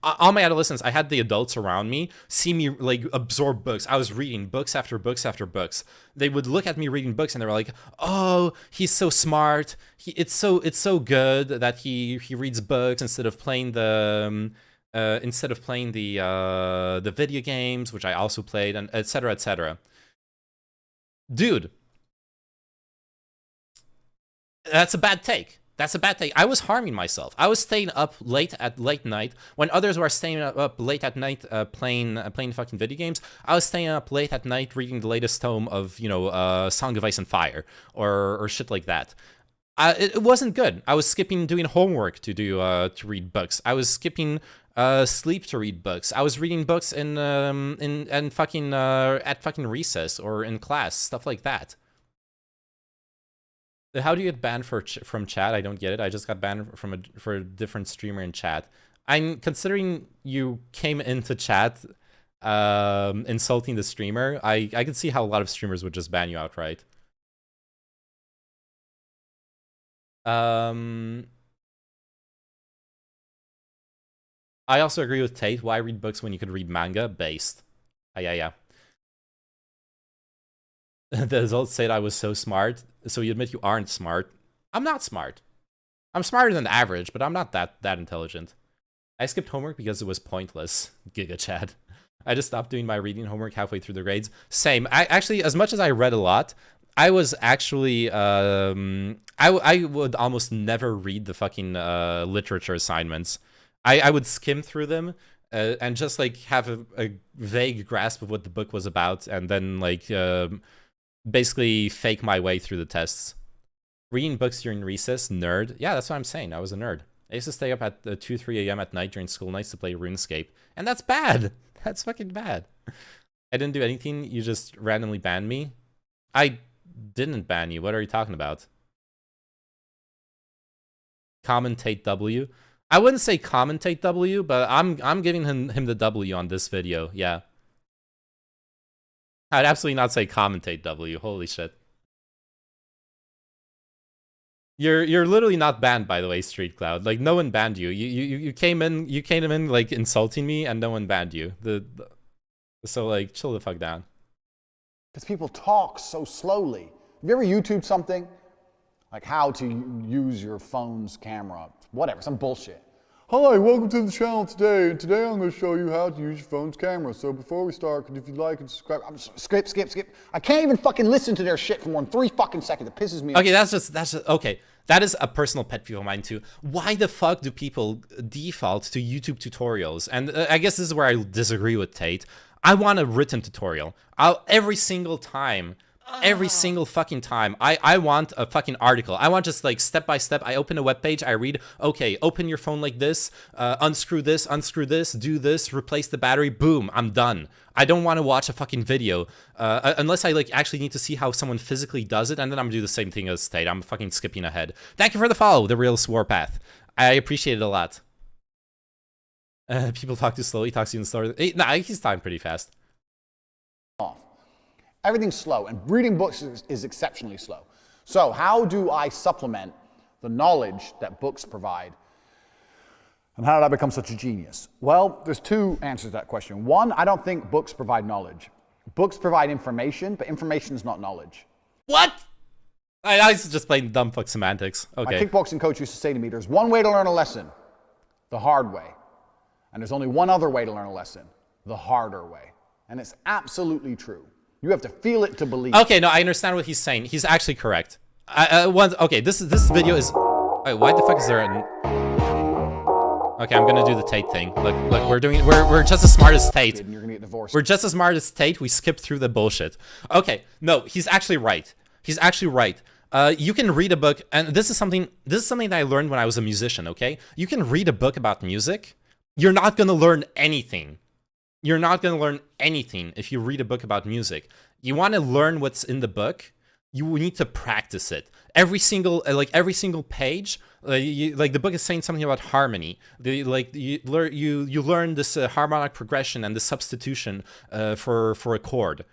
all my adolescence, I had the adults around me see me like absorb books. I was reading books after books after books. They would look at me reading books and they were like, "Oh, he's so smart. It's so good that he reads books instead of playing the video games, which I also played, and etc. etc." Dude, that's a bad take. That's a bad thing. I was harming myself. I was staying up late night when others were staying up late at night playing fucking video games. I was staying up late at night reading the latest tome of, you know, Song of Ice and Fire or shit like that. It wasn't good. I was skipping doing homework to read books. I was skipping sleep to read books. I was reading books in fucking at fucking recess or in class, stuff like that. How do you get banned from chat? I don't get it. I just got banned for a different streamer in chat. I'm considering you came into chat insulting the streamer. I could see how a lot of streamers would just ban you outright. I also agree with Tate. Why read books when you could read manga? Based. Yeah. The results said I was so smart. So you admit you aren't smart. I'm not smart. I'm smarter than average, but I'm not that intelligent. I skipped homework because it was pointless. Giga Chad. I just stopped doing my reading homework halfway through the grades. Same. I actually, as much as I read a lot, I was actually I would almost never read the fucking literature assignments. I would skim through them and just like have a vague grasp of what the book was about, and then like basically fake my way through the tests. Reading books during recess, nerd. Yeah, that's what I'm saying. I was a nerd. I used to stay up at 2, 3 a.m. at night during school nights to play RuneScape, and that's bad. That's fucking bad. I didn't do anything. You just randomly banned me. I didn't ban you. What are you talking about? Commentate W. I wouldn't say commentate W, but I'm giving him the W on this video. Yeah. I'd absolutely not say commentate W. Holy shit. You're literally not banned, by the way, Street Cloud. Like, no one banned you. You came in like insulting me, and no one banned you. So like, chill the fuck down. Because people talk so slowly. Have you ever YouTubed something? Like how to use your phone's camera, whatever, some bullshit. Hi, welcome to the channel today, and today I'm going to show you how to use your phone's camera. So before we start, if you like and subscribe, skip. I can't even fucking listen to their shit for more than 3 fucking seconds. It pisses me off. Okay, that's just okay. That is a personal pet peeve of mine too. Why the fuck do people default to YouTube tutorials? And I guess this is where I disagree with Tate. I want a written tutorial. Every single fucking time, I want a fucking article. I want just like step by step. I open a web page, I read, okay, open your phone like this, unscrew this, do this, replace the battery, boom, I'm done. I don't want to watch a fucking video unless I like actually need to see how someone physically does it, and then I'm gonna do the same thing as Tate. I'm fucking skipping ahead. Thank you for the follow, The Real Warpath. I appreciate it a lot. People talk too slowly, talks even slower. Nah, he's talking pretty fast. Everything's slow, and reading books is exceptionally slow. So how do I supplement the knowledge that books provide? And how did I become such a genius? Well, there's 2 answers to that question. One, I don't think books provide knowledge. Books provide information, but information is not knowledge. What? I was just playing dumb fuck semantics. Okay. My kickboxing coach used to say to me, there's one way to learn a lesson, the hard way. And there's only one other way to learn a lesson, the harder way. And it's absolutely true. You have to feel it to believe. Okay, no, I understand what he's saying. He's actually correct. Okay, this video is. Wait, why the fuck is there an? Okay, I'm gonna do the Tate thing. Look, we're just as smart as Tate. And you're gonna get divorced. We're just as smart as Tate. We skipped through the bullshit. Okay, no, he's actually right. He's actually right. You can read a book, and this is something that I learned when I was a musician. Okay, you can read a book about music. You're not gonna learn anything. You're not going to learn anything if you read a book about music. You want to learn what's in the book, you need to practice it. Every single page, like the book is saying something about harmony. You learn this harmonic progression and the substitution for a chord.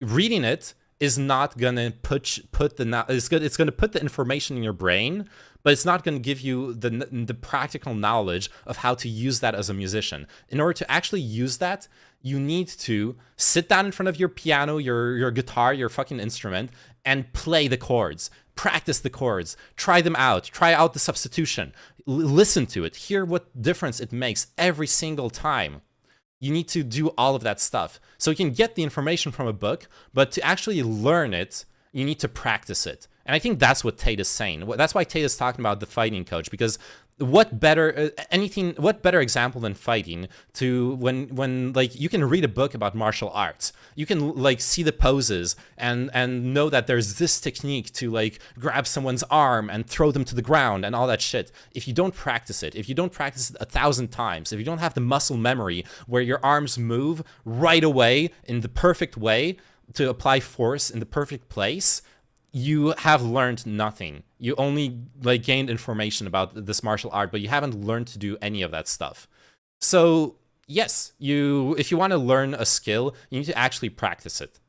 Reading it is not going to it's going to put the information in your brain, but it's not going to give you the practical knowledge of how to use that as a musician. In order to actually use that, you need to sit down in front of your piano, your guitar, your fucking instrument, and play the chords. Practice the chords. Try them out. Try out the substitution. Listen to it. Hear what difference it makes every single time. You need to do all of that stuff. So you can get the information from a book, but to actually learn it, you need to practice it. And I think that's what Tate is saying. That's why Tate is talking about the fighting coach, because what better example than fighting to when like you can read a book about martial arts, you can like see the poses and know that there's this technique to like grab someone's arm and throw them to the ground and all that shit. If you don't practice it, if you don't practice it 1,000 times, if you don't have the muscle memory where your arms move right away in the perfect way to apply force in the perfect place, you have learned nothing. You only like gained information about this martial art, but you haven't learned to do any of that stuff. So yes, if you want to learn a skill, you need to actually practice it.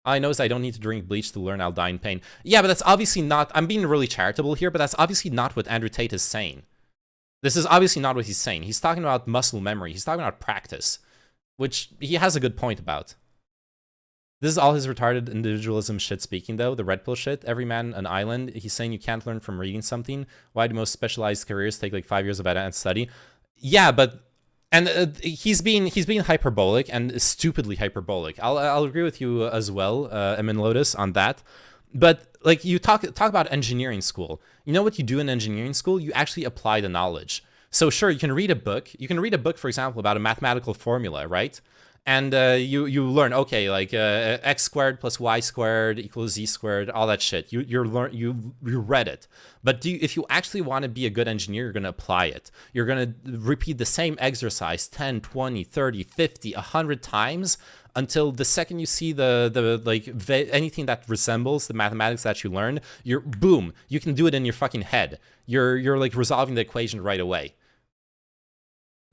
I know I don't need to drink bleach to learn I'll die in pain. Yeah, but that's obviously not, I'm being really charitable here, but that's obviously not what Andrew Tate is saying. This is obviously not what he's saying. He's talking about muscle memory. He's talking about practice, which he has a good point about. This is all his retarded individualism shit speaking, though. The red pill shit. Every man an island. He's saying you can't learn from reading something. Why do most specialized careers take like 5 years of advanced study? Yeah, but and he's being hyperbolic and stupidly hyperbolic. I'll agree with you as well, Emin Lotus, on that. But like you talk about engineering school. You know what you do in engineering school? You actually apply the knowledge. So sure, you can read a book. You can read a book, for example, about a mathematical formula, right? And you learn, okay, like x squared plus y squared equals z squared, all that shit. You read it. But if you actually want to be a good engineer, you're going to apply it. You're going to repeat the same exercise 10, 20, 30, 50, 100 times until the second you see anything that resembles the mathematics that you learned, boom, you can do it in your fucking head. You're like resolving the equation right away.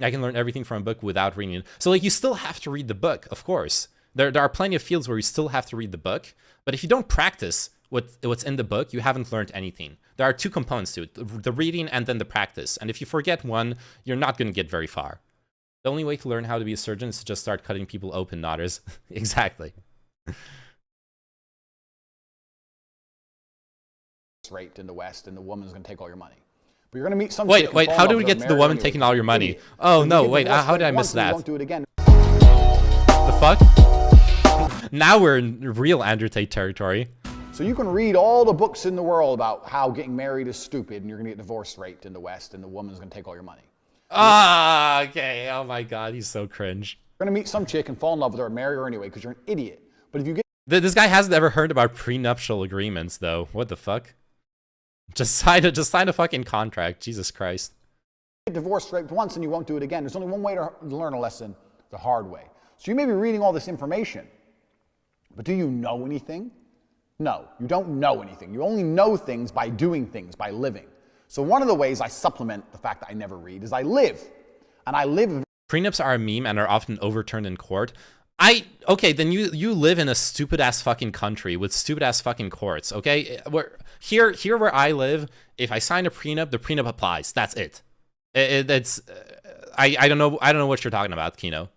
I can learn everything from a book without reading it. So like you still have to read the book, of course. There are plenty of fields where you still have to read the book, but if you don't practice what's in the book, you haven't learned anything. There are two components to it, the reading and then the practice. And if you forget one, you're not going to get very far. The only way to learn how to be a surgeon is to just start cutting people open, Nodders. Exactly. Raped in the West, and the woman's going to take all your money. But you're going to meet some. Wait, how did we get to the woman taking all your money? Oh no, wait, how did I miss that? Won't do it again. The fuck? Now we're in real Andrew Tate territory. So you can read all the books in the world about how getting married is stupid, and you're going to get divorced, raped in the West, and the woman's going to take all your money. Ah, okay. Oh my god, he's so cringe. You're going to meet some chick and fall in love with her and marry her anyway because you're an idiot. But if you get this guy hasn't ever heard about prenuptial agreements, though. What the fuck? Just sign a fucking contract. Jesus Christ. Divorced, raped once, and you won't do it again. There's only one way to learn a lesson, the hard way. So you may be reading all this information, but do you know anything? No, you don't know anything. You only know things by doing things, by living. So one of the ways I supplement the fact that I never read is I live. And I live. Prenups are a meme and are often overturned in court. Okay, then you live in a stupid ass fucking country with stupid ass fucking courts, okay? Here where I live, if I sign a prenup, the prenup applies. That's it. I don't know what you're talking about, Kino.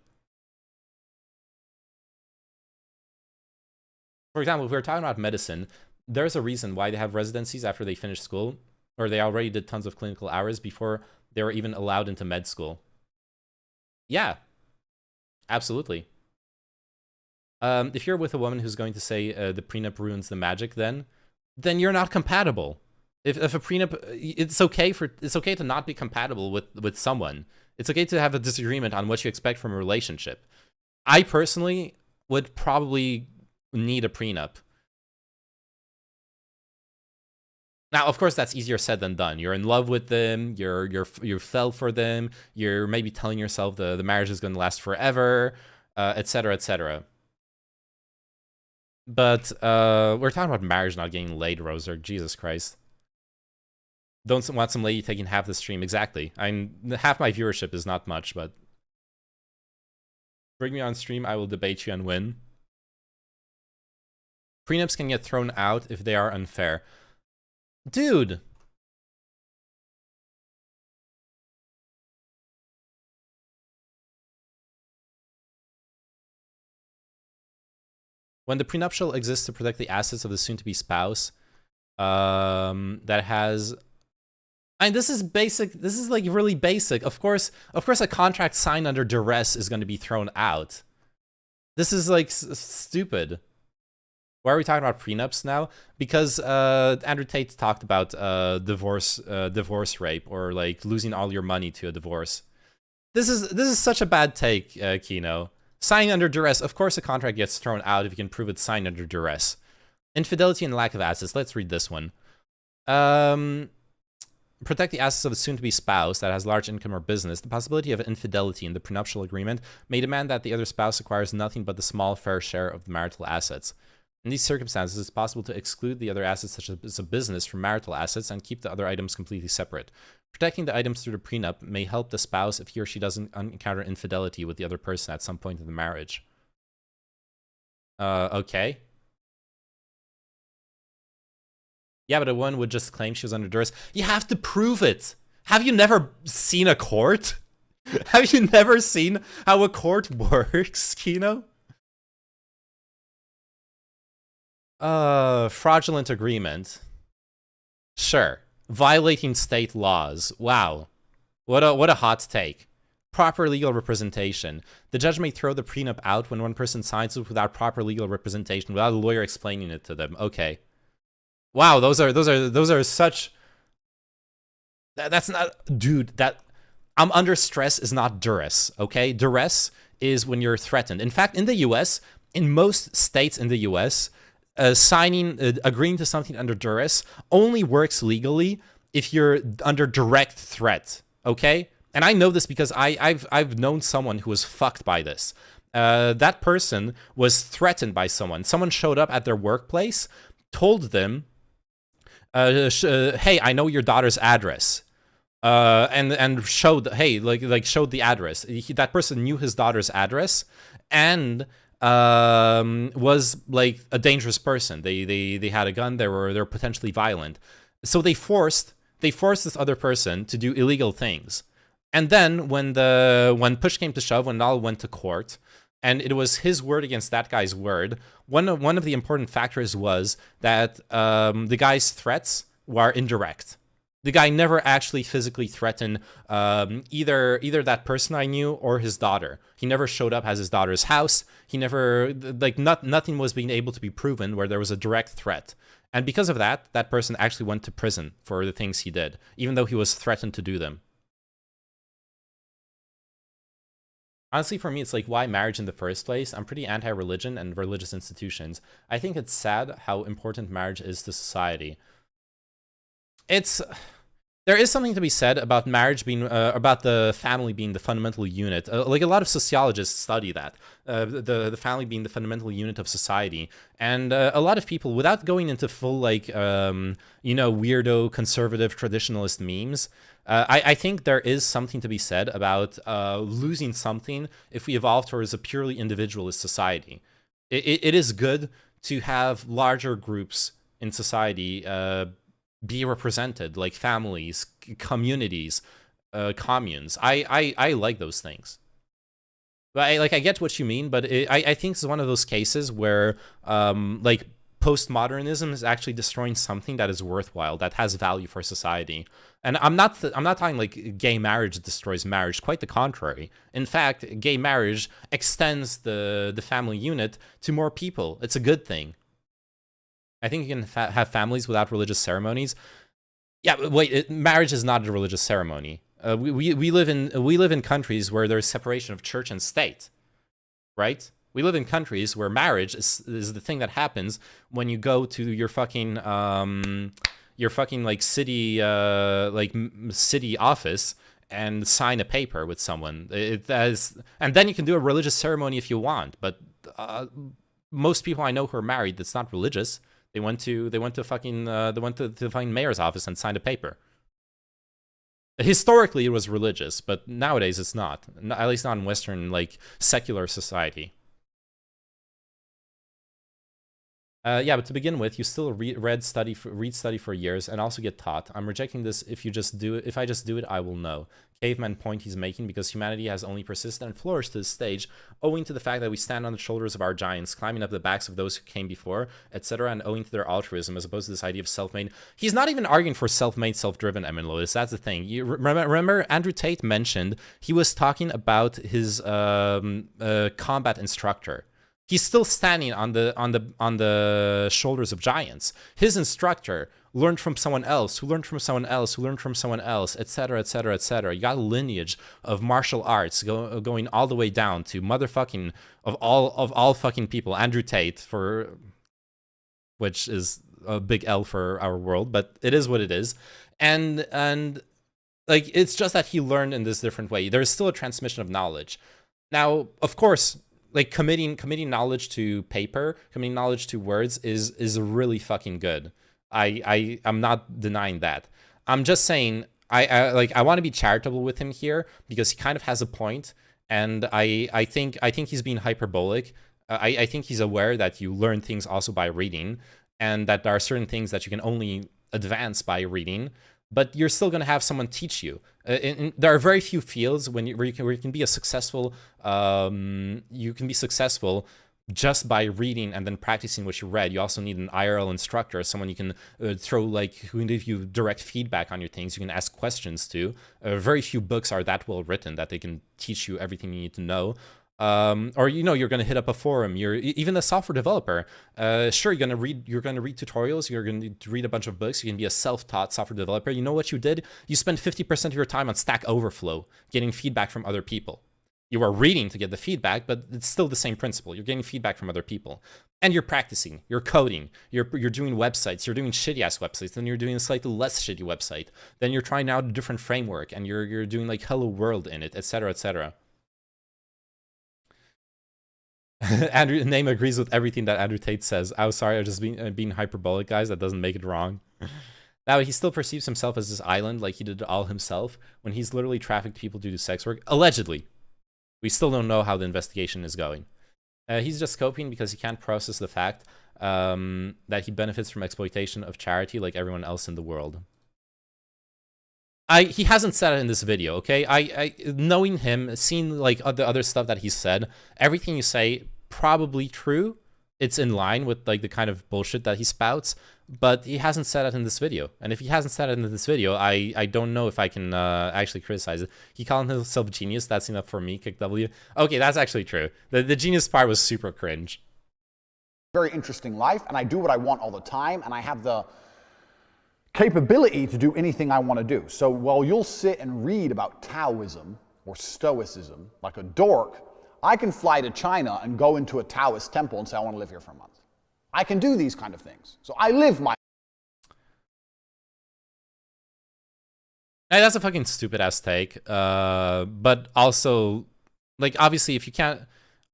For example, if we're talking about medicine, there's a reason why they have residencies after they finish school, or they already did tons of clinical hours before they were even allowed into med school. Yeah, absolutely. If you're with a woman who's going to say the prenup ruins the magic, then you're not compatible. If a prenup, it's okay to not be compatible with someone. It's okay to have a disagreement on what you expect from a relationship. I personally would probably need a prenup. Now, of course, that's easier said than done. You're in love with them. You fell for them. You're maybe telling yourself the marriage is going to last forever, etc., etc. But we're talking about marriage, not getting laid, Roser. Jesus Christ. Don't want some lady taking half the stream. Exactly. Half my viewership is not much, but bring me on stream, I will debate you and win. Prenups can get thrown out if they are unfair. Dude. When the prenuptial exists to protect the assets of the soon-to-be spouse, that has... And this is basic. This is like really basic. Of course, a contract signed under duress is going to be thrown out. This is like stupid. Why are we talking about prenups now? Because Andrew Tate talked about divorce rape, or like losing all your money to a divorce. This is such a bad take, Kino. Signing under duress. Of course, a contract gets thrown out if you can prove it's signed under duress. Infidelity and lack of assets. Let's read this one. Protect the assets of a soon-to-be spouse that has large income or business. The possibility of infidelity in the prenuptial agreement may demand that the other spouse acquires nothing but the small fair share of the marital assets. In these circumstances, it's possible to exclude the other assets, such as a business, from marital assets and keep the other items completely separate. Protecting the items through the prenup may help the spouse if he or she doesn't encounter infidelity with the other person at some point in the marriage. Okay. Yeah, but a woman would just claim she was under duress. You have to prove it. Have you never seen a court? Have you never seen how a court works, Kino? Fraudulent agreement. Sure. Violating state laws. Wow. What a hot take. Proper legal representation. The judge may throw the prenup out when one person signs it without proper legal representation, without a lawyer explaining it to them. Okay. Wow, those are such. That's not, dude. That I'm under stress is not duress. Okay, duress is when you're threatened. In fact, in the U.S., in most states in the U.S., agreeing to something under duress only works legally if you're under direct threat. Okay, and I know this because I've known someone who was fucked by this. That person was threatened by someone. Someone showed up at their workplace, told them, hey, I know your daughter's address, and showed, hey, showed the address. That person knew his daughter's address, and was like a dangerous person. They had a gun. They were potentially violent. So they forced this other person to do illegal things. And then when push came to shove, when it all went to court, and it was his word against that guy's word, one of the important factors was that the guy's threats were indirect. The guy never actually physically threatened either that person I knew or his daughter. He never showed up at his daughter's house. He never, nothing was being able to be proven where there was a direct threat. And because of that, that person actually went to prison for the things he did, even though he was threatened to do them. Honestly, for me, it's like, why marriage in the first place? I'm pretty anti-religion and religious institutions. I think it's sad how important marriage is to society. There is something to be said about marriage being, about the family being the fundamental unit. Like, a lot of sociologists study that, the family being the fundamental unit of society. And a lot of people, without going into full, like, weirdo, conservative, traditionalist memes, I think there is something to be said about losing something if we evolve towards a purely individualist society. It is good to have larger groups in society be represented, like families, communities, communes. I like those things. But I get what you mean, but I think it's one of those cases where like postmodernism is actually destroying something that is worthwhile, that has value for society. And I'm not talking like gay marriage destroys marriage. Quite the contrary. In fact, gay marriage extends the family unit to more people. It's a good thing. I think you can have families without religious ceremonies. Yeah, but wait, marriage is not a religious ceremony. We live in countries where there's separation of church and state, right? We live in countries where marriage is the thing that happens when you go to your fucking like city city office and sign a paper with someone. And then you can do a religious ceremony if you want. But most people I know who are married, that's not religious. They went to the fucking mayor's office and signed a paper. Historically, it was religious, but nowadays it's not. At least not in Western, like, secular society. Yeah, but to begin with, you still read study for years and also get taught. I'm rejecting this. If I just do it, I will know. Caveman point he's making, because humanity has only persisted and flourished to this stage owing to the fact that we stand on the shoulders of our giants, climbing up the backs of those who came before, etc., and owing to their altruism, as opposed to this idea of self-made. He's not even arguing for self-made, self-driven, Lotus. That's the thing. You remember Andrew Tate mentioned he was talking about his combat instructor. He's still standing on the shoulders of giants. His instructor learned from someone else, who learned from someone else, who learned from someone else, etc., etc., etc. You got a lineage of martial arts going all the way down to motherfucking of all fucking people. Andrew Tate, which is a big L for our world, but it is what it is. And like, it's just that he learned in this different way. There's still a transmission of knowledge. Now, of course, like committing knowledge to paper, committing knowledge to words is really fucking good. I'm not denying that. I'm just saying I want to be charitable with him here because he kind of has a point, and I think he's being hyperbolic. I think he's aware that you learn things also by reading, and that there are certain things that you can only advance by reading, but you're still going to have someone teach you. There are very few fields where you can be a successful. You can be successful just by reading and then practicing what you read. You also need an IRL instructor, someone you can who can give you direct feedback on your things. You can ask questions to. Very few books are that well written that they can teach you everything you need to know. Or you're going to hit up a forum. You're even a software developer. Sure, you're going to read tutorials. You're going to read a bunch of books. You can be a self-taught software developer. You know what you did? You spend 50% of your time on Stack Overflow, getting feedback from other people. You are reading to get the feedback, but it's still the same principle. You're getting feedback from other people, and you're practicing. You're coding. You're doing websites. You're doing shitty ass websites. Then you're doing a slightly less shitty website. Then you're trying out a different framework, and you're doing like Hello World in it, etc., etc. Andrew Name agrees with everything that Andrew Tate says. I'm sorry, I'm just being hyperbolic, guys. That doesn't make it wrong. Now, he still perceives himself as this island, like he did it all himself, when he's literally trafficked people to do sex work. Allegedly. We still don't know how the investigation is going. He's just coping because he can't process the fact that he benefits from exploitation of charity like everyone else in the world. He hasn't said it in this video, okay? I knowing him, seeing like the other stuff that he said, everything you say probably true. It's in line with like the kind of bullshit that he spouts, but he hasn't said it in this video. And if he hasn't said it in this video, I don't know if I can actually criticize it. He called himself genius. That's enough for me. Kick W. Okay, that's actually true. The genius part was super cringe. Very interesting life, and I do what I want all the time, and I have the capability to do anything I want to do. So while you'll sit and read about Taoism or Stoicism like a dork, I can fly to China and go into a Taoist temple and say, I want to live here for a month. I can do these kind of things. So I live my... Hey, that's a fucking stupid ass take. But also, like, obviously, if you can't...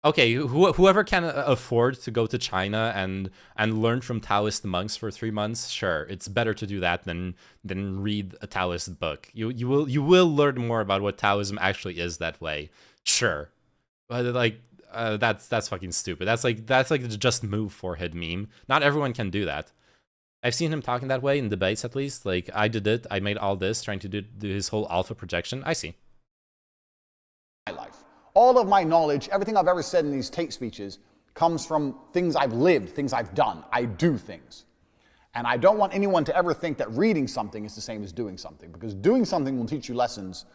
Okay, whoever can afford to go to China and learn from Taoist monks for 3 months, sure, it's better to do that than read a Taoist book. You will learn more about what Taoism actually is that way, sure. But like that's fucking stupid. That's like the just move forehead meme. Not everyone can do that. I've seen him talking that way in debates, at least. Like, I did it. I made all this trying to do his whole alpha projection. I see. My life. All of my knowledge, everything I've ever said in these Tate speeches comes from things I've lived, things I've done. I do things. And I don't want anyone to ever think that reading something is the same as doing something, because doing something will teach you lessons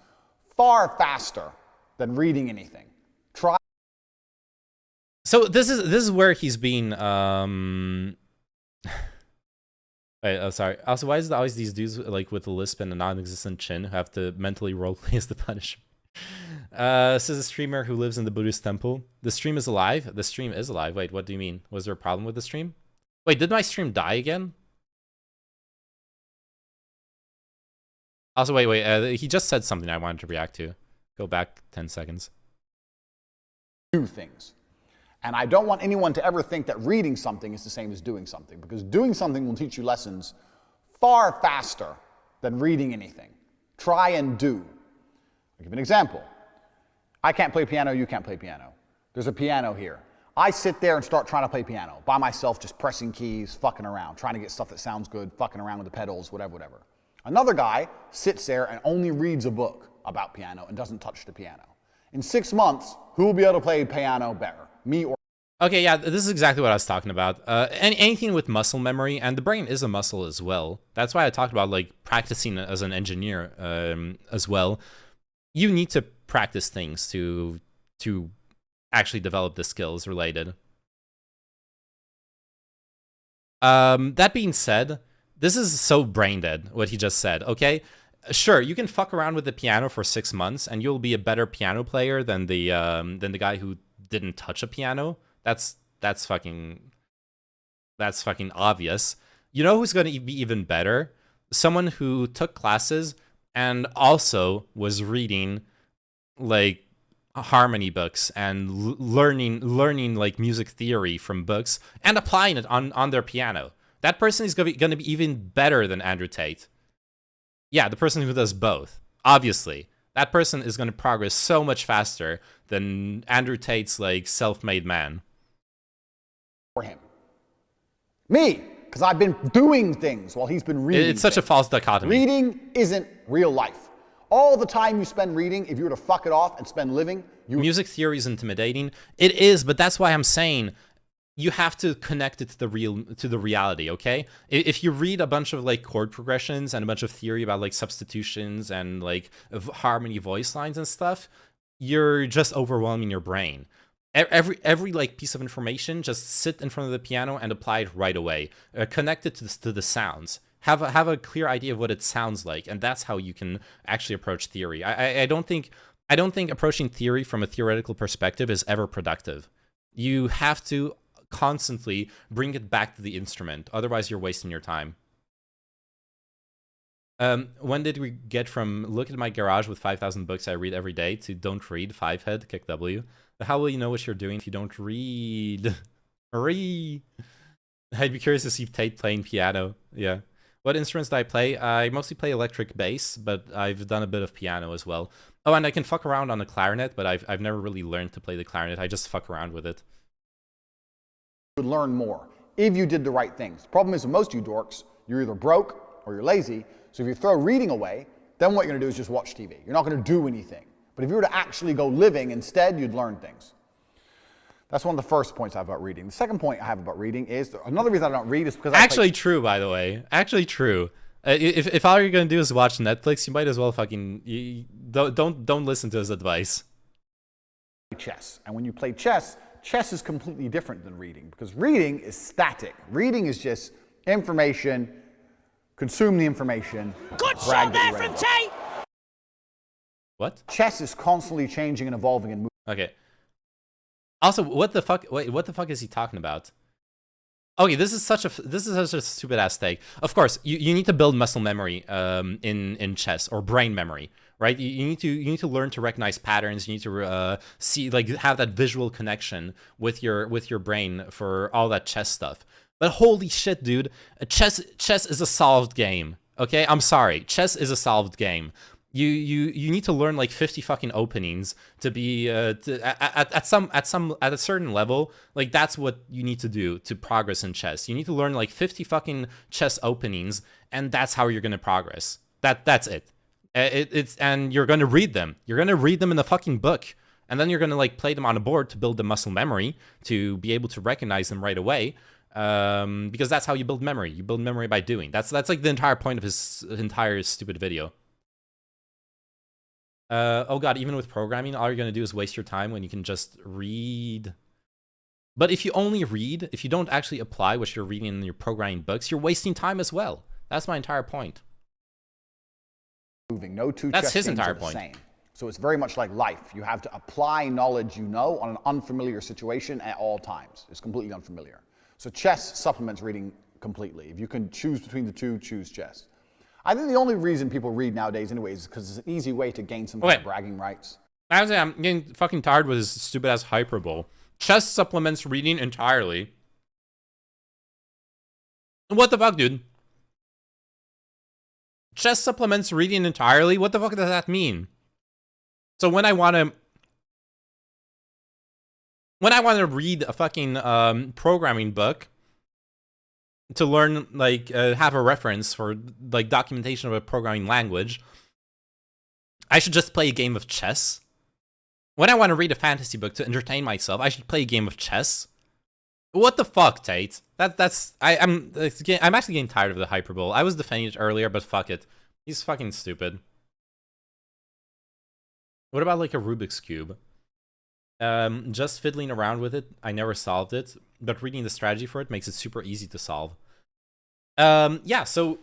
far faster than reading anything. Try. So this is where he's being Wait, oh, sorry. Also, why is it always these dudes like with a lisp and a non-existent chin who have to mentally roleplay as the Punisher? This is a streamer who lives in the Buddhist temple. The stream is alive? The stream is alive. Wait, what do you mean? Was there a problem with the stream? Wait, did my stream die again? Also, wait, he just said something I wanted to react to. Go back 10 seconds. Do things. And I don't want anyone to ever think that reading something is the same as doing something, because doing something will teach you lessons far faster than reading anything. Try and do. I'll give an example. I can't play piano, you can't play piano. There's a piano here. I sit there and start trying to play piano by myself, just pressing keys, fucking around, trying to get stuff that sounds good, fucking around with the pedals, whatever. Another guy sits there and only reads a book about piano and doesn't touch the piano. In 6 months, who will be able to play piano better? Me or... Okay, yeah, this is exactly what I was talking about. Anything with muscle memory, and the brain is a muscle as well. That's why I talked about like practicing as an engineer as well. You need to practice things to actually develop the skills related. That being said, this is so brain dead, what he just said, okay? Sure, you can fuck around with the piano for 6 months and you'll be a better piano player than the guy who didn't touch a piano. That's fucking obvious. You know who's going to be even better? Someone who took classes and also was reading like harmony books and learning like music theory from books and applying it on their piano. That person is going to be even better than Andrew Tate. Yeah, the person who does both. Obviously, that person is going to progress so much faster than Andrew Tate's like self-made man. For him. Me, because I've been doing things while he's been reading. It's such a false dichotomy. Reading isn't real life. All the time you spend reading, if you were to fuck it off and spend living, Music theory is intimidating. It is, but that's why I'm saying you have to connect it to the reality, okay? If you read a bunch of like chord progressions and a bunch of theory about like substitutions and like harmony voice lines and stuff, you're just overwhelming your brain. Every like piece of information, just sit in front of the piano and apply it right away. Connect it to the sounds. Have a clear idea of what it sounds like, and that's how you can actually approach theory. I don't think approaching theory from a theoretical perspective is ever productive. You have to constantly bring it back to the instrument, otherwise you're wasting your time. When did we get from look at my garage with 5,000 books I read every day to don't read, 5-head, kick W? How will you know what you're doing if you don't read? Read. I'd be curious to see Tate playing piano. Yeah. What instruments do I play? I mostly play electric bass, but I've done a bit of piano as well. Oh, and I can fuck around on the clarinet, but I've never really learned to play the clarinet. I just fuck around with it. would learn more if you did the right things. The problem is with most of you dorks, you're either broke or you're lazy. So if you throw reading away, then what you're going to do is just watch TV. You're not going to do anything. But if you were to actually go living instead, you'd learn things. That's one of the first points I have about reading. The second point I have about reading is, another reason I don't read is because actually true, by the way. Actually true. If all you're going to do is watch Netflix, you might as well fucking... Don't listen to his advice. Chess. And when you play chess, chess is completely different than reading, because reading is static. Reading is just information, consume the information. Good shot there from Tate! What? Chess is constantly changing and evolving and moving. Okay. Also, what the fuck? Wait, what the fuck is he talking about? Okay, this is such a stupid ass take. Of course, you need to build muscle memory in chess, or brain memory, right? You need to learn to recognize patterns. You need to see, like, have that visual connection with your brain for all that chess stuff. But holy shit, dude, chess is a solved game. Okay, I'm sorry, chess is a solved game. You need to learn like 50 fucking openings to be at a certain level. Like, that's what you need to do to progress in chess. You need to learn like 50 fucking chess openings, and that's how you're gonna progress. That's it. And you're gonna read them. You're gonna read them in the fucking book, and then you're gonna like play them on a board to build the muscle memory to be able to recognize them right away. Because that's how you build memory. You build memory by doing. That's like the entire point of his entire stupid video. Oh god, even with programming, all you're gonna do is waste your time when you can just read. But if you only read, if you don't actually apply what you're reading in your programming books, you're wasting time as well. That's my entire point. No two That's chess his games entire are the point. same. So it's very much like life. You have to apply knowledge you know on an unfamiliar situation at all times. It's completely unfamiliar. So chess supplements reading completely. If you can choose between the two, choose chess. I think the only reason people read nowadays anyways is because it's an easy way to gain some kind of bragging rights. Honestly, I'm getting fucking tired with this stupid ass hyperbole. Chess supplements reading entirely. What the fuck, dude? Chess supplements reading entirely? What the fuck does that mean? So when I want to read a fucking programming book to learn, like, have a reference for, like, documentation of a programming language, I should just play a game of chess. When I want to read a fantasy book to entertain myself, I should play a game of chess. What the fuck, Tate? I'm actually getting tired of the hyperbole. I was defending it earlier, but fuck it. He's fucking stupid. What about, like, a Rubik's Cube? Just fiddling around with it, I never solved it, but reading the strategy for it makes it super easy to solve. Yeah, so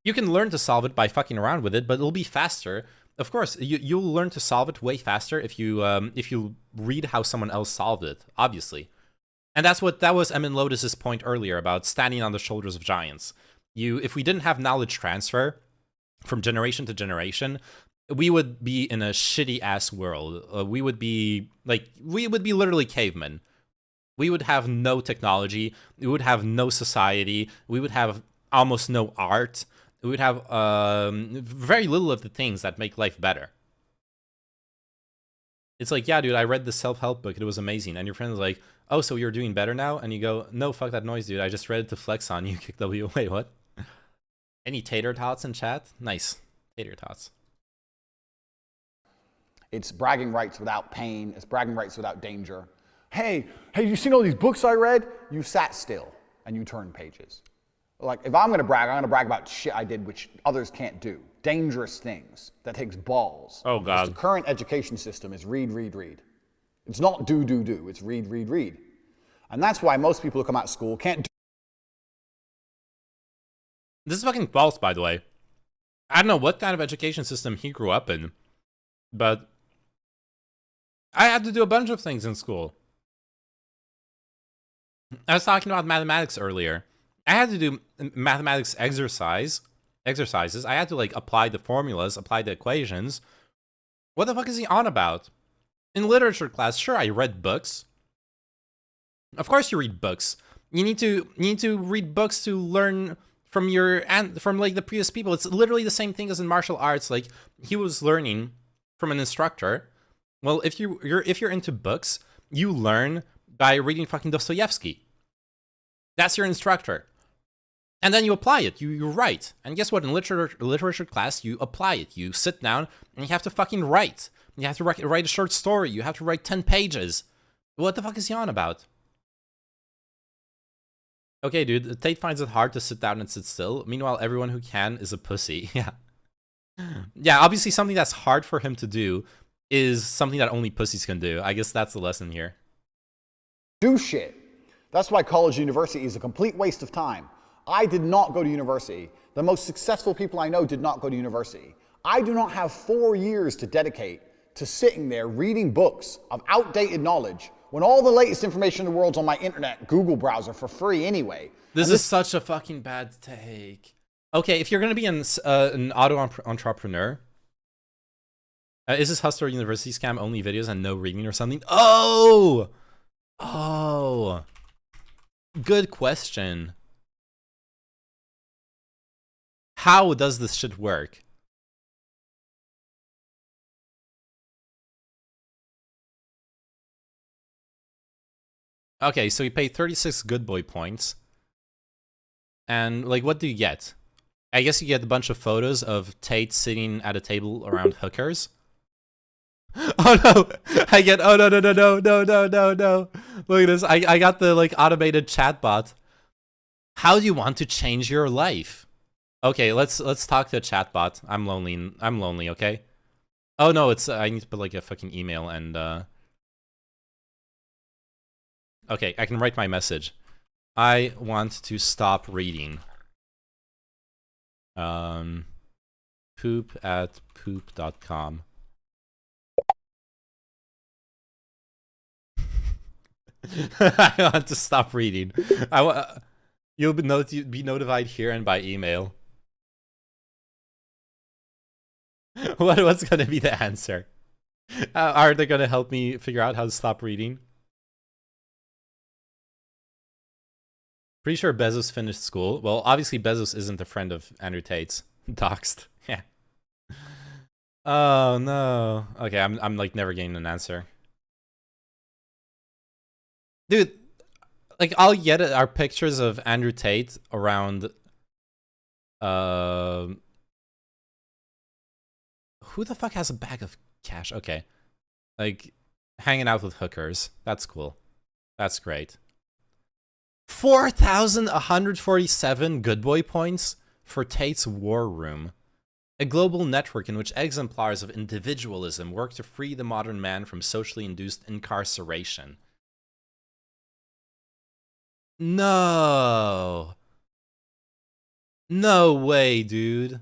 you can learn to solve it by fucking around with it, but it'll be faster. Of course, you'll learn to solve it way faster if you read how someone else solved it, obviously. And that was Emin Lotus's point earlier about standing on the shoulders of giants. If we didn't have knowledge transfer from generation to generation, we would be in a shitty ass world. We would be literally cavemen. We would have no technology. We would have no society. We would have almost no art. We would have very little of the things that make life better. It's like, yeah, dude, I read the self-help book. It was amazing. And your friend is like, oh, so you're doing better now? And you go, no, fuck that noise, dude. I just read it to flex on you. Kick W. Wait, what? Any tater tots in chat? Nice. Tater tots. It's bragging rights without pain. It's bragging rights without danger. Hey, you seen all these books I read? You sat still and you turned pages. Like, if I'm going to brag about shit I did which others can't do. Dangerous things. That takes balls. Oh, God. Because the current education system is read, read, read. It's not do, do, do. It's read, read, read. And that's why most people who come out of school can't do. This is fucking false, by the way. I don't know what kind of education system he grew up in, but I had to do a bunch of things in school. I was talking about mathematics earlier. I had to do mathematics exercises. I had to, like, apply the formulas, apply the equations. What the fuck is he on about? In literature class, sure, I read books. Of course you read books. You need to read books to learn from like the previous people. It's literally the same thing as in martial arts. Like, he was learning from an instructor. Well, if you're into books, you learn by reading fucking Dostoevsky. That's your instructor. And then you apply it. You write. And guess what? In literature class, you apply it. You sit down and you have to fucking write. You have to write a short story. You have to write 10 pages. What the fuck is he on about? Okay, dude, Tate finds it hard to sit down and sit still. Meanwhile, everyone who can is a pussy. Yeah. Yeah, obviously something that's hard for him to do is something that only pussies can do. I guess that's the lesson here. Do shit. That's why college and university is a complete waste of time. I did not go to university. The most successful people I know did not go to university. I do not have 4 years to dedicate to sitting there reading books of outdated knowledge when all the latest information in the world's on my internet Google browser for free anyway. This is such a fucking bad take. Okay, if you're going to be an auto-entrepreneur, is this Hustler University scam only videos and no reading or something? Oh! Oh. Good question. How does this shit work? Okay, so you pay 36 good boy points. And, like, what do you get? I guess you get a bunch of photos of Tate sitting at a table around hookers. Oh no! I get, oh no, no, no, no, no, no, no, no. Look at this. I got the, like, automated chatbot. How do you want to change your life? Okay, let's talk to a chatbot. I'm lonely, okay? Oh no, it's, I need to put, like, a fucking email and, okay, I can write my message. I want to stop reading. Poop@poop.com. I want to stop reading. You'll be notified here and by email. What's gonna be the answer? Are they gonna help me figure out how to stop reading? Pretty sure Bezos finished school. Well, obviously Bezos isn't a friend of Andrew Tate's. Doxed. Yeah. Oh no. Okay, I'm like never getting an answer. Dude, like all you get are pictures of Andrew Tate around who the fuck has a bag of cash? Okay. Like hanging out with hookers. That's cool. That's great. 4,147 good boy points for Tate's War Room, a global network in which exemplars of individualism work to free the modern man from socially induced incarceration. No. No way, dude.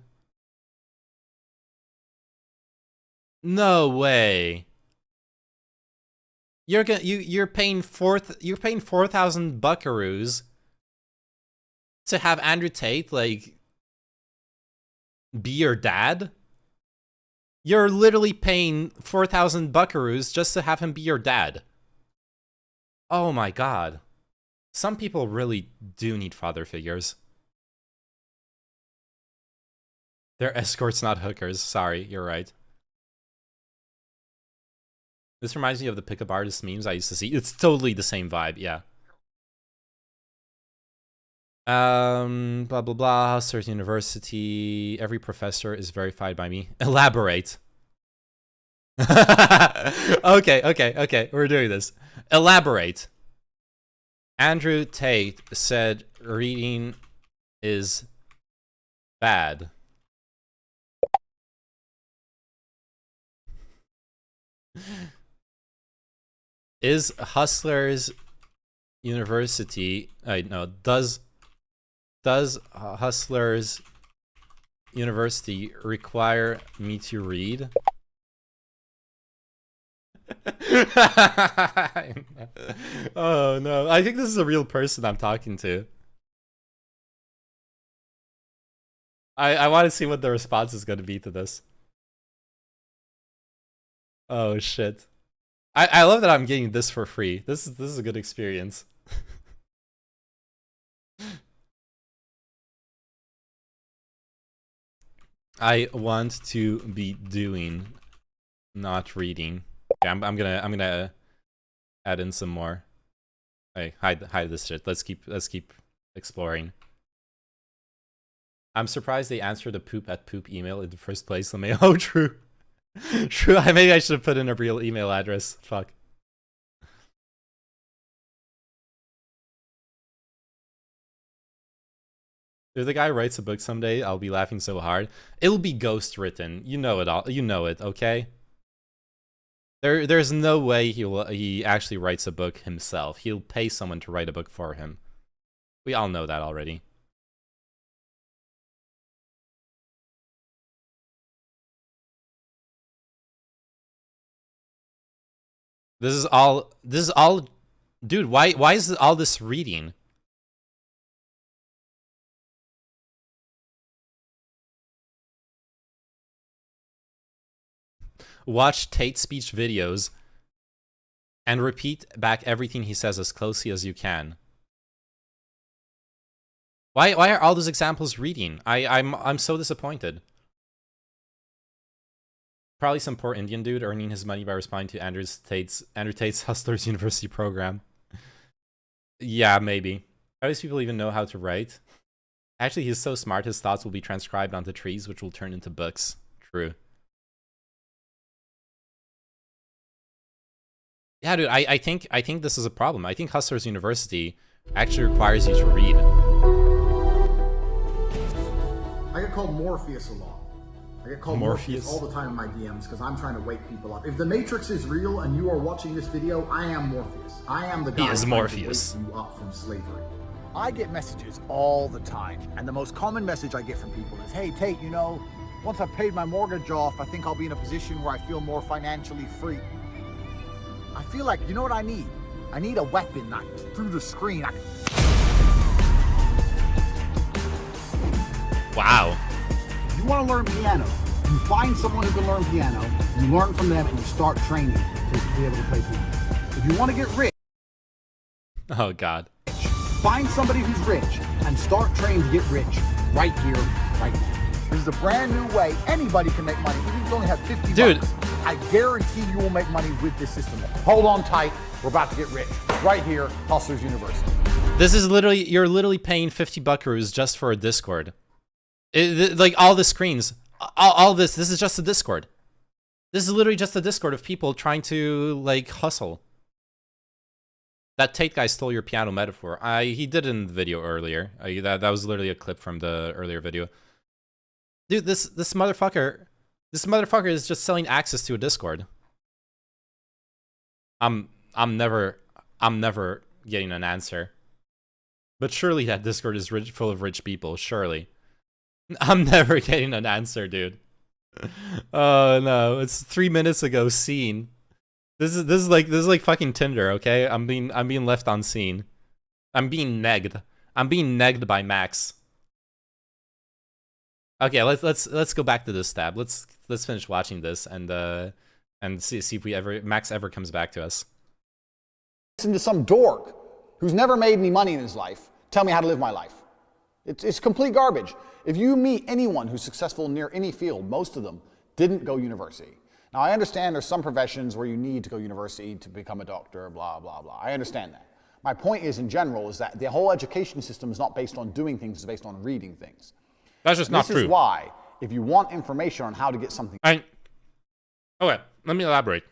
No way. You're paying 4,000 buckaroos to have Andrew Tate like be your dad? You're literally paying 4,000 buckaroos just to have him be your dad. Oh my god. Some people really do need father figures. They're escorts, not hookers. Sorry, you're right. This reminds me of the pickup artist memes I used to see. It's totally the same vibe, yeah. Blah blah blah. Certain university. Every professor is verified by me. Elaborate. Okay. We're doing this. Elaborate. Andrew Tate said reading is bad. Is Hustlers University does Hustlers University require me to read? Oh no, I think this is a real person I'm talking to. I want to see what the response is going to be to this. Oh shit. I love that I'm getting this for free. This is a good experience. I want to be doing, not reading. Okay, I'm gonna add in some more. Hey, hide this shit. Let's keep exploring. I'm surprised they answered a poop at poop email in the first place. Oh, true. True, maybe I should have put in a real email address. Fuck. If the guy writes a book someday, I'll be laughing so hard. It'll be ghost written. You know it all. You know it, okay? There's no way he actually writes a book himself. He'll pay someone to write a book for him. We all know that already. This is all, dude, why is all this reading? Watch Tate speech videos and repeat back everything he says as closely as you can. Why are all those examples reading? I'm so disappointed. Probably some poor Indian dude earning his money by responding to Andrew Tate's Hustlers University program. Yeah, maybe. How do people even know how to write? Actually, he's so smart, his thoughts will be transcribed onto trees, which will turn into books. True. Yeah, dude, I think this is a problem. I think Hustlers University actually requires you to read. I get called Morpheus a lot. I get called Morpheus all the time in my DMs because I'm trying to wake people up. If the Matrix is real and you are watching this video, I am Morpheus. I am the guy trying to wake you up from slavery. I get messages all the time, and the most common message I get from people is, hey, Tate, you know, once I've paid my mortgage off, I think I'll be in a position where I feel more financially free. I feel like, you know what I need? I need a weapon that through the screen. Wow. If you want to learn piano, you find someone who can learn piano, you learn from them, and you start training to be able to play piano. If you want to get rich, oh god, find somebody who's rich and start training to get rich right here, right now. This is a brand new way anybody can make money. Even if you only have 50 bucks, I guarantee you will make money with this system. Hold on tight. We're about to get rich. Right here, Hustlers University. This is literally, you're literally paying 50 buckaroos just for a Discord. Like all the screens, all this is just a Discord. This is literally just a Discord of people trying to like hustle. That Tate guy stole your piano metaphor. He did it in the video earlier. That was literally a clip from the earlier video. Dude, this motherfucker is just selling access to a Discord. I'm never getting an answer. But surely that Discord is full of rich people, surely. I'm never getting an answer, dude. Oh no, it's 3 minutes ago. Scene. This is like fucking Tinder, okay? I'm being left on scene. I'm being negged. I'm being negged by Max. Okay, let's go back to this tab. Let's finish watching this and see if Max ever comes back to us. Listen to some dork who's never made any money in his life tell me how to live my life. It's complete garbage. If you meet anyone who's successful near any field, most of them didn't go university. Now, I understand there's some professions where you need to go university to become a doctor, blah, blah, blah. I understand that. My point is, in general, is that the whole education system is not based on doing things, it's based on reading things. That's just not true. This is why, if you want information on how to get something... Okay, let me elaborate.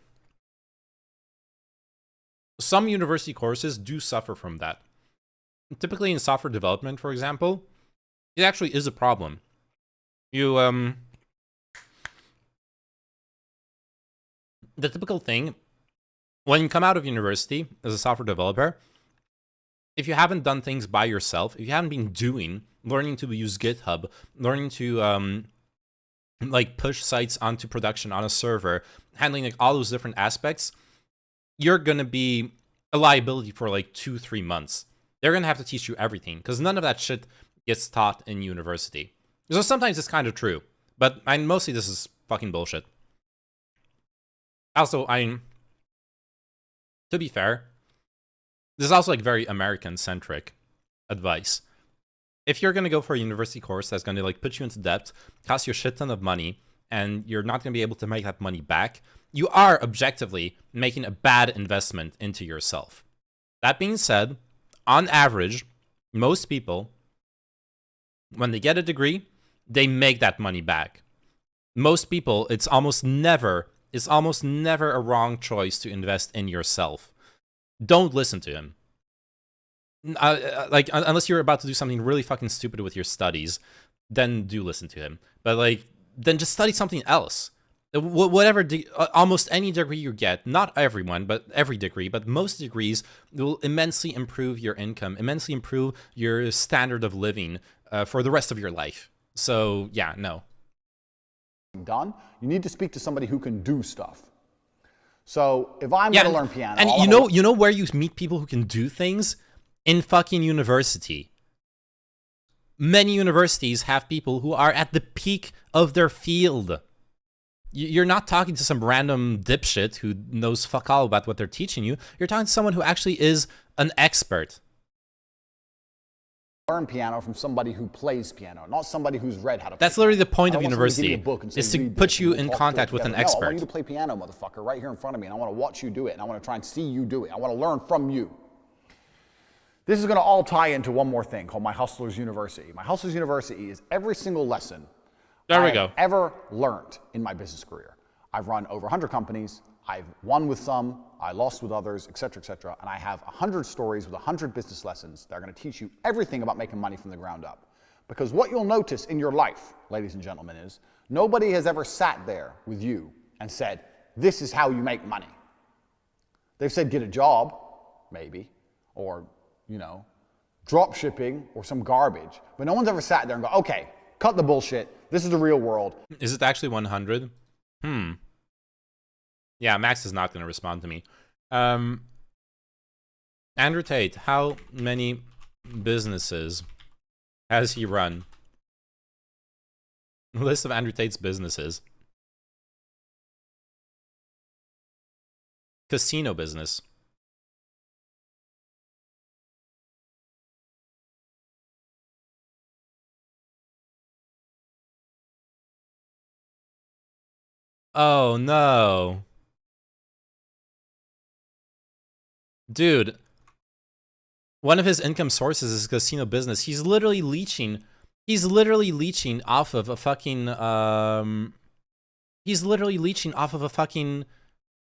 Some university courses do suffer from that. Typically in software development, for example, it actually is a problem. The typical thing, when you come out of university as a software developer, if you haven't done things by yourself, if you haven't been learning to use GitHub, learning to like push sites onto production on a server, handling like all those different aspects, you're gonna be a liability for like 2-3 months. They're gonna have to teach you everything because none of that shit gets taught in university. So sometimes it's kind of true, but mostly this is fucking bullshit. Also, to be fair, this is also like very American-centric advice. If you're gonna go for a university course that's gonna like put you into debt, cost you a shit ton of money, and you're not gonna be able to make that money back, you are objectively making a bad investment into yourself. That being said, on average, most people, when they get a degree, they make that money back. Most people, it's almost never a wrong choice to invest in yourself. Don't listen to him. Like, unless you're about to do something really fucking stupid with your studies, then do listen to him. But like, then just study something else. Whatever, almost any degree you get, not everyone, but every degree, but most degrees will immensely improve your income, immensely improve your standard of living for the rest of your life. So yeah, no. Done, you need to speak to somebody who can do stuff. So if I'm going to learn piano, and you know where you meet people who can do things? In fucking university. Many universities have people who are at the peak of their field. You're not talking to some random dipshit who knows fuck all about what they're teaching you. You're talking to someone who actually is an expert. Learn piano from somebody who plays piano, not somebody who's read how to play. That's literally the point I of don't want somebody to university, give me a book and say, is to "Read put this," you and in talk contact to it with an together. No, I want expert. you to play piano, motherfucker, right here in front of me, and I want to watch you do it, and I want to try and see you do it. I want to learn from you. This is going to all tie into one more thing called My Hustler's University. My Hustler's University is every single lesson I've ever learned in my business career. I've run over 100 companies. I've won with some, I lost with others, etc., and I have 100 stories with 100 business lessons that are going to teach you everything about making money from the ground up. Because what you'll notice in your life, ladies and gentlemen, is nobody has ever sat there with you and said, this is how you make money. They've said, get a job, maybe, or, you know, drop shipping or some garbage. But no one's ever sat there and go, okay, cut the bullshit. This is the real world. Is it actually 100? Yeah, Max is not going to respond to me. Andrew Tate, how many businesses has he run? A list of Andrew Tate's businesses. Casino business. Oh no. Dude, one of his income sources is casino business. He's literally leeching off of a fucking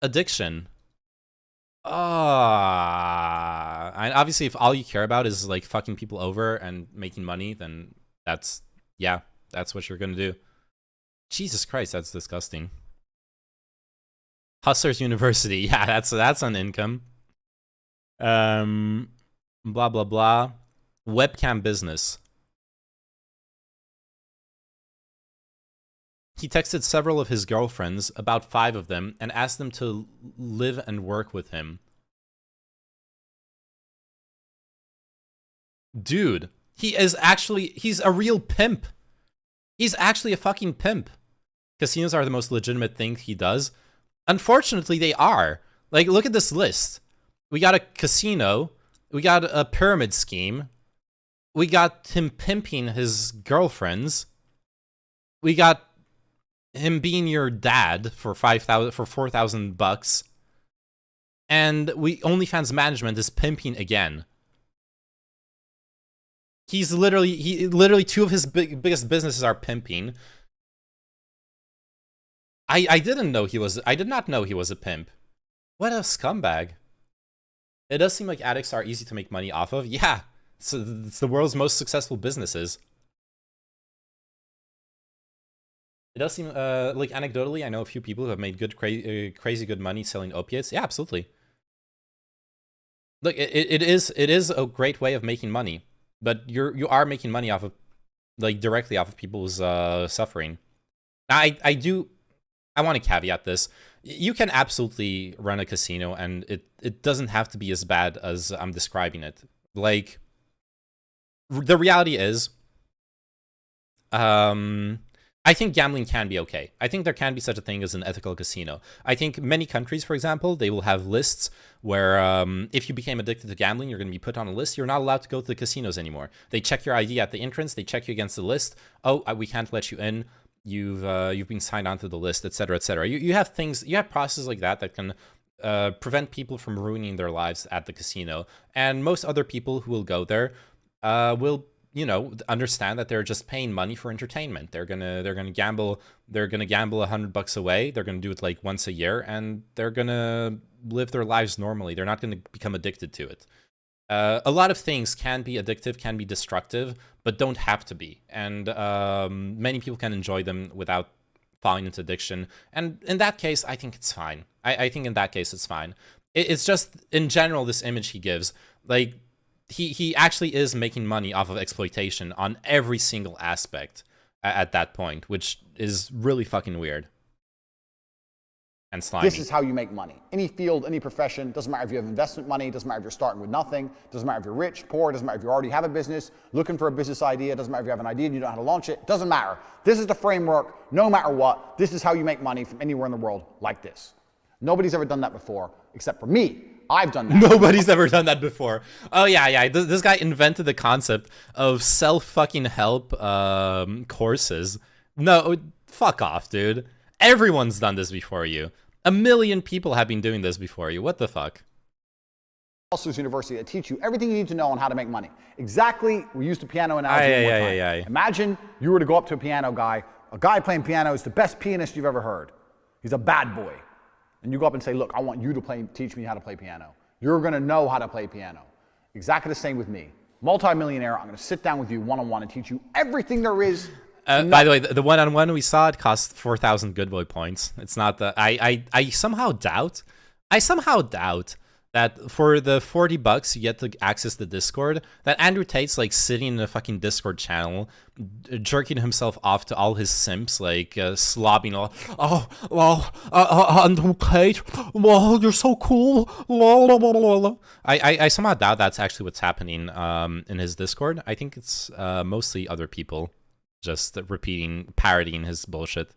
addiction. And obviously if all you care about is like fucking people over and making money, then that's what you're gonna do. Jesus Christ, that's disgusting. Hustlers University, yeah, that's an income. Blah blah blah. Webcam business. He texted several of his girlfriends, about 5 of them, and asked them to live and work with him. Dude, he's a real pimp. He's actually a fucking pimp. Casinos are the most legitimate thing he does. Unfortunately, they are. Like, look at this list. We got a casino. We got a pyramid scheme. We got him pimping his girlfriends. We got him being your dad for $4,000, and OnlyFans management is pimping again. He literally 2 of his biggest businesses are pimping. I did not know he was a pimp. What a scumbag. It does seem like addicts are easy to make money off of. Yeah, it's the world's most successful businesses. It does seem, like, anecdotally, I know a few people who have made crazy good money selling opiates. Yeah, absolutely. Look, it is a great way of making money, but you are making money off of, like, directly off of people's suffering. Now, I want to caveat this. You can absolutely run a casino, and it doesn't have to be as bad as I'm describing it. Like, the reality is, I think gambling can be okay. I think there can be such a thing as an ethical casino. I think many countries, for example, they will have lists where if you became addicted to gambling, you're going to be put on a list. You're not allowed to go to the casinos anymore. They check your ID at the entrance. They check you against the list. Oh, we can't let you in. You've been signed onto the list, etc., etc. You have processes like that can prevent people from ruining their lives at the casino. And most other people who will go there will, understand that they're just paying money for entertainment. They're gonna gamble. They're gonna gamble $100 away. They're gonna do it like once a year, and they're gonna live their lives normally. They're not gonna become addicted to it. A lot of things can be addictive, can be destructive, but don't have to be. And many people can enjoy them without falling into addiction. And in that case, I think it's fine. I think in that case, it's fine. It's just, in general, this image he gives, like, he actually is making money off of exploitation on every single aspect at that point, which is really fucking weird. And slimy. This is how you make money. Any field, any profession, doesn't matter if you have investment money, doesn't matter if you're starting with nothing, doesn't matter if you're rich, poor, doesn't matter if you already have a business, looking for a business idea, doesn't matter if you have an idea and you don't know how to launch it, doesn't matter. This is the framework, no matter what. This is how you make money from anywhere in the world, like this. Nobody's ever done that before, except for me. I've done that. Nobody's ever done that before. Oh, yeah. This guy invented the concept of self-fucking-help courses. No, fuck off, dude. Everyone's done this before you. 1 million people have been doing this before you. What the fuck? University that teach you everything you need to know on how to make money. Exactly, we used the piano analogy one time. Imagine you were to go up to a piano guy. A guy playing piano is the best pianist you've ever heard. He's a bad boy. And you go up and say, look, I want you to teach me how to play piano. You're going to know how to play piano. Exactly the same with me. Multi-millionaire, I'm going to sit down with you one-on-one and teach you everything there is. By the way, the one-on-one we saw, it cost 4,000 good boy points. It's not the... I somehow doubt that for the $40 you get to access the Discord, that Andrew Tate's like sitting in a fucking Discord channel, jerking himself off to all his simps, like slobbing all, Andrew Tate, well, you're so cool. I somehow doubt that's actually what's happening in his Discord. I think it's mostly other people just parodying his bullshit.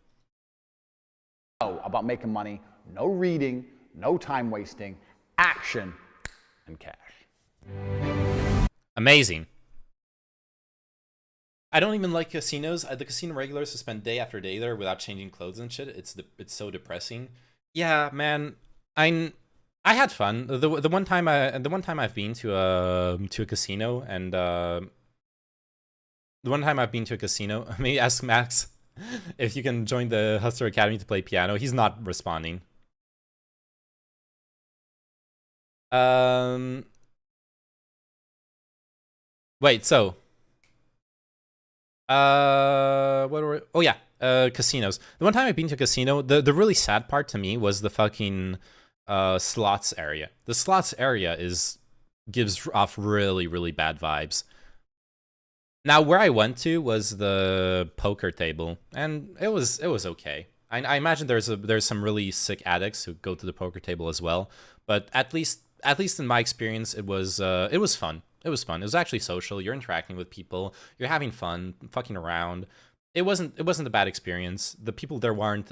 About making money, no reading, no time wasting, action and cash. Amazing. I don't even like casinos. The casino regulars who spend day after day there without changing clothes and shit. It's so depressing. Yeah, man. I had fun. The one time I've been to a casino, and the one time I've been to a casino, maybe ask Max if you can join the Hustler Academy to play piano. He's not responding. Wait, so what were we... Oh yeah, casinos. The one time I've been to a casino, the really sad part to me was the fucking slots area. The slots area gives off really, really bad vibes. Now, where I went to was the poker table, and it was okay. I imagine there's some really sick addicts who go to the poker table as well, but at least in my experience, it was fun. It was fun. It was actually social. You're interacting with people. You're having fun, fucking around. It wasn't a bad experience. The people there weren't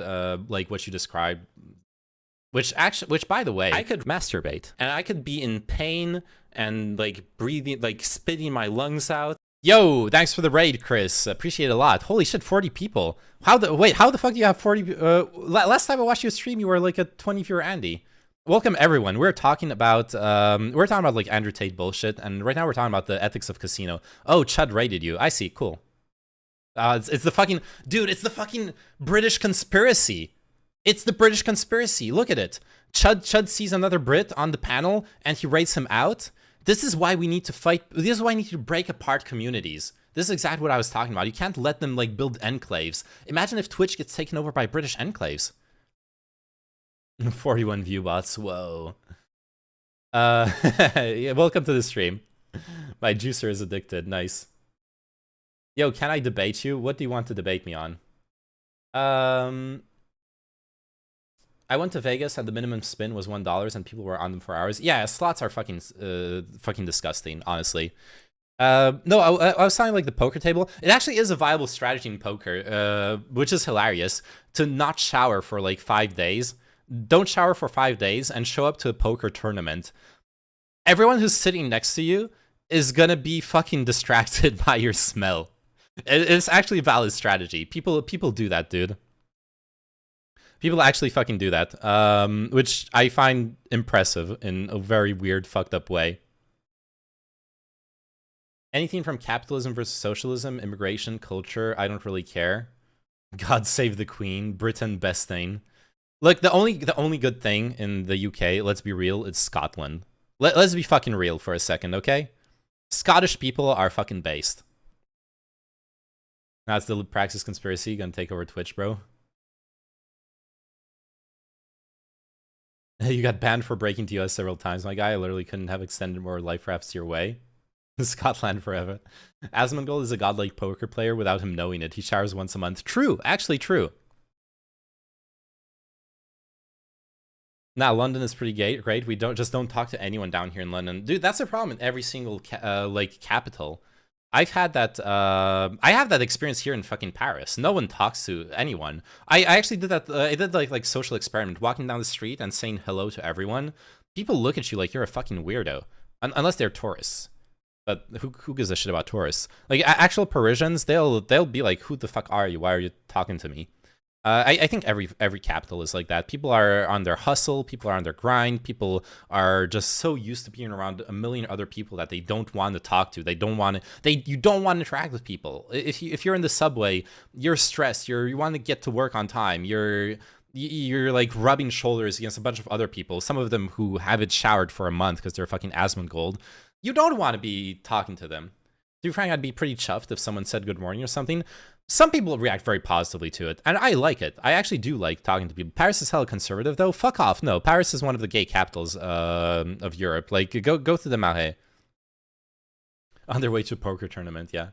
like what you described. Which by the way, I could masturbate and I could be in pain and like breathing, like spitting my lungs out. Yo, thanks for the raid, Chris. Appreciate it a lot. Holy shit, 40 people. How the fuck do you have 40? Last time I watched you stream, you were like a 20 viewer Andy. Welcome everyone. We're talking about like Andrew Tate bullshit, and right now we're talking about the ethics of casino. Oh, Chud raided you. I see. Cool. It's the fucking dude. It's the fucking British conspiracy. It's the British conspiracy. Look at it. Chud sees another Brit on the panel and he raids him out. This is why we need to fight. This is why we need to break apart communities. This is exactly what I was talking about. You can't let them like build enclaves. Imagine if Twitch gets taken over by British enclaves. 41 view bots. Whoa. Yeah, welcome to the stream. My juicer is addicted. Nice. Yo, can I debate you? What do you want to debate me on? I went to Vegas and the minimum spin was $1 and people were on them for hours. Yeah, slots are fucking disgusting, honestly. No, I was talking like the poker table. It actually is a viable strategy in poker, which is hilarious, to not shower for like 5 days. Don't shower for 5 days and show up to a poker tournament. Everyone who's sitting next to you is gonna be fucking distracted by your smell. It's actually a valid strategy. People do that, dude. People actually fucking do that, which I find impressive in a very weird, fucked up way. Anything from capitalism versus socialism, immigration, culture, I don't really care. God save the Queen, Britain best thing. Look, the only good thing in the UK, let's be real, is Scotland. Let's be fucking real for a second, okay? Scottish people are fucking based. That's the Praxis conspiracy, gonna take over Twitch, bro. You got banned for breaking to US several times, my guy. I literally couldn't have extended more life rafts your way. Scotland forever. Asmongold is a godlike poker player without him knowing it. He showers once a month. True, actually true. Nah, London is pretty great. We don't talk to anyone down here in London. Dude, that's a problem in every single like capital. I've had that, I have that experience here in fucking Paris. No one talks to anyone. I actually did that, I did like social experiment, walking down the street and saying hello to everyone. People look at you like you're a fucking weirdo, unless they're tourists. But who gives a shit about tourists? Like actual Parisians, they'll be like, who the fuck are you? Why are you talking to me? I think every capital is like that. People are on their hustle. People are on their grind. People are just so used to being around a million other people that they don't want to talk to. They don't want to. You don't want to interact with people. If you're in the subway, you're stressed. You want to get to work on time. You're like rubbing shoulders against a bunch of other people. Some of them who haven't showered for a month because they're fucking Asmongold. You don't want to be talking to them. To be frank, I'd be pretty chuffed if someone said good morning or something. Some people react very positively to it, and I like it. I actually do like talking to people. Paris is hella conservative, though. Fuck off. No, Paris is one of the gay capitals of Europe. Like, go to the Marais. On their way to a poker tournament, yeah.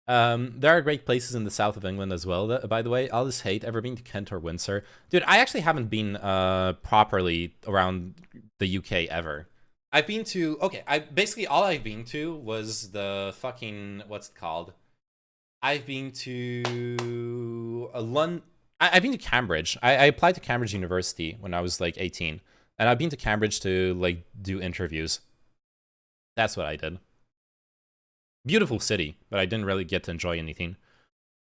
There are great places in the south of England as well, by the way. All this hate. Ever been to Kent or Windsor? Dude, I actually haven't been properly around the UK ever. I've been to... Okay, basically all I've been to was the fucking... What's it called? I've been to I've been to Cambridge. I applied to Cambridge University when I was like 18. And I've been to Cambridge to like do interviews. That's what I did. Beautiful city, but I didn't really get to enjoy anything.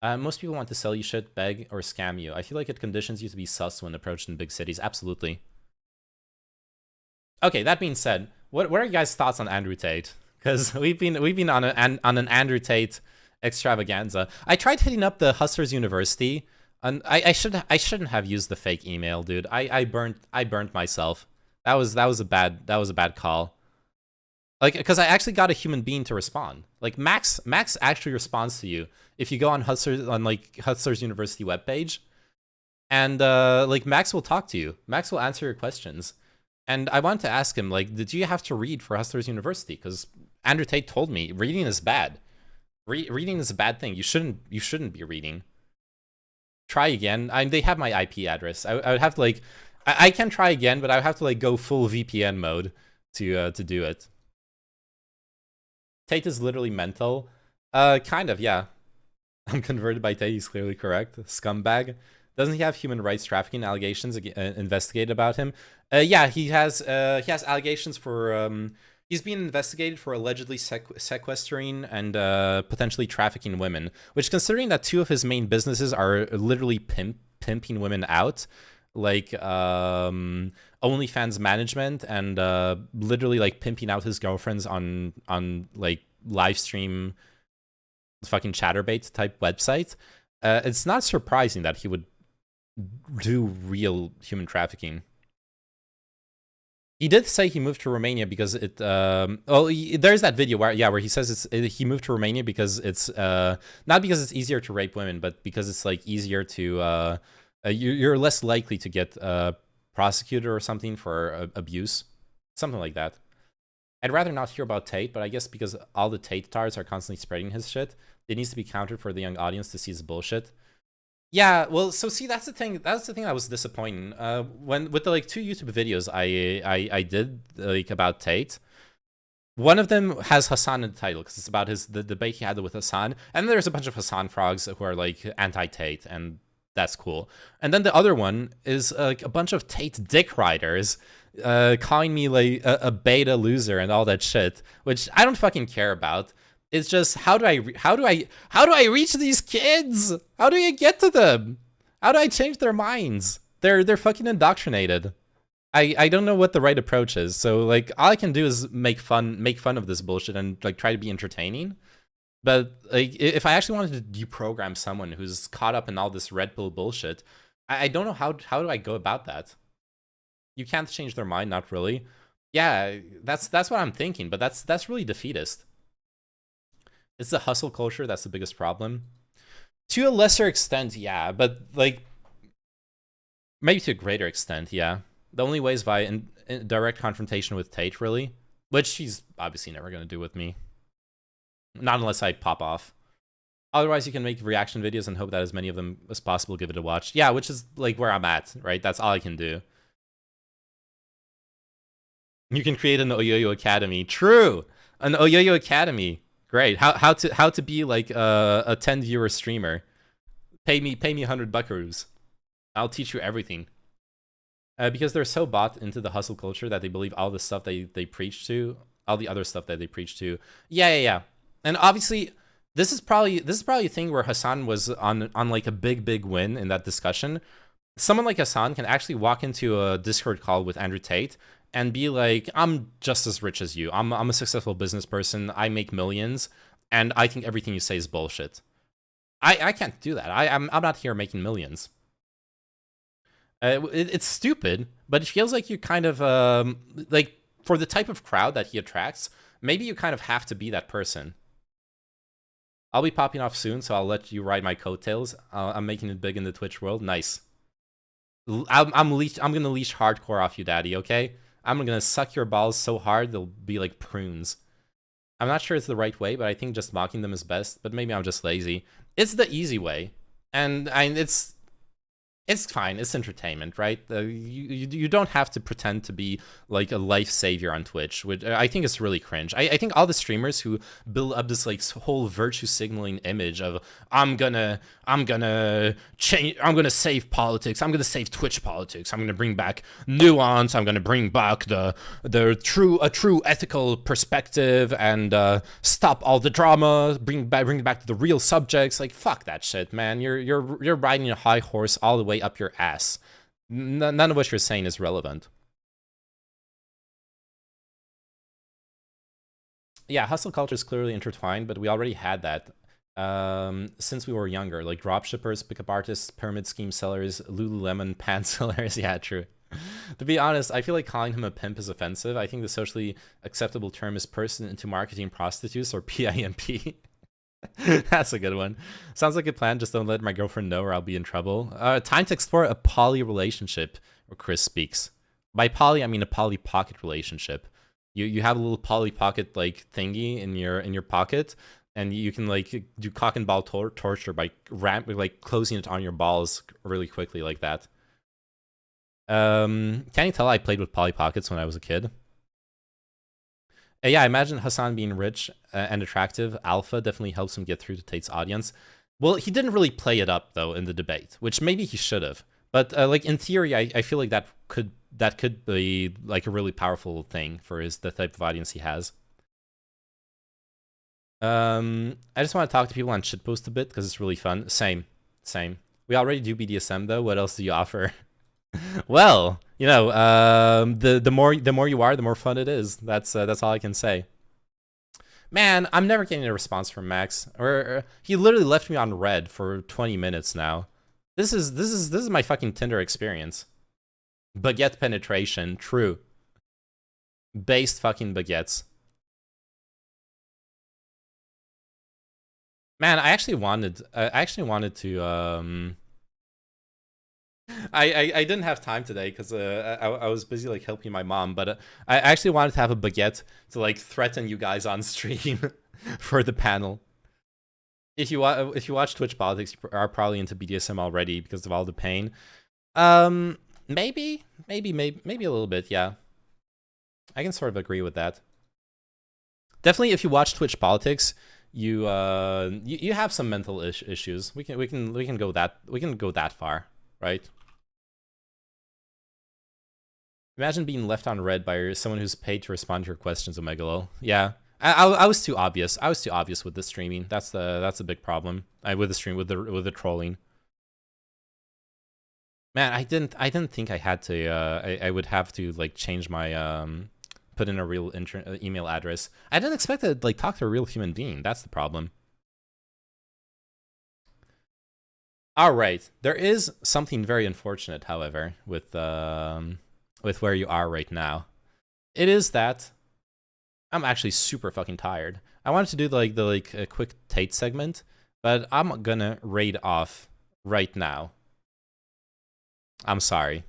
Most people want to sell you shit, beg, or scam you. I feel like it conditions you to be sus when approached in big cities. Absolutely. Okay, that being said, what are you guys' thoughts on Andrew Tate? Because we've been on an Andrew Tate extravaganza. I tried hitting up the Hustlers University, and I shouldn't have used the fake email, dude. I burnt myself. That was a bad call. Like, because I actually got a human being to respond. Like Max actually responds to you if you go on Hustlers University webpage, and like Max will talk to you. Max will answer your questions. And I wanted to ask him, like, did you have to read for Hustlers University? Because Andrew Tate told me reading is bad. Reading is a bad thing. You shouldn't be reading. Try again. They have my IP address. I would have to like, I can try again, but I would have to like go full VPN mode to do it. Tate is literally mental. Kind of, yeah. I'm converted by Tate. He's clearly correct. Scumbag. Doesn't he have human rights trafficking allegations investigated about him? Yeah, he has allegations for. He's being investigated for allegedly sequestering and potentially trafficking women. Which, considering that 2 of his main businesses are literally pimping women out, like OnlyFans management and literally like pimping out his girlfriends on like live stream fucking Chatterbait type website, it's not surprising that he would do real human trafficking. He did say he moved to Romania because it there's that video where he says he moved to Romania because it's not because it's easier to rape women, but because it's like easier to you're less likely to get prosecuted or something for abuse, something like that. I'd rather not hear about Tate, but I guess because all the Tate tards are constantly spreading his shit, it needs to be countered for the young audience to see his bullshit. Yeah, well, so see, that's the thing that was disappointing. When with the like 2 YouTube videos I did like about Tate, one of them has Hassan in the title because it's about the debate he had with Hassan, and then there's a bunch of Hassan frogs who are like anti-Tate, and that's cool. And then the other one is like a bunch of Tate dick riders calling me like a beta loser and all that shit, which I don't fucking care about. It's just how do I reach these kids? How do I get to them? How do I change their minds? They're fucking indoctrinated. I don't know what the right approach is. So like all I can do is make fun of this bullshit and like try to be entertaining. But like if I actually wanted to deprogram someone who's caught up in all this red pill bullshit, I don't know how do I go about that? You can't change their mind, not really. Yeah, that's what I'm thinking, but that's really defeatist. It's the hustle culture that's the biggest problem. To a lesser extent, yeah, but like maybe to a greater extent, yeah. The only way is via in direct confrontation with Tate, really, which she's obviously never gonna do with me. Not unless I pop off. Otherwise, you can make reaction videos and hope that as many of them as possible give it a watch. Yeah, which is like where I'm at, right? That's all I can do. You can create an Oyoyo Academy. True, an Oyoyo Academy. Great. How to be like a 10 viewer streamer? Pay me 100 buckaroos. I'll teach you everything. Because they're so bought into the hustle culture that they believe all the stuff they preach to, all the other stuff that they preach to. Yeah. And obviously, this is probably a thing where Hassan was on like a big win in that discussion. Someone like Hassan can actually walk into a Discord call with Andrew Tate and be like, I'm just as rich as you. I'm a successful business person. I make millions, and I think everything you say is bullshit. I can't do that. I'm not here making millions. It's stupid, but it feels like you kind of like for the type of crowd that he attracts, maybe you kind of have to be that person. I'll be popping off soon, so I'll let you ride my coattails. I'm making it big in the Twitch world. Nice. I'm gonna leash hardcore off you, daddy. Okay. I'm gonna suck your balls so hard they'll be like prunes. I'm not sure it's the right way, but I think just mocking them is best. But maybe I'm just lazy. It's the easy way, and it's fine. It's entertainment, right? You don't have to pretend to be like a life savior on Twitch, which I think is really cringe. I think all the streamers who build up this like whole virtue signaling image of I'm gonna change, I'm gonna save politics, I'm gonna save Twitch politics, I'm gonna bring back nuance, I'm gonna bring back the true ethical perspective and stop all the drama, bring back the real subjects. Like fuck that shit, man. You're riding a high horse all the way up your ass. None of what you're saying is relevant. Yeah, hustle culture is clearly intertwined, but we already had that since we were younger. Like dropshippers, pickup artists, pyramid scheme sellers, Lululemon pants sellers. Yeah, true. To be honest, I feel like calling him a pimp is offensive. I think the socially acceptable term is person into marketing prostitutes, or PIMP. That's a good one. Sounds like a plan. Just don't let my girlfriend know or I'll be in trouble. Time to explore a poly relationship, where Chris speaks. By poly, I mean a poly pocket relationship. You have a little poly pocket like thingy in your pocket And you can like do cock and ball torture by like closing it on your balls really quickly like that. Can you tell I played with Polly Pockets when I was a kid? Yeah, I imagine Hassan being rich and attractive. Alpha definitely helps him get through to Tate's audience. Well, he didn't really play it up though in the debate, which maybe he should have. But like in theory, I feel like that could be like a really powerful thing for the type of audience he has. I just want to talk to people on shitpost a bit because it's really fun. Same. We already do BDSM though. What else do you offer? Well, you know, the more you are, the more fun it is. That's all I can say. Man, I'm never getting a response from Max. Or he literally left me on red for 20 minutes now. This is my fucking Tinder experience. Baguette penetration, true. Based fucking baguettes. Man, I actually wanted to I didn't have time today because I was busy like helping my mom, but I actually wanted to have a baguette to like threaten you guys on stream for the panel. If you watch Twitch Politics, you are probably into BDSM already because of all the pain. Maybe a little bit, yeah. I can sort of agree with that. Definitely, if you watch Twitch Politics, you have some mental issues. We can go that far, right? Imagine being left on red by someone who's paid to respond to your questions, Omegalol. Yeah, I was too obvious. I was too obvious with the streaming. That's a big problem. With the stream with the trolling. Man, I didn't think I had to. I would have to like change my put in a real email address. I didn't expect to like talk to a real human being. That's the problem. All right, there is something very unfortunate, however, with where you are right now. It is that I'm actually super fucking tired. I wanted to do a quick Tate segment, but I'm gonna raid off right now. I'm sorry.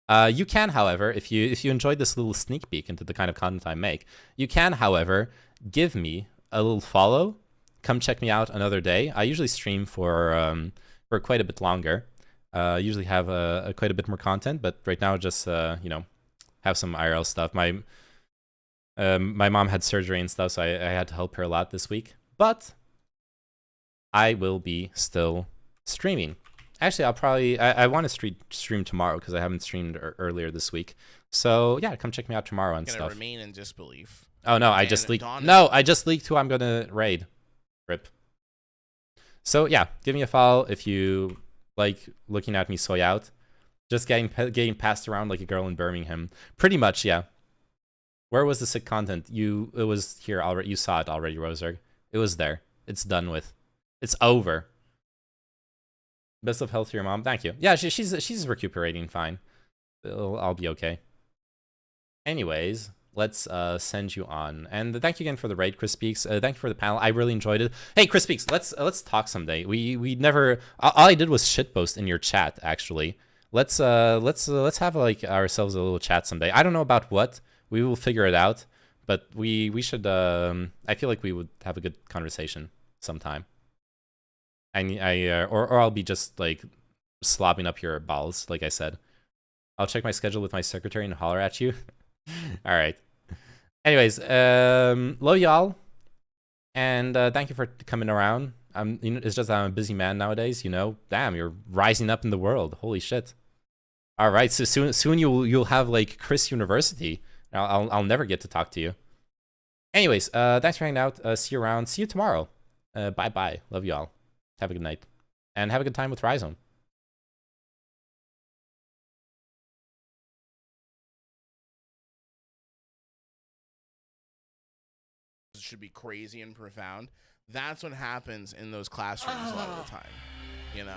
You can, however, if you enjoyed this little sneak peek into the kind of content I make, you can, however, give me a little follow. Come check me out another day. I usually stream for quite a bit longer. Usually have quite a bit more content, but right now just you know, have some IRL stuff. My mom had surgery and stuff, so I had to help her a lot this week. But I will be still streaming. Actually, I want to stream tomorrow because I haven't streamed earlier this week. So yeah, come check me out tomorrow and stuff. Remain in disbelief. Oh no, I just leaked. No, I just leaked who I'm gonna raid. Rip. So yeah, give me a follow if you like looking at me soy out. Just getting passed around like a girl in Birmingham. Pretty much, yeah. Where was the sick content? It was here already. You saw it already, Roser. It was there. It's done with. It's over. Best of health to your mom. Thank you. Yeah, she's recuperating fine. I'll be okay. Anyways, let's send you on. And thank you again for the raid, Chris Speaks. Thank you for the panel. I really enjoyed it. Hey, Chris Speaks, let's talk someday. We never. All I did was shitpost in your chat. Actually, let's have like ourselves a little chat someday. I don't know about what. We will figure it out. But we should. I feel like we would have a good conversation sometime. Or I'll be just like slobbing up your balls, like I said. I'll check my schedule with my secretary and holler at you. All right. Anyways, love y'all, and thank you for coming around. You know, it's just that I'm a busy man nowadays. You know, damn, you're rising up in the world. Holy shit! All right, so soon you'll have like Chris University. I'll never get to talk to you. Anyways, thanks for hanging out. See you around. See you tomorrow. Bye bye. Love y'all. Have a good night, and have a good time with Rhizome. Should be crazy and profound. That's what happens in those classrooms a lot of the time, you know.